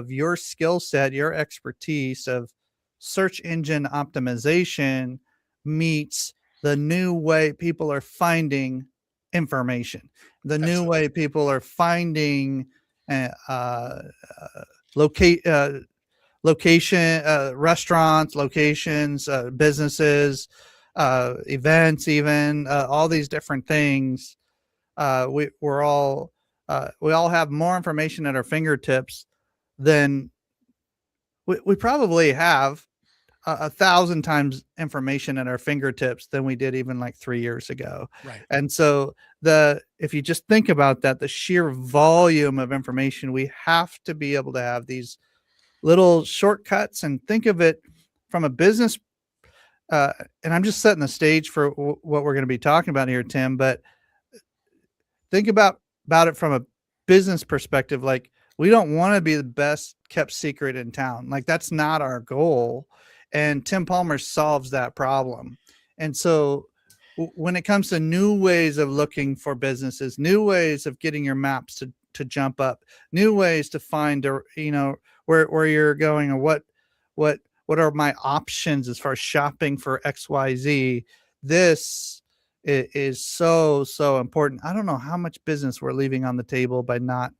your skill set, your expertise of search engine optimization meets the new way people are finding information, the new way people are finding location, restaurants, locations, businesses, events, even all these different things. We all have more information at our fingertips than we probably have 1,000 times information at our fingertips than we did even like 3 years ago. Right. And so if you just think about that, the sheer volume of information, we have to be able to have these little shortcuts and think of it from a business. And I'm just setting the stage for what we're going to be talking about here, Tim, but think about it from a business perspective. Like, we don't want to be the best kept secret in town. Like, that's not our goal. And Tim Palmer solves that problem. And so when it comes to new ways of looking for businesses, new ways of getting your maps to jump up, new ways to find, where you're going, or what are my options as far as shopping for XYZ, this is so important. I don't know how much business we're leaving on the table by not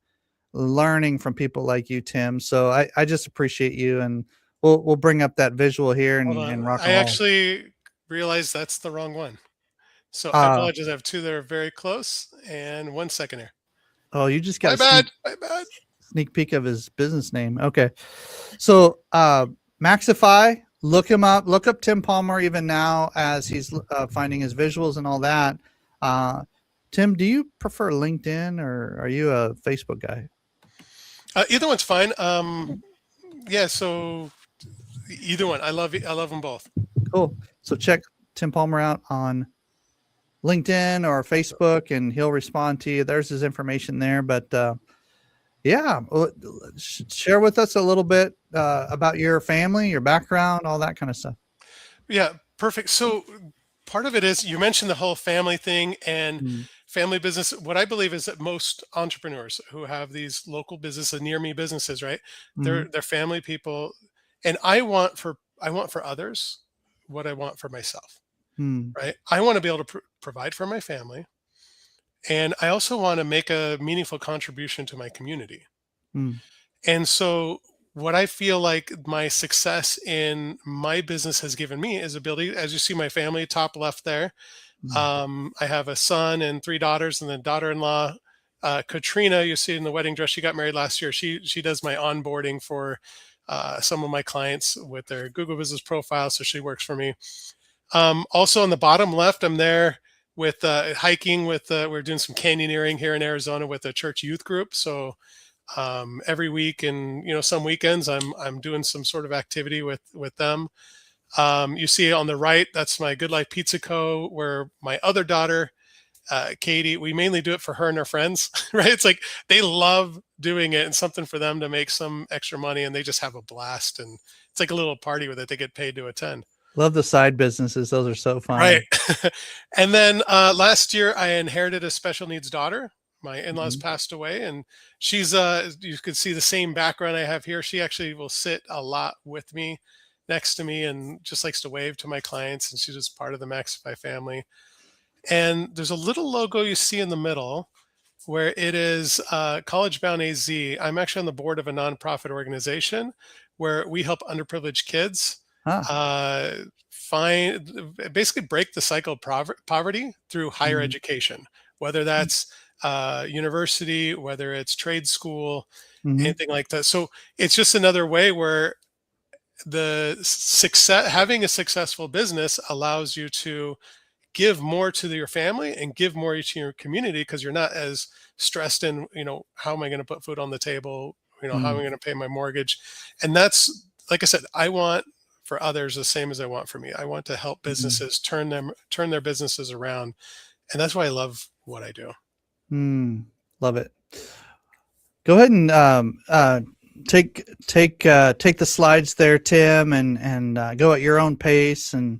learning from people like you, Tim. So I just appreciate you, and we'll bring up that visual here and rock and roll. I actually realized that's the wrong one. So I apologize. I have two that are very close, and 1 second here. Oh, you just got my bad. Sneak peek of his business name. Okay. So Maxify, look him up. Look up Tim Palmer even now as he's finding his visuals and all that. Tim, do you prefer LinkedIn or are you a Facebook guy? Either one's fine. Yeah, so either one. I love them both. Cool. So check Tim Palmer out on LinkedIn or Facebook, and he'll respond to you. There's his information there. But share with us a little bit about your family, your background, all that kind of stuff. Yeah, perfect. So part of it is, you mentioned the whole family thing and family business. What I believe is that most entrepreneurs who have these local businesses, near me businesses, right? They're family people, and I want for others what I want for myself. Right? I want to be able to provide for my family, and I also want to make a meaningful contribution to my community. And so what I feel like my success in my business has given me is ability, as you see my family top left there. I have a son and 3 daughters, and then daughter-in-law, Katrina, you see in the wedding dress, she got married last year. She does my onboarding for some of my clients with their Google business profile. So she works for me. Also on the bottom left, I'm there with hiking with, we're doing some canyoneering here in Arizona with a church youth group. So every week and, some weekends I'm doing some sort of activity with them. You see on the right, that's my Good Life Pizza Co., where my other daughter, Katie, we mainly do it for her and her friends, right? It's like they love doing it and something for them to make some extra money, and they just have a blast. And it's like a little party with it. They get paid to attend. Love the side businesses. Those are so fun. Right. And then last year, I inherited a special needs daughter. My in-laws passed away, and she's, you could see the same background I have here. She actually will sit a lot with me, next to me, and just likes to wave to my clients. And she's just part of the Maxify family. And there's a little logo you see in the middle where it is College Bound AZ. I'm actually on the board of a nonprofit organization where we help underprivileged kids basically break the cycle of poverty through higher education, whether that's university, whether it's trade school, anything like that. So it's just another way where having a successful business allows you to give more to your family and give more to your community, because you're not as stressed in, how am I going to put food on the table? How am I going to pay my mortgage? And that's, like I said, I want for others the same as I want for me. I want to help businesses turn their businesses around. And that's why I love what I do. Love it. Go ahead and take the slides there, Tim, and go at your own pace, and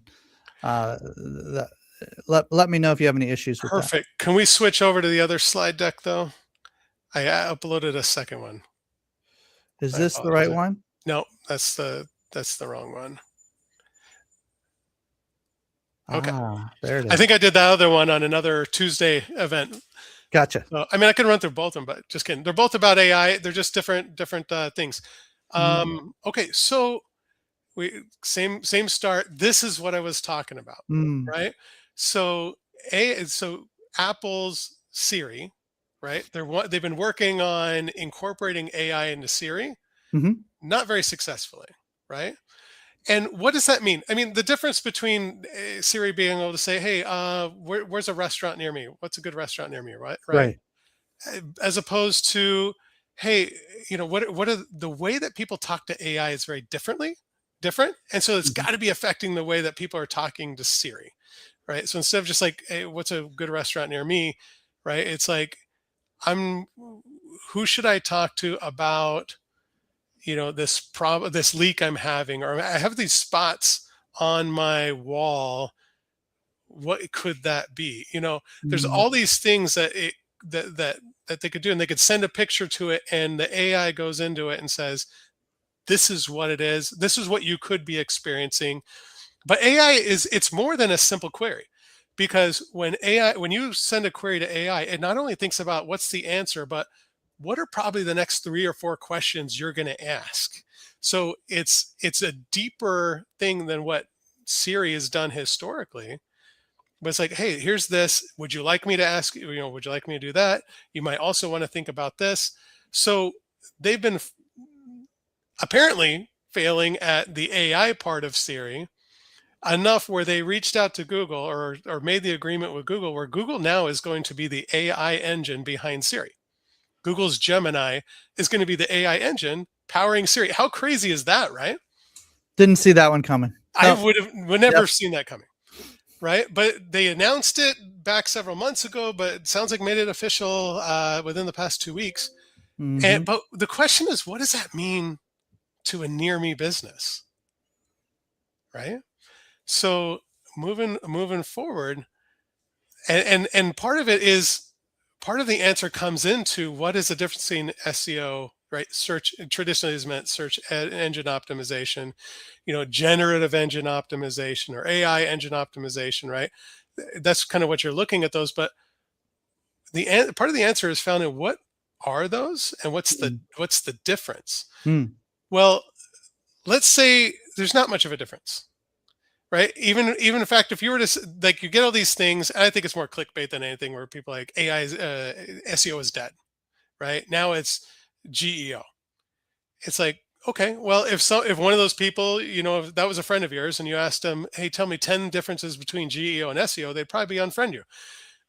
let me know if you have any issues with Perfect. That. Can we switch over to the other slide deck, though? I uploaded a second one. Is this the right one? No, that's the wrong one. Okay. There it is. I think I did that other one on another Tuesday event. Gotcha. So, I mean, I can run through both of them, but just kidding. They're both about AI. They're just different things. Okay, so same start. This is what I was talking about, right? So Apple's Siri, right? They've been working on incorporating AI into Siri, not very successfully, right? And what does that mean? I mean, the difference between Siri being able to say, "Hey, where's a restaurant near me? What's a good restaurant near me?" Right. As opposed to, "Hey, what are the way that people talk to AI is very different, and so it's got to be affecting the way that people are talking to Siri, right?" So instead of just like, "Hey, what's a good restaurant near me?" right? It's like, who should I talk to about this leak I'm having, or I have these spots on my wall. What could that be? There's all these things that they could do, and they could send a picture to it, and the AI goes into it and says, "This is what it is. This is what you could be experiencing." But AI it's more than a simple query, because when you send a query to AI, it not only thinks about what's the answer, but what are probably the next 3 or 4 questions you're going to ask. So it's a deeper thing than what Siri has done historically. But it's like, "Hey, here's this. Would you like me to ask, would you like me to do that? You might also want to think about this." So they've been apparently failing at the AI part of Siri enough where they reached out to Google or made the agreement with Google, where Google now is going to be the AI engine behind Siri. Google's Gemini is going to be the AI engine powering Siri. How crazy is that, right? Didn't see that one coming. I would never have seen that coming, right? But they announced it back several months ago, but it sounds like made it official within the past 2 weeks. But the question is, what does that mean to a near me business, right? So moving forward, and part of the answer comes into what is the difference between SEO, right? Search traditionally has meant search engine optimization, generative engine optimization, or AI engine optimization, right? That's kind of what you're looking at those. But part of the answer is found in what are those and what's the difference? Well, let's say there's not much of a difference. Right. Even in fact, if you were to you get all these things, and I think it's more clickbait than anything, where people like AI SEO is dead. Right now, it's GEO. It's like, okay, well, if one of those people, if that was a friend of yours, and you asked them, "Hey, tell me 10 differences between GEO and SEO," they'd probably unfriend you.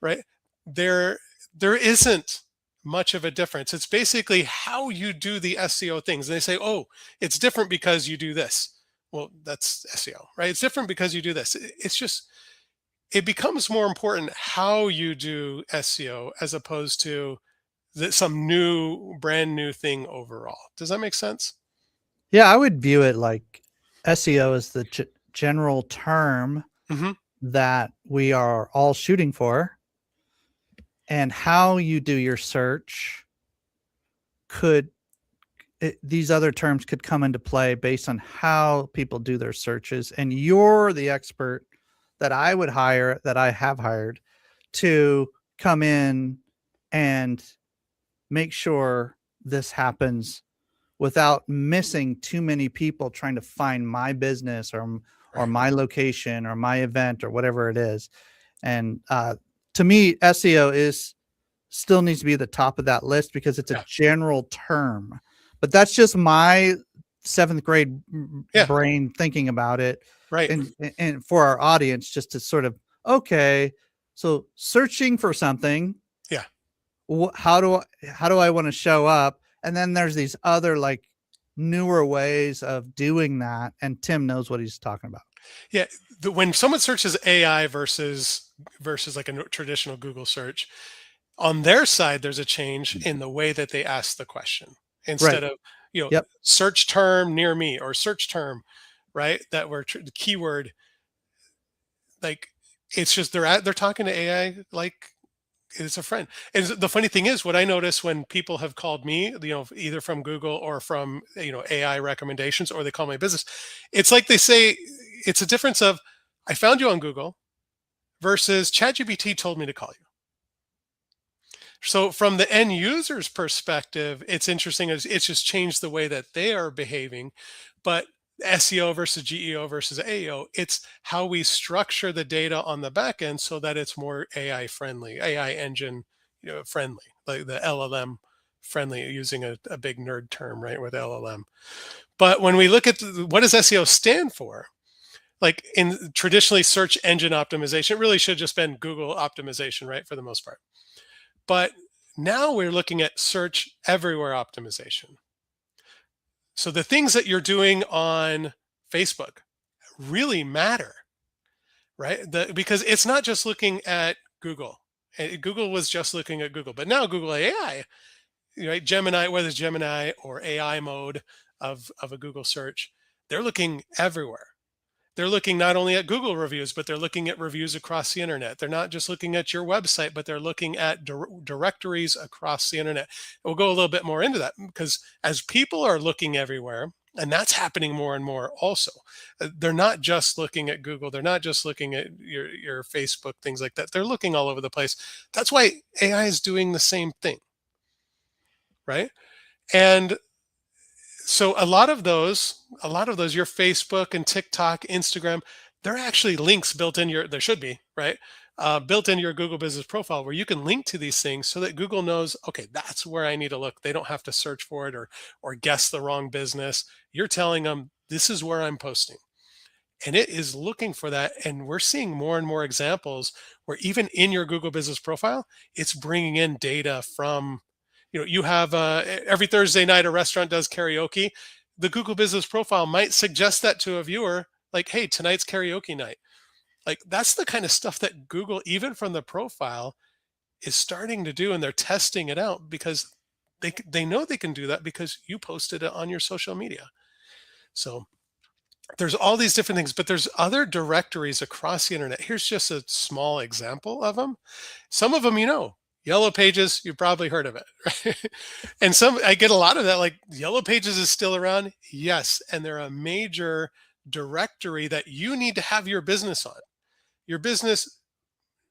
Right? There isn't much of a difference. It's basically how you do the SEO things. And they say, "Oh, it's different because you do this." Well, that's SEO, right? It's different because you do this. It's just, it becomes more important how you do SEO as opposed to some brand new thing overall. Does that make sense? Yeah, I would view it like SEO is the general term Hmm. that we are all shooting for, and how you do your search these other terms could come into play based on how people do their searches. And you're the expert that I would hire, that I have hired, to come in and make sure this happens without missing too many people trying to find my business or my location or my event or whatever it is. And to me, SEO still needs to be at the top of that list because it's a general term. But that's just my 7th grade brain thinking about it. Right. And for our audience, just to sort of, okay, so searching for something. Yeah. How do I want to show up? And then there's these other like newer ways of doing that. And Tim knows what he's talking about. Yeah. When someone searches AI versus like a traditional Google search, on their side, there's a change in the way that they ask the question. Instead of, search term near me or search term, right? That were the keyword. Like, it's just they're talking to AI like it's a friend. And the funny thing is, what I notice when people have called me, either from Google or from AI recommendations, or they call my business, it's like they say it's a difference of, I found you on Google versus ChatGPT told me to call you. So from the end user's perspective, it's interesting. It's just changed the way that they are behaving. But SEO versus GEO versus AEO, it's how we structure the data on the back end so that it's more AI friendly, AI engine friendly, like the LLM friendly, using a big nerd term, right, with LLM. But when we look at what does SEO stand for, like in traditionally search engine optimization, it really should have just been Google optimization, right, for the most part. But now we're looking at search everywhere optimization. So the things that you're doing on Facebook really matter, right? Because it's not just looking at Google. Google was just looking at Google, but now Google AI, right? Gemini, whether it's Gemini or AI mode of a Google search, they're looking everywhere. They're looking not only at Google reviews, but they're looking at reviews across the internet. They're not just looking at your website, but they're looking at directories across the internet. We'll go a little bit more into that, because as people are looking everywhere, and that's happening more and more also, they're not just looking at Google. They're not just looking at your Facebook, things like that. They're looking all over the place. That's why AI is doing the same thing, right? And so a lot of those, your Facebook and TikTok, Instagram, they're actually links built in there should be, right? Built into your Google business profile, where you can link to these things so that Google knows, okay, that's where I need to look. They don't have to search for it or guess the wrong business. You're telling them, this is where I'm posting. And it is looking for that. And we're seeing more and more examples where even in your Google business profile, it's bringing in data from, you have every Thursday night a restaurant does karaoke. The Google business profile might suggest that to a viewer, like, hey, tonight's karaoke night. Like, that's the kind of stuff that Google, even from the profile, is starting to do, and they're testing it out because they know they can do that because you posted it on your social media. So there's all these different things, but there's other directories across the internet. Here's just a small example of them. Some of them, Yellow Pages, you've probably heard of it, right? And I get a lot of that, like, Yellow Pages is still around. Yes. And they're a major directory that you need to have your business on. Your business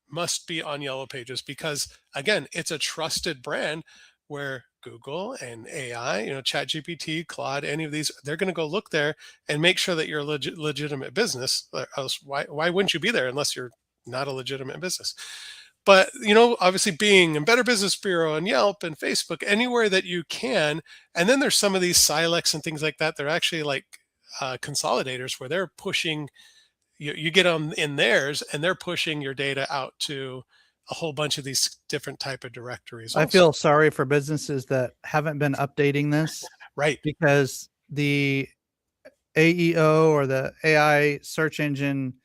must be on Yellow Pages because, again, it's a trusted brand where Google and AI, ChatGPT, Claude, any of these, they're going to go look there and make sure that you're a legitimate business. Else, why wouldn't you be there unless you're not a legitimate business? But, obviously Bing and Better Business Bureau and Yelp and Facebook, anywhere that you can. And then there's some of these Silex and things like that. They're actually like consolidators where they're pushing, you get them in theirs and they're pushing your data out to a whole bunch of these different type of directories. I feel sorry for businesses that haven't been updating this. Right. Because the AEO or the AI search engine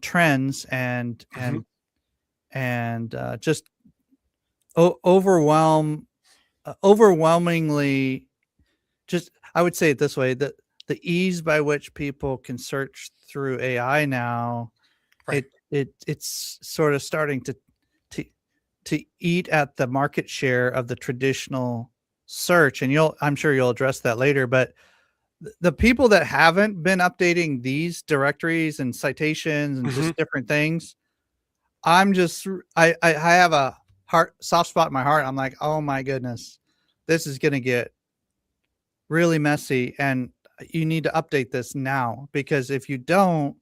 trends and just overwhelmingly, just I would say it this way, that the ease by which people can search through AI now, Right. it's sort of starting to eat at the market share of the traditional search. And I'm sure you'll address that later, but the people that haven't been updating these directories and citations and just different things, I have a soft spot in my heart. I'm like, oh my goodness, this is going to get really messy, and you need to update this now, because if you don't,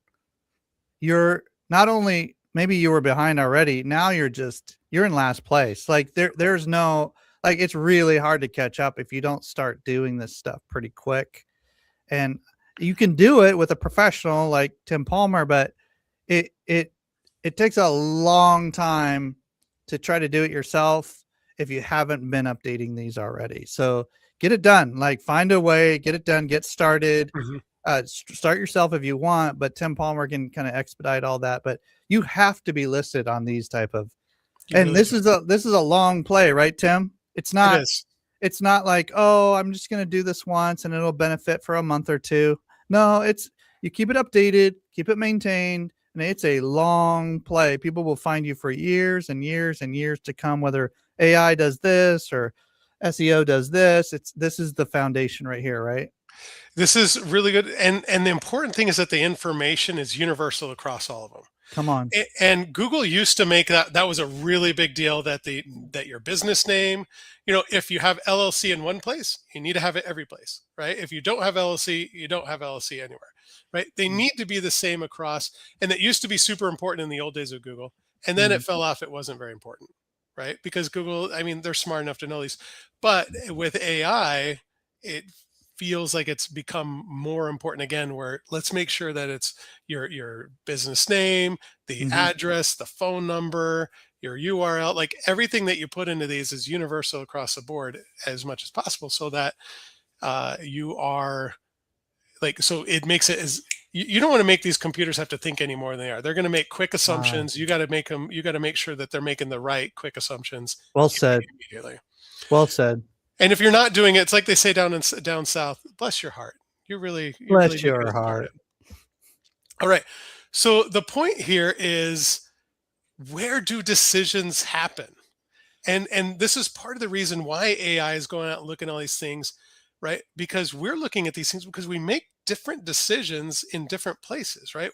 you're not only, maybe you were behind already, now you're in last place. Like there's no, like, it's really hard to catch up if you don't start doing this stuff pretty quick. And you can do it with a professional like Tim Palmer, but it takes a long time to try to do it yourself if you haven't been updating these already. So get it done. Like, find a way, get it done, get started. Start yourself if you want, but Tim Palmer can kind of expedite all that. But you have to be listed on these type of, this is a long play, right, Tim? It's not. It is. It's not like, oh, I'm just going to do this once and it'll benefit for a month or two. No, you keep it updated, keep it maintained, and it's a long play. People will find you for years and years and years to come, whether AI does this or SEO does this. This is the foundation right here, right? This is really good. And the important thing is that the information is universal across all of them. Come on. And Google used to make that was a really big deal, that your business name, if you have LLC in one place, you need to have it every place, right? If you don't have LLC, you don't have LLC anywhere, right? They need to be the same across. And that used to be super important in the old days of Google. And then it fell off. It wasn't very important, right? Because Google, I mean, they're smart enough to know these. But with AI, it feels like it's become more important again, where let's make sure that it's your business name, the address, the phone number, your URL, like everything that you put into these is universal across the board as much as possible, so that you are like, so it makes it as, you don't want to make these computers have to think any more than they are. They're going to make quick assumptions. You got to make sure that they're making the right quick assumptions. Well said. Immediately. Well said. And if you're not doing it, it's like they say down south, bless your heart. Bless your heart. All right. So the point here is, where do decisions happen? And this is part of the reason why AI is going out and looking at all these things, right? Because we're looking at these things because we make different decisions in different places, right?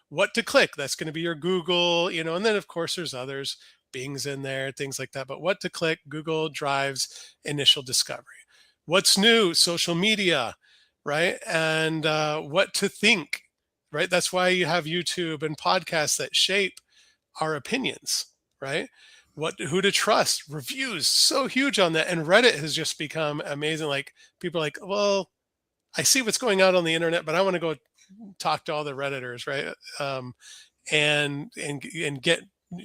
What to click, that's going to be your Google, and then of course there's others, Bing's in there, things like that. But what to click, Google drives initial discovery. What's new, social media, right? And what to think, right? That's why you have YouTube and podcasts that shape our opinions, right? Who to trust, reviews, so huge on that. And Reddit has just become amazing. Like, people are like, well, I see what's going on the internet, but I want to go talk to all the Redditors, right? And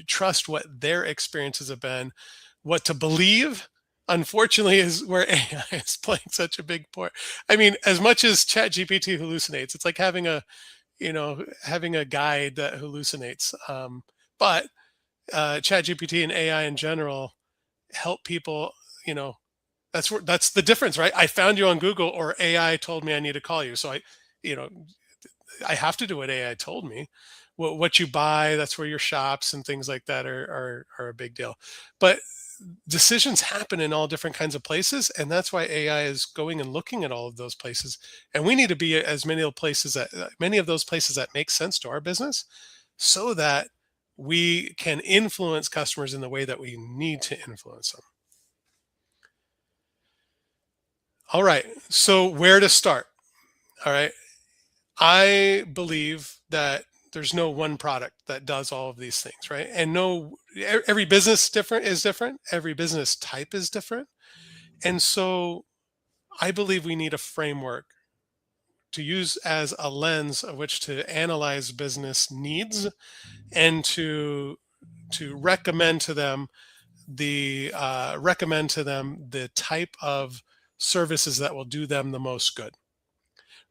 trust what their experiences have been. What to believe, unfortunately, is where AI is playing such a big part. I mean, as much as ChatGPT hallucinates, it's like having a guide that hallucinates. But ChatGPT and AI in general help people. That's the difference, right? I found you on Google, or AI told me I need to call you. So I have to do what AI told me. What you buy, that's where your shops and things like that are a big deal. But decisions happen in all different kinds of places, and that's why AI is going and looking at all of those places. And we need to be as many of those places that make sense to our business, so that we can influence customers in the way that we need to influence them. All right, so where to start? All right, I believe that there's no one product that does all of these things, right? And every business is different. Every business type is different. And so I believe we need a framework to use as a lens of which to analyze business needs, and to recommend to them the type of services that will do them the most good,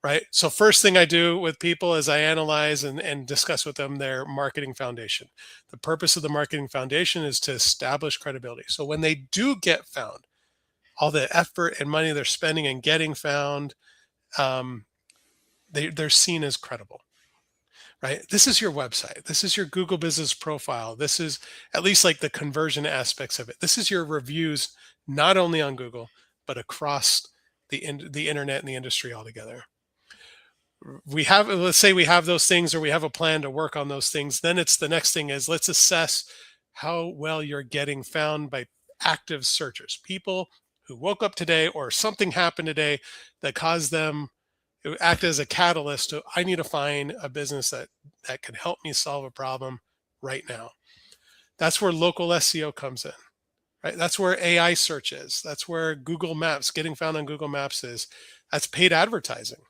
right? So first thing I do with people is I analyze and discuss with them their marketing foundation. The purpose of the marketing foundation is to establish credibility. So when they do get found, all the effort and money they're spending and getting found, they're seen as credible, right? This is your website. This is your Google business profile. This is at least like the conversion aspects of it. This is your reviews, not only on Google, but across the internet and the industry altogether. Let's say we have those things, or we have a plan to work on those things. Then it's the next thing is let's assess how well you're getting found by active searchers, people who woke up today or something happened today that caused them to act as a catalyst to, I need to find a business that can help me solve a problem right now. That's where local SEO comes in, right? That's where AI search is. That's where Google Maps, getting found on Google Maps is. That's paid advertising.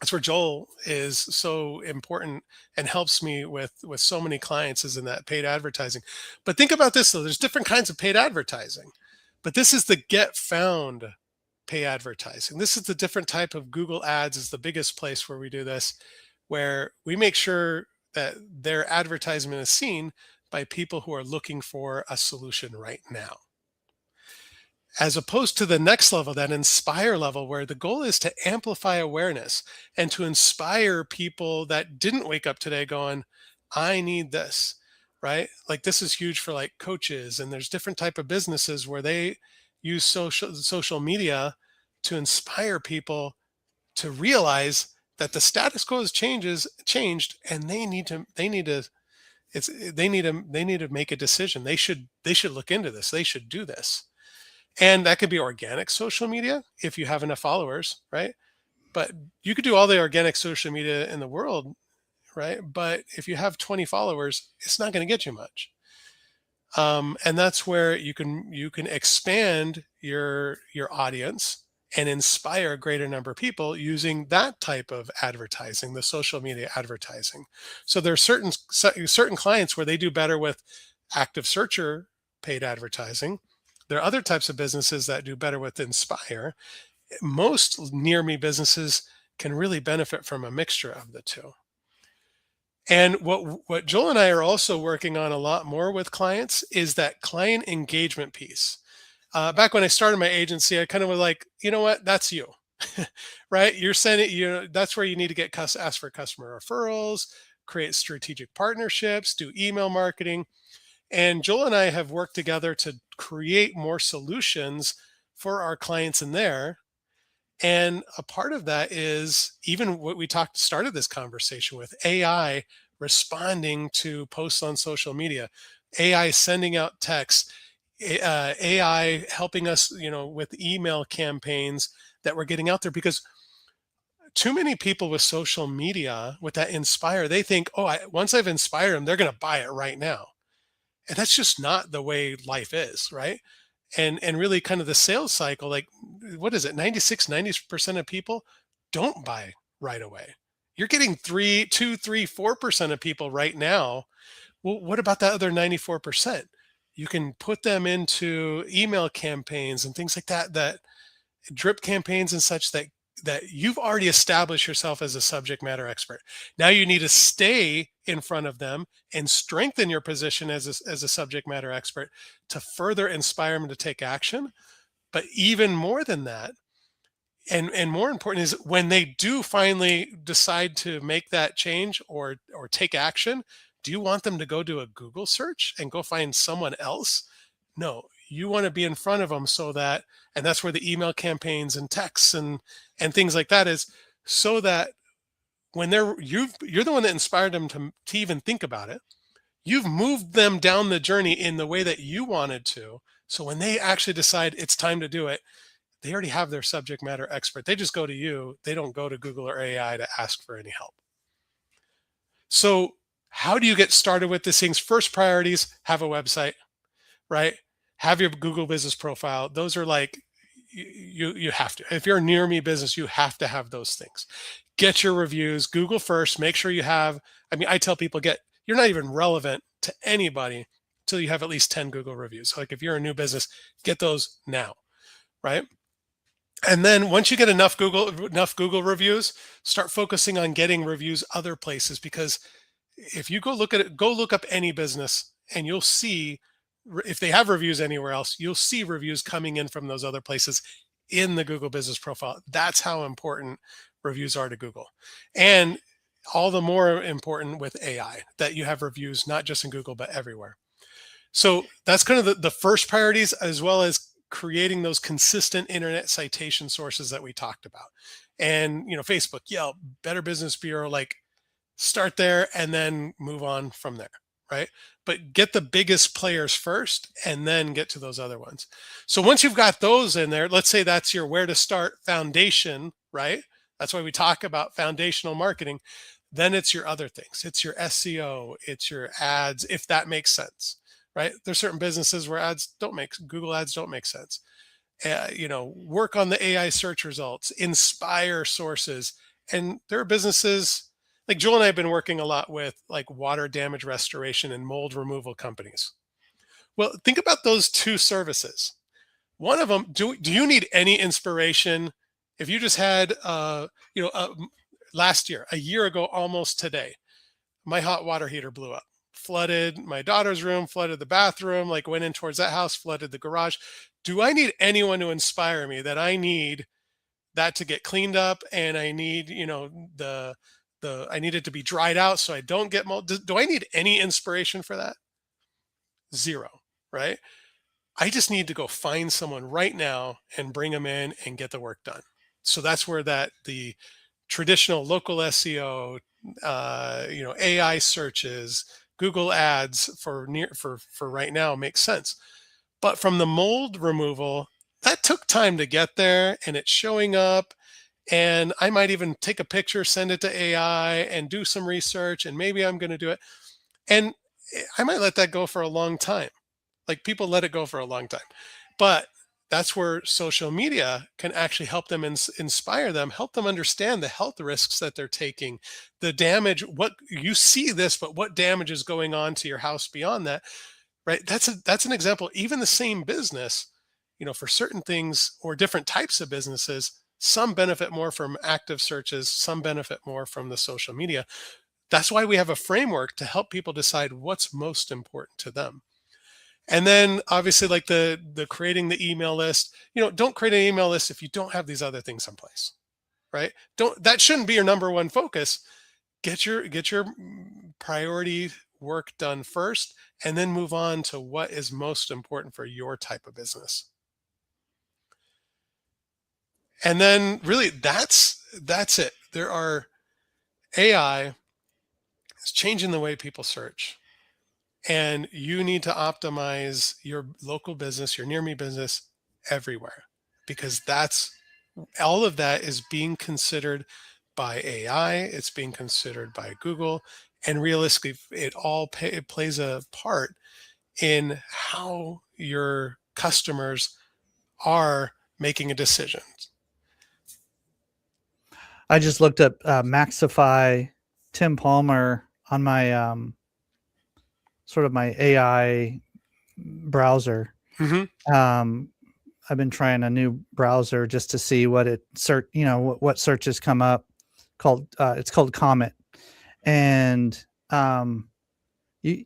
That's where Joel is so important and helps me with so many clients, is in that paid advertising. But think about this though, there's different kinds of paid advertising, but this is the get found pay advertising. This is the different type of Google ads, is the biggest place where we do this, where we make sure that their advertisement is seen by people who are looking for a solution right now. As opposed to the next level, that inspire level, where the goal is to amplify awareness and to inspire people that didn't wake up today going, I need this, right? Like this is huge for like coaches, and there's different type of businesses where they use social media to inspire people to realize that the status quo has changed, and they need to make a decision. They should look into this. They should do this. And that could be organic social media if you have enough followers, right? But you could do all the organic social media in the world, right? But if you have 20 followers, it's not going to get you much. And that's where you can expand your audience and inspire a greater number of people using that type of advertising, the social media advertising. So there are certain clients where they do better with active searcher paid advertising. There are other types of businesses that do better with Inspire. Most near me businesses can really benefit from a mixture of the two. And what Joel and I are also working on a lot more with clients is that client engagement piece. Back when I started my agency, I kind of was like, you know what, that's you, right? You're sending, that's where you need to ask for customer referrals, create strategic partnerships, do email marketing. And Joel and I have worked together to create more solutions for our clients in there. And a part of that is even what we started this conversation with, AI responding to posts on social media, AI sending out texts, AI helping us, with email campaigns that we're getting out there, because too many people with social media, with that Inspire, they think, once I've inspired them, they're going to buy it right now. And that's just not the way life is, right? And really kind of the sales cycle, like, what is it? 90% of people don't buy right away. You're getting 2, 3, 4% of people right now. Well, what about that other 94%? You can put them into email campaigns and things like that drip campaigns and such, that you've already established yourself as a subject matter expert. Now you need to stay in front of them and strengthen your position as a subject matter expert to further inspire them to take action. But even more than that, and more important, is when they do finally decide to make that change or take action, do you want them to go do a Google search and go find someone else? No, you want to be in front of them and that's where the email campaigns and texts and things like that is, so that when you're the one that inspired them to even think about it. You've moved them down the journey in the way that you wanted to. So when they actually decide it's time to do it, they already have their subject matter expert. They just go to you. They don't go to Google or AI to ask for any help. So how do you get started with these things? First priorities, have a website, right? Have your Google business profile. Those are like, you have to. If you're a near me business, you have to have those things. Get your reviews, Google first, make sure you have, I tell people, you're not even relevant to anybody until you have at least 10 Google reviews. So like if you're a new business, get those now, right? And then once you get enough Google reviews, start focusing on getting reviews other places, because if you go look up any business, and you'll see if they have reviews anywhere else, you'll see reviews coming in from those other places in the Google Business Profile. That's how important reviews are to Google. And all the more important with AI, that you have reviews not just in Google but everywhere. So that's kind of the first priorities, as well as creating those consistent internet citation sources that we talked about. And Facebook, Yelp, Better Business Bureau, like, start there and then move on from there, right? But get the biggest players first and then get to those other ones. So once you've got those in there, let's say that's your where to start foundation, right? That's why we talk about foundational marketing. Then it's your other things. It's your SEO, it's your ads, if that makes sense, right? There's certain businesses where Google ads don't make sense. Work on the AI search results, inspire sources. And there are businesses, like Joel and I have been working a lot with, like, water damage restoration and mold removal companies. Well, think about those two services. One of them, do you need any inspiration? If you just had, last year, a year ago, almost today, my hot water heater blew up, flooded my daughter's room, flooded the bathroom, like went in towards that house, flooded the garage. Do I need anyone to inspire me that I need that to get cleaned up, and I need, I need it to be dried out so I don't get mold? Do I need any inspiration for that? Zero, right? I just need to go find someone right now and bring them in and get the work done. So that's where the traditional local SEO, AI searches, Google ads for right now makes sense. But from the mold removal, that took time to get there, and it's showing up. And I might even take a picture, send it to AI, and do some research, and maybe I'm going to do it. And I might let that go for a long time. Like, people let it go for a long time. But that's where social media can actually help them, inspire them, help them understand the health risks that they're taking, the damage, what you see this, but what damage is going on to your house beyond that, right? That's an example. Even the same business, for certain things or different types of businesses, some benefit more from active searches, some benefit more from the social media. That's why we have a framework to help people decide what's most important to them. And then obviously, like the creating the email list, don't create an email list if you don't have these other things in place, right? That shouldn't be your number one focus. Get your priority work done first, and then move on to what is most important for your type of business. And then really that's it. AI is changing the way people search. And you need to optimize your local business, your near me business, everywhere, because all of that is being considered by AI. It's being considered by Google, and realistically, it plays a part in how your customers are making a decision. I just looked up Maxify Tim Palmer on my sort of my AI browser. Mm-hmm. I've been trying a new browser just to see what what searches come up. It's called Comet, and you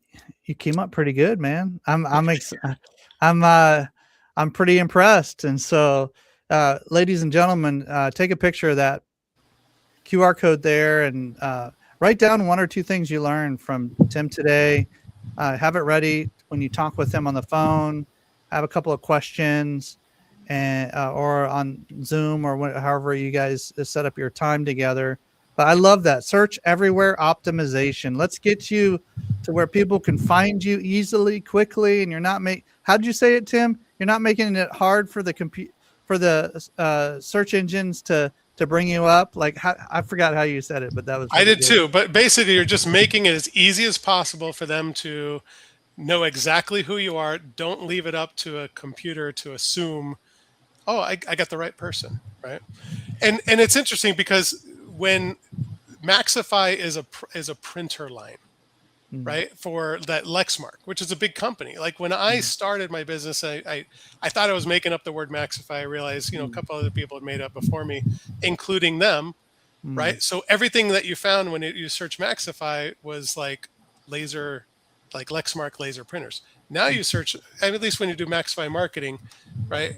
came up pretty good, man. I'm pretty impressed. And so, ladies and gentlemen, take a picture of that QR code there and write down one or two things you learned from Tim today. Have it ready when you talk with him on the phone. Have a couple of questions, and or on Zoom or however you guys set up your time together. But I love that search everywhere optimization. Let's get you to where people can find you easily, quickly, and you're not how'd you say it, Tim? You're not making it hard for the search engines to bring you up. I forgot how you said it, but that was I did good. too. But basically, you're just making it as easy as possible for them to know exactly who you are. Don't leave it up to a computer to assume, oh, I got the right person, right? And it's interesting because when Maxify is a printer line, right? For that Lexmark, which is a big company. Like when I started my business, I thought I was making up the word Maxify. I realized, a couple other people had made up before me, including them, right? So everything that you found when you search Maxify was like laser, like Lexmark laser printers. Now you search, at least when you do Maxify marketing, right?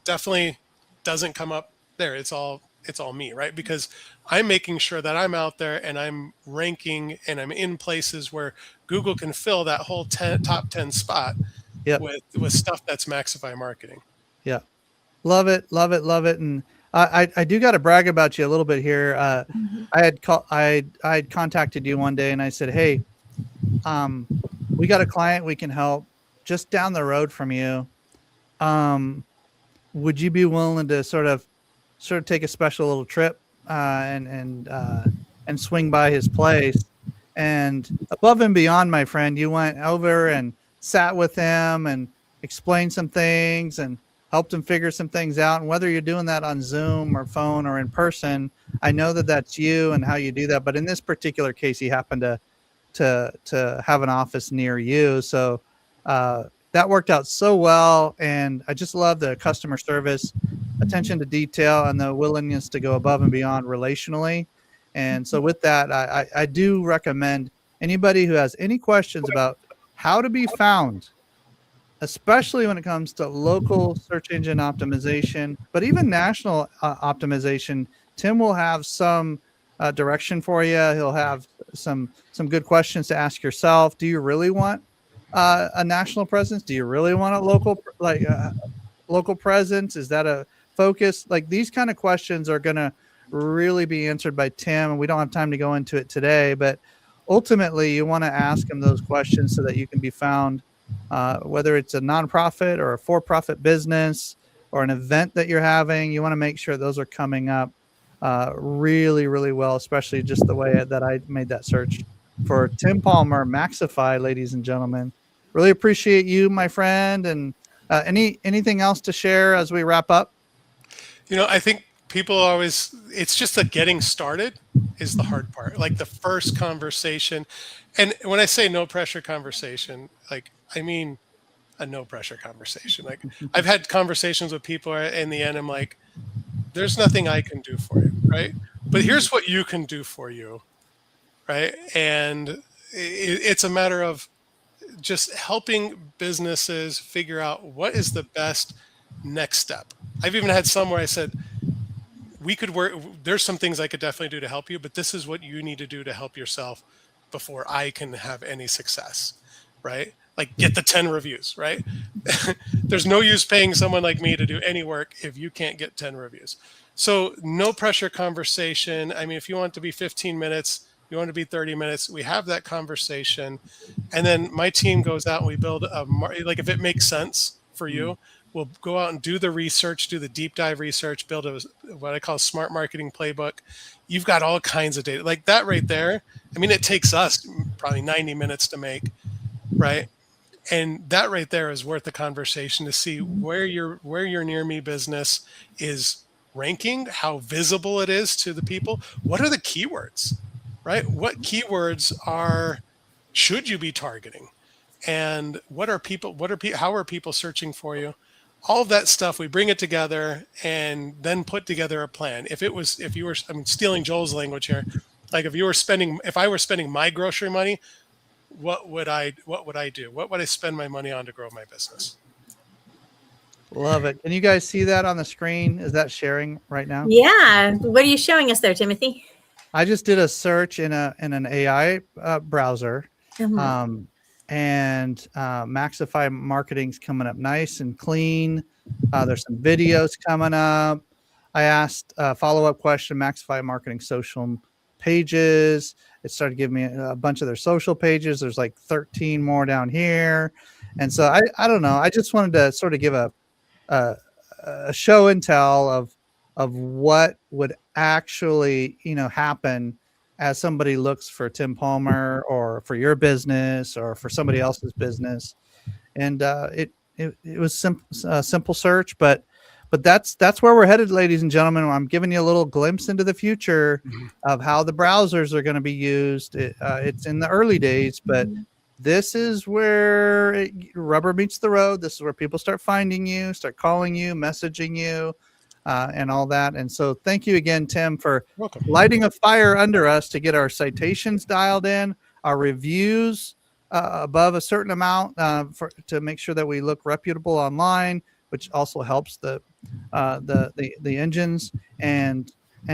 Definitely doesn't come up there. It's all me, right? Because I'm making sure that I'm out there and I'm ranking and I'm in places where Google can fill that whole top 10 spot with stuff that's Maxify marketing. Yeah. Love it. Love it. Love it. And I do got to brag about you a little bit here. I had contacted you one day and I said, hey, we got a client we can help just down the road from you. Would you be willing to sort of take a special little trip and swing by his place? And above and beyond, my friend, you went over and sat with him and explained some things and helped him figure some things out. And whether you're doing that on Zoom or phone or in person, I know that that's you and how you do that. But in this particular case, he happened to have an office near you. So that worked out so well. And I just love the customer service, attention to detail, and the willingness to go above and beyond relationally. And so with that, I do recommend anybody who has any questions about how to be found, especially when it comes to local search engine optimization, but even national optimization. Tim will have some direction for you. He'll have some good questions to ask yourself. Do you really want a national presence? Do you really want a local presence? Is that a focus? Like, these kind of questions are going to really be answered by Tim, and we don't have time to go into it today, but ultimately you want to ask him those questions so that you can be found, whether it's a nonprofit or a for-profit business or an event that you're having. You want to make sure those are coming up really, really well, especially just the way that I made that search for Tim Palmer, Maxify, ladies and gentlemen. Really appreciate you, my friend. And anything else to share as we wrap up? I think people always, it's just the getting started is the hard part. Like the first conversation. And when I say no pressure conversation, like, I mean a no pressure conversation. Like I've had conversations with people in the end, I'm like, there's nothing I can do for you, right? But here's what you can do for you, right? And it's a matter of just helping businesses figure out what is the best next step. I've even had some where I said, we could work, there's some things I could definitely do to help you, but this is what you need to do to help yourself before I can have any success, right? Like get the 10 reviews, right? There's no use paying someone like me to do any work if you can't get 10 reviews. So no pressure conversation. I mean, if you want to be 15 minutes, you want to be 30 minutes, we have that conversation. And then my team goes out and we build like if it makes sense for you, we'll go out and do the research, do the deep dive research, build what I call smart marketing playbook. You've got all kinds of data like that right there. I mean, it takes us probably 90 minutes to make, right? And that right there is worth the conversation to see where your near me business is ranking, how visible it is to the people. What are the keywords, right? What keywords should you be targeting? And how are people searching for you? All of that stuff, we bring it together and then put together a plan. I'm stealing Joel's language here. Like if I were spending my grocery money, what would I do? What would I spend my money on to grow my business? Love it. Can you guys see that on the screen? Is that sharing right now? Yeah. What are you showing us there, Timothy? I just did a search in an AI browser. Mm-hmm. And Maxify marketing's coming up nice and clean. There's some videos coming up. I asked a follow-up question, Maxify marketing social pages. It started giving me a bunch of their social pages. There's like 13 more down here. And so I don't know. I just wanted to sort of give a show and tell of what would actually, happen as somebody looks for Tim Palmer or for your business or for somebody else's business. And it was a simple search, but but that's where we're headed, ladies and gentlemen. I'm giving you a little glimpse into the future of how the browsers are going to be used. It's in the early days, but this is where rubber meets the road. This is where people start finding you, start calling you, messaging you, and all that. And so thank you again, Tim, for lighting a fire under us to get our citations dialed in, our reviews above a certain amount to make sure that we look reputable online, which also helps the engines, and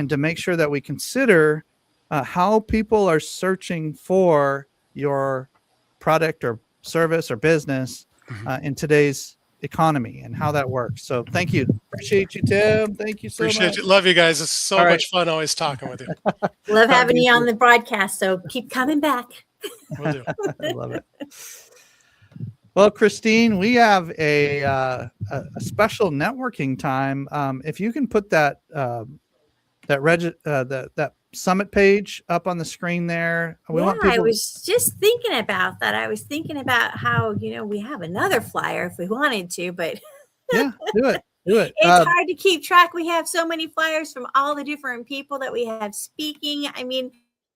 to make sure that we consider how people are searching for your product or service or business in today's economy and how that works. So thank you. Appreciate you, Tim. Thank you so much. Appreciate you. Love you guys. It's so All right. much fun always talking with you. Love having you on the broadcast. So keep coming back. Will do. I love it. Well, Christine, we have a special networking time. If you can put that summit page up on the screen there. I was just thinking about that. I was thinking about how, we have another flyer if we wanted to, but yeah, do it. It's hard to keep track. We have so many flyers from all the different people that we have speaking. I mean,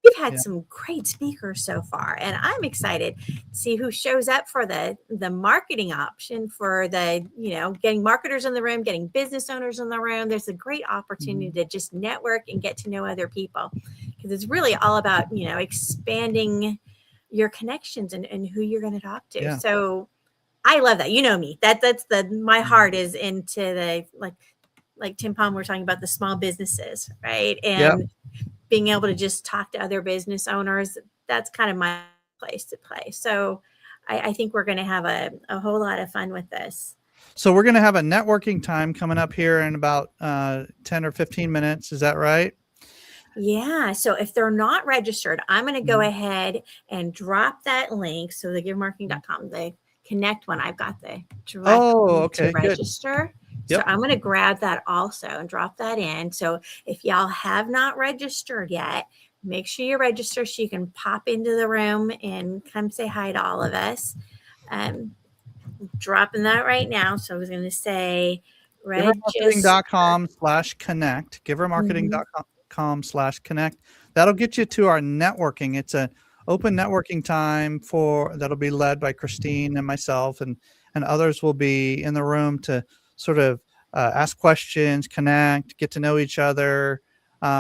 we've had some great speakers so far, and I'm excited to see who shows up for the marketing option for the, getting marketers in the room, getting business owners in the room. There's a great opportunity to just network and get to know other people, because it's really all about, expanding your connections and who you're going to talk to. Yeah. So I love that. You know me, that's my heart is into the, like Tim Palm, we're talking about the small businesses, right? And being able to just talk to other business owners, that's kind of my place to play. So I think we're going to have a whole lot of fun with this. So we're going to have a networking time coming up here in about 10 or 15 minutes. Is that right? Yeah. So if they're not registered, I'm going to go ahead and drop that link. So the givermarketing.com, the connect one, I've got the direct link to register. Yep. So I'm going to grab that also and drop that in. So if y'all have not registered yet, make sure you register so you can pop into the room and come say hi to all of us. Dropping that right now. So I was going to say givermarketing.com/connect, givermarketing.com/connect. That'll get you to our networking. It's an open networking time that'll be led by Christine and myself, and others will be in the room to sort of ask questions, connect, get to know each other.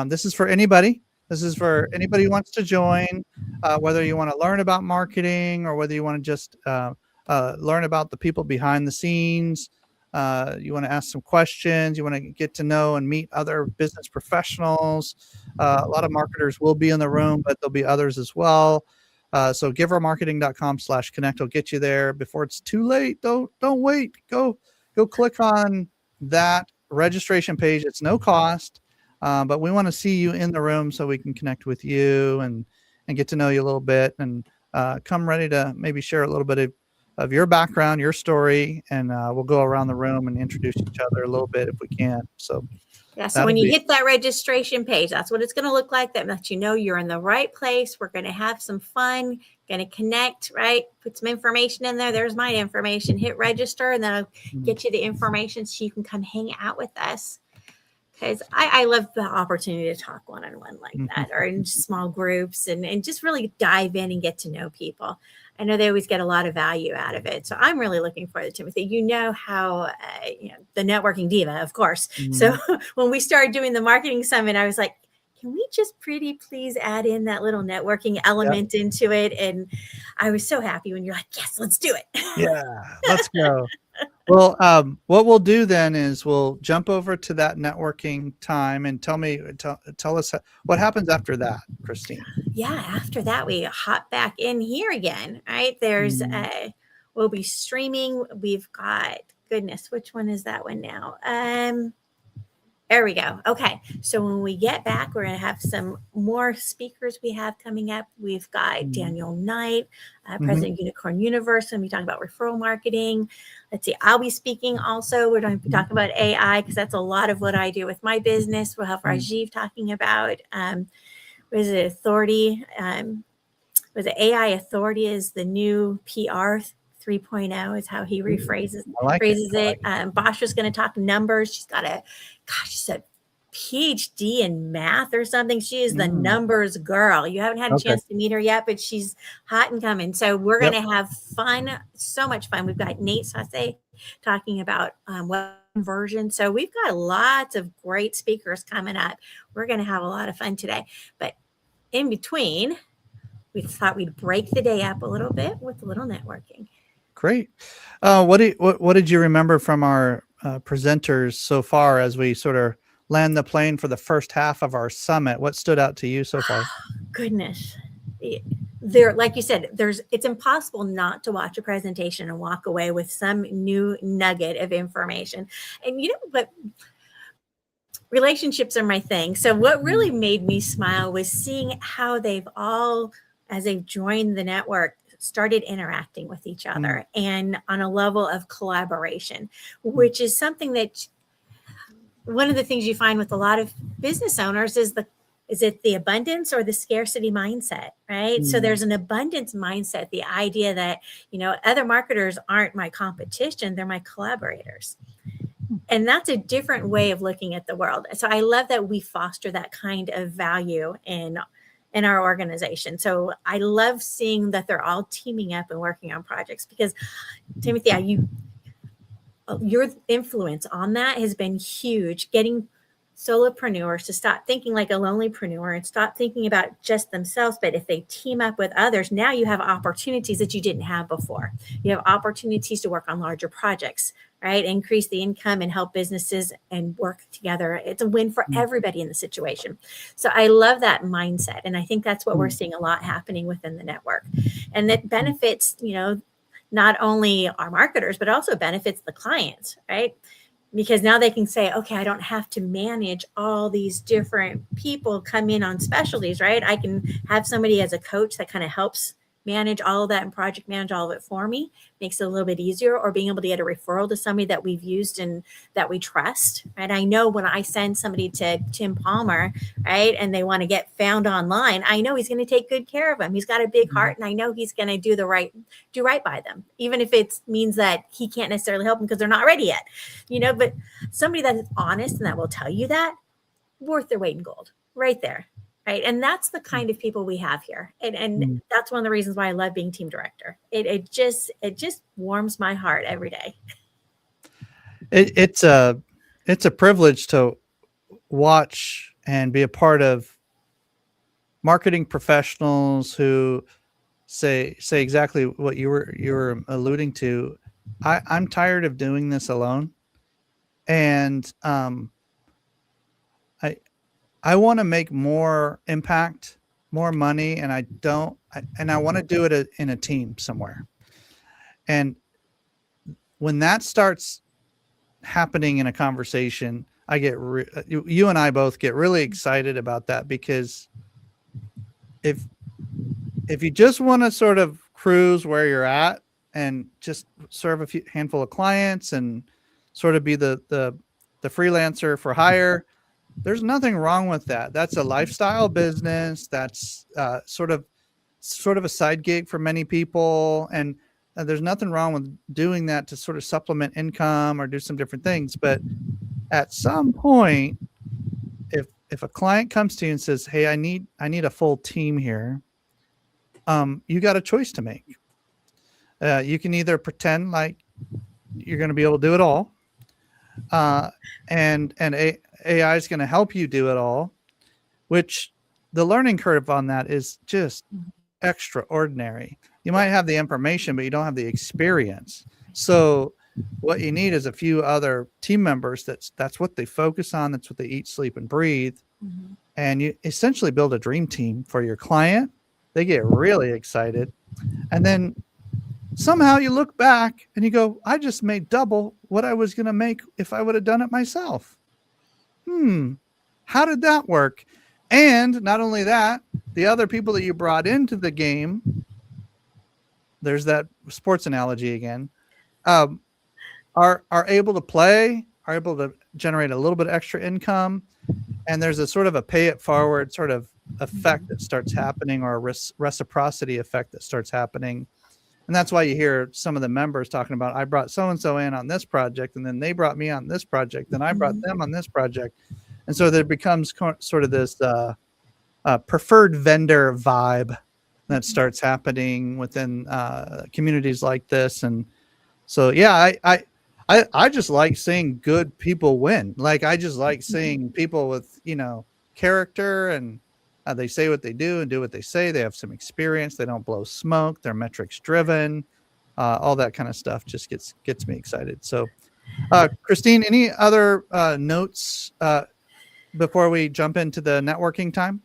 This is for anybody. This is for anybody who wants to join, whether you want to learn about marketing or whether you want to just learn about the people behind the scenes. You want to ask some questions. You want to get to know and meet other business professionals. A lot of marketers will be in the room, but there'll be others as well. So givermarketing.com/connect will get you there before it's too late. Don't wait. Go click on that registration page. It's no cost, but we want to see you in the room so we can connect with you and get to know you a little bit, and come ready to maybe share a little bit of your background, your story, and we'll go around the room and introduce each other a little bit if we can. So so when you hit that registration page, that's what it's going to look like. That lets you know you're in the right place. We're going to have some fun, going to connect, right? Put some information in there. There's my information. Hit register, and then I'll get you the information so you can come hang out with us. Because I love the opportunity to talk one-on-one like that, or in small groups, and just really dive in and get to know people. I know they always get a lot of value out of it. So I'm really looking forward to Timothy. You know how, the Networking Diva, of course. So when we started doing the marketing summit, I was like, can we just pretty please add in that little networking element into it? And I was so happy when you're like, yes, let's do it. Yeah, let's go. Well, what we'll do then is we'll jump over to that networking time, and tell us what happens after that, Christine. Yeah, after that, we hop back in here again, right? There's we'll be streaming. We've got, goodness, which one is that one now? There we go. Okay. So when we get back, we're going to have some more speakers we have coming up. We've got Daniel Knight, President of Unicorn Universe, and we talk about referral marketing. Let's see. I'll be speaking also. We're going to be talking about AI, because that's a lot of what I do with my business. We'll have Rajiv talking about, was it Authority? Was it AI Authority is the new PR 3.0 is how he rephrases I like phrases it. it. Bosch is going to talk numbers. She's got she's a PhD in math or something. She is the numbers girl. You haven't had a chance to meet her yet, but she's hot and coming. So we're going to have fun, so much fun. We've got Nate Sasse talking about web conversion. So we've got lots of great speakers coming up. We're going to have a lot of fun today. But in between, we thought we'd break the day up a little bit with a little networking. Great. What did you remember from our presenters so far as we sort of land the plane for the first half of our summit? What stood out to you so far? Goodness. There, like you said, it's impossible not to watch a presentation and walk away with some new nugget of information. And but relationships are my thing. So what really made me smile was seeing how they've all, as they've joined the network, started interacting with each other and on a level of collaboration, which is something that one of the things you find with a lot of business owners is it the abundance or the scarcity mindset, right? So there's an abundance mindset, the idea that, other marketers aren't my competition, they're my collaborators. And that's a different way of looking at the world. So I love that we foster that kind of value in our organization. So I love seeing that they're all teaming up and working on projects because, Timothy, your influence on that has been huge, getting solopreneurs to stop thinking like a lonelypreneur and stop thinking about just themselves. But if they team up with others, now you have opportunities that you didn't have before. You have opportunities to work on larger projects, right? Increase the income and help businesses and work together. It's a win for everybody in the situation. So I love that mindset. And I think that's what we're seeing a lot happening within the network. And that benefits, not only our marketers, but also benefits the clients, right? Because now they can say, okay, I don't have to manage all these different people come in on specialties, right? I can have somebody as a coach that kind of helps manage all of that and project manage all of it for me, makes it a little bit easier, or being able to get a referral to somebody that we've used and that we trust, right? I know when I send somebody to Tim Palmer, right, and they want to get found online, I know he's going to take good care of them. He's got a big heart, and I know he's going to do right by them, even if it means that he can't necessarily help them because they're not ready yet, but somebody that is honest and that will tell you that, worth their weight in gold right there. Right. And that's the kind of people we have here. And that's one of the reasons why I love being team director. It just warms my heart every day. It's a privilege to watch and be a part of marketing professionals who say exactly what you were alluding to. I'm tired of doing this alone. And I want to make more impact, more money, and I want to do it in a team somewhere. And when that starts happening in a conversation, I get you and I both get really excited about that, because if you just want to sort of cruise where you're at and just serve a handful of clients and sort of be the freelancer for hire, there's nothing wrong with that. That's a lifestyle business. That's sort of a side gig for many people. And there's nothing wrong with doing that to sort of supplement income or do some different things. But at some point, if a client comes to you and says, hey, I need a full team here, you got a choice to make. You can either pretend like you're going to be able to do it all, and AI is going to help you do it all, which the learning curve on that is just extraordinary. You might have the information, but you don't have the experience. So what you need is a few other team members. That's what they focus on. That's what they eat, sleep, and breathe. And you essentially build a dream team for your client. They get really excited. And then somehow you look back and you go, I just made double what I was going to make if I would have done it myself. How did that work? And not only that, the other people that you brought into the game, there's that sports analogy again, are able to play, are able to generate a little bit extra income. And there's a sort of a pay it forward sort of effect that starts happening, or a reciprocity effect that starts happening. And that's why you hear some of the members talking about, I brought so-and-so in on this project, and then they brought me on this project, and I brought them on this project. And so there becomes sort of this preferred vendor vibe that starts happening within communities like this. And so, yeah, I just like seeing good people win. Like, I just like seeing people with, character, and they say what they do and do what they say. They have some experience. They don't blow smoke. They're metrics driven. All that kind of stuff just gets me excited. So, Christine, any other notes before we jump into the networking time?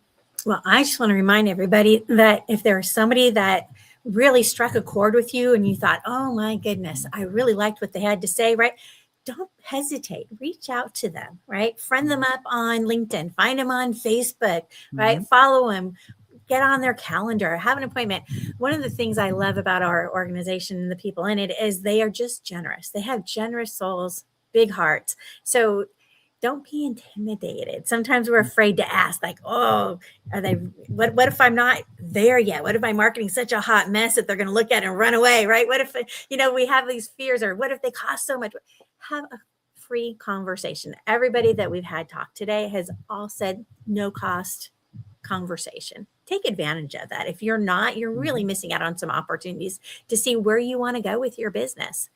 Well, I just want to remind everybody that if there's somebody that really struck a chord with you and you thought, oh my goodness, I really liked what they had to say, right? Don't hesitate. Reach out to them, right? Friend them up on LinkedIn, find them on Facebook, right? Follow them, get on their calendar, have an appointment. One of the things I love about our organization and the people in it is they are just generous. They have generous souls, big hearts. So don't be intimidated. Sometimes we're afraid to ask, like, oh, are they, what if I'm not there yet? What if my marketing's such a hot mess that they're going to look at it and run away, right? What if, we have these fears, or what if they cost so much? Have a free conversation. Everybody that we've had talk today has all said no cost conversation. Take advantage of that. If you're not, you're really missing out on some opportunities to see where you want to go with your business.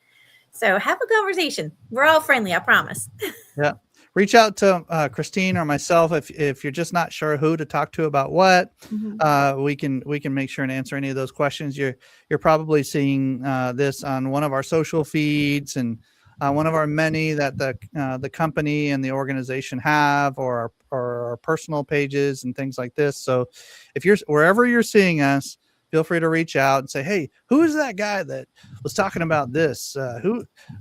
So have a conversation. We're all friendly, I promise. Yeah. Reach out to Christine or myself if you're just not sure who to talk to about what. We can make sure and answer any of those questions. You're probably seeing this on one of our social feeds and one of our many that the company and the organization have, or our personal pages and things like this. So if you're wherever you're seeing us, feel free to reach out and say, hey, who is that guy that was talking about this?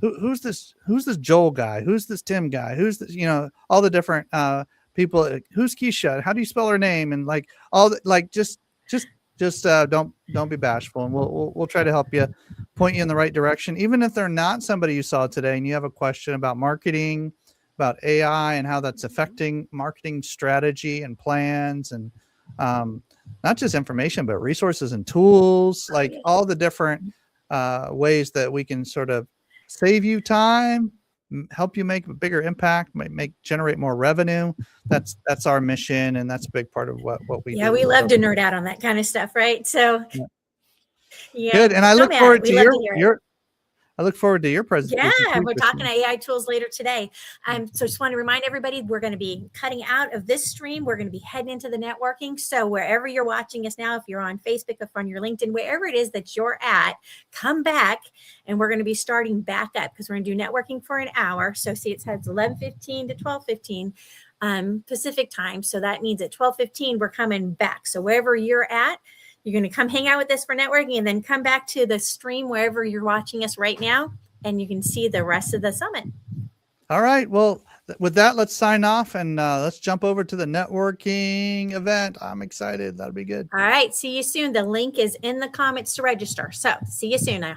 Who's this Joel guy? Who's this Tim guy? Who's this, all the different people. Who's Kiesha? How do you spell her name? And like all the, like, just don't be bashful, and we'll try to help you, point you in the right direction. Even if they're not somebody you saw today and you have a question about marketing, about AI and how that's affecting marketing strategy and plans, and not just information, but resources and tools, like all the different ways that we can sort of save you time, help you make a bigger impact, generate more revenue. That's our mission, and that's a big part of what we do. Yeah, we love to nerd out on that kind of stuff, right? So yeah. Good. And I look forward to your presentation. Yeah, we're talking AI tools later today. So just want to remind everybody, we're going to be cutting out of this stream. We're going to be heading into the networking. So wherever you're watching us now, if you're on Facebook, if on your LinkedIn, wherever it is that you're at, come back, and we're going to be starting back up because we're going to do networking for an hour. So see, it says 11:15 to 12:15 Pacific time. So that means at 12:15 we're coming back. So wherever you're at, you're going to come hang out with us for networking, and then come back to the stream wherever you're watching us right now, and you can see the rest of the summit. All right. Well, with that, let's sign off, and let's jump over to the networking event. I'm excited. That'll be good. All right. See you soon. The link is in the comments to register. So see you soon now.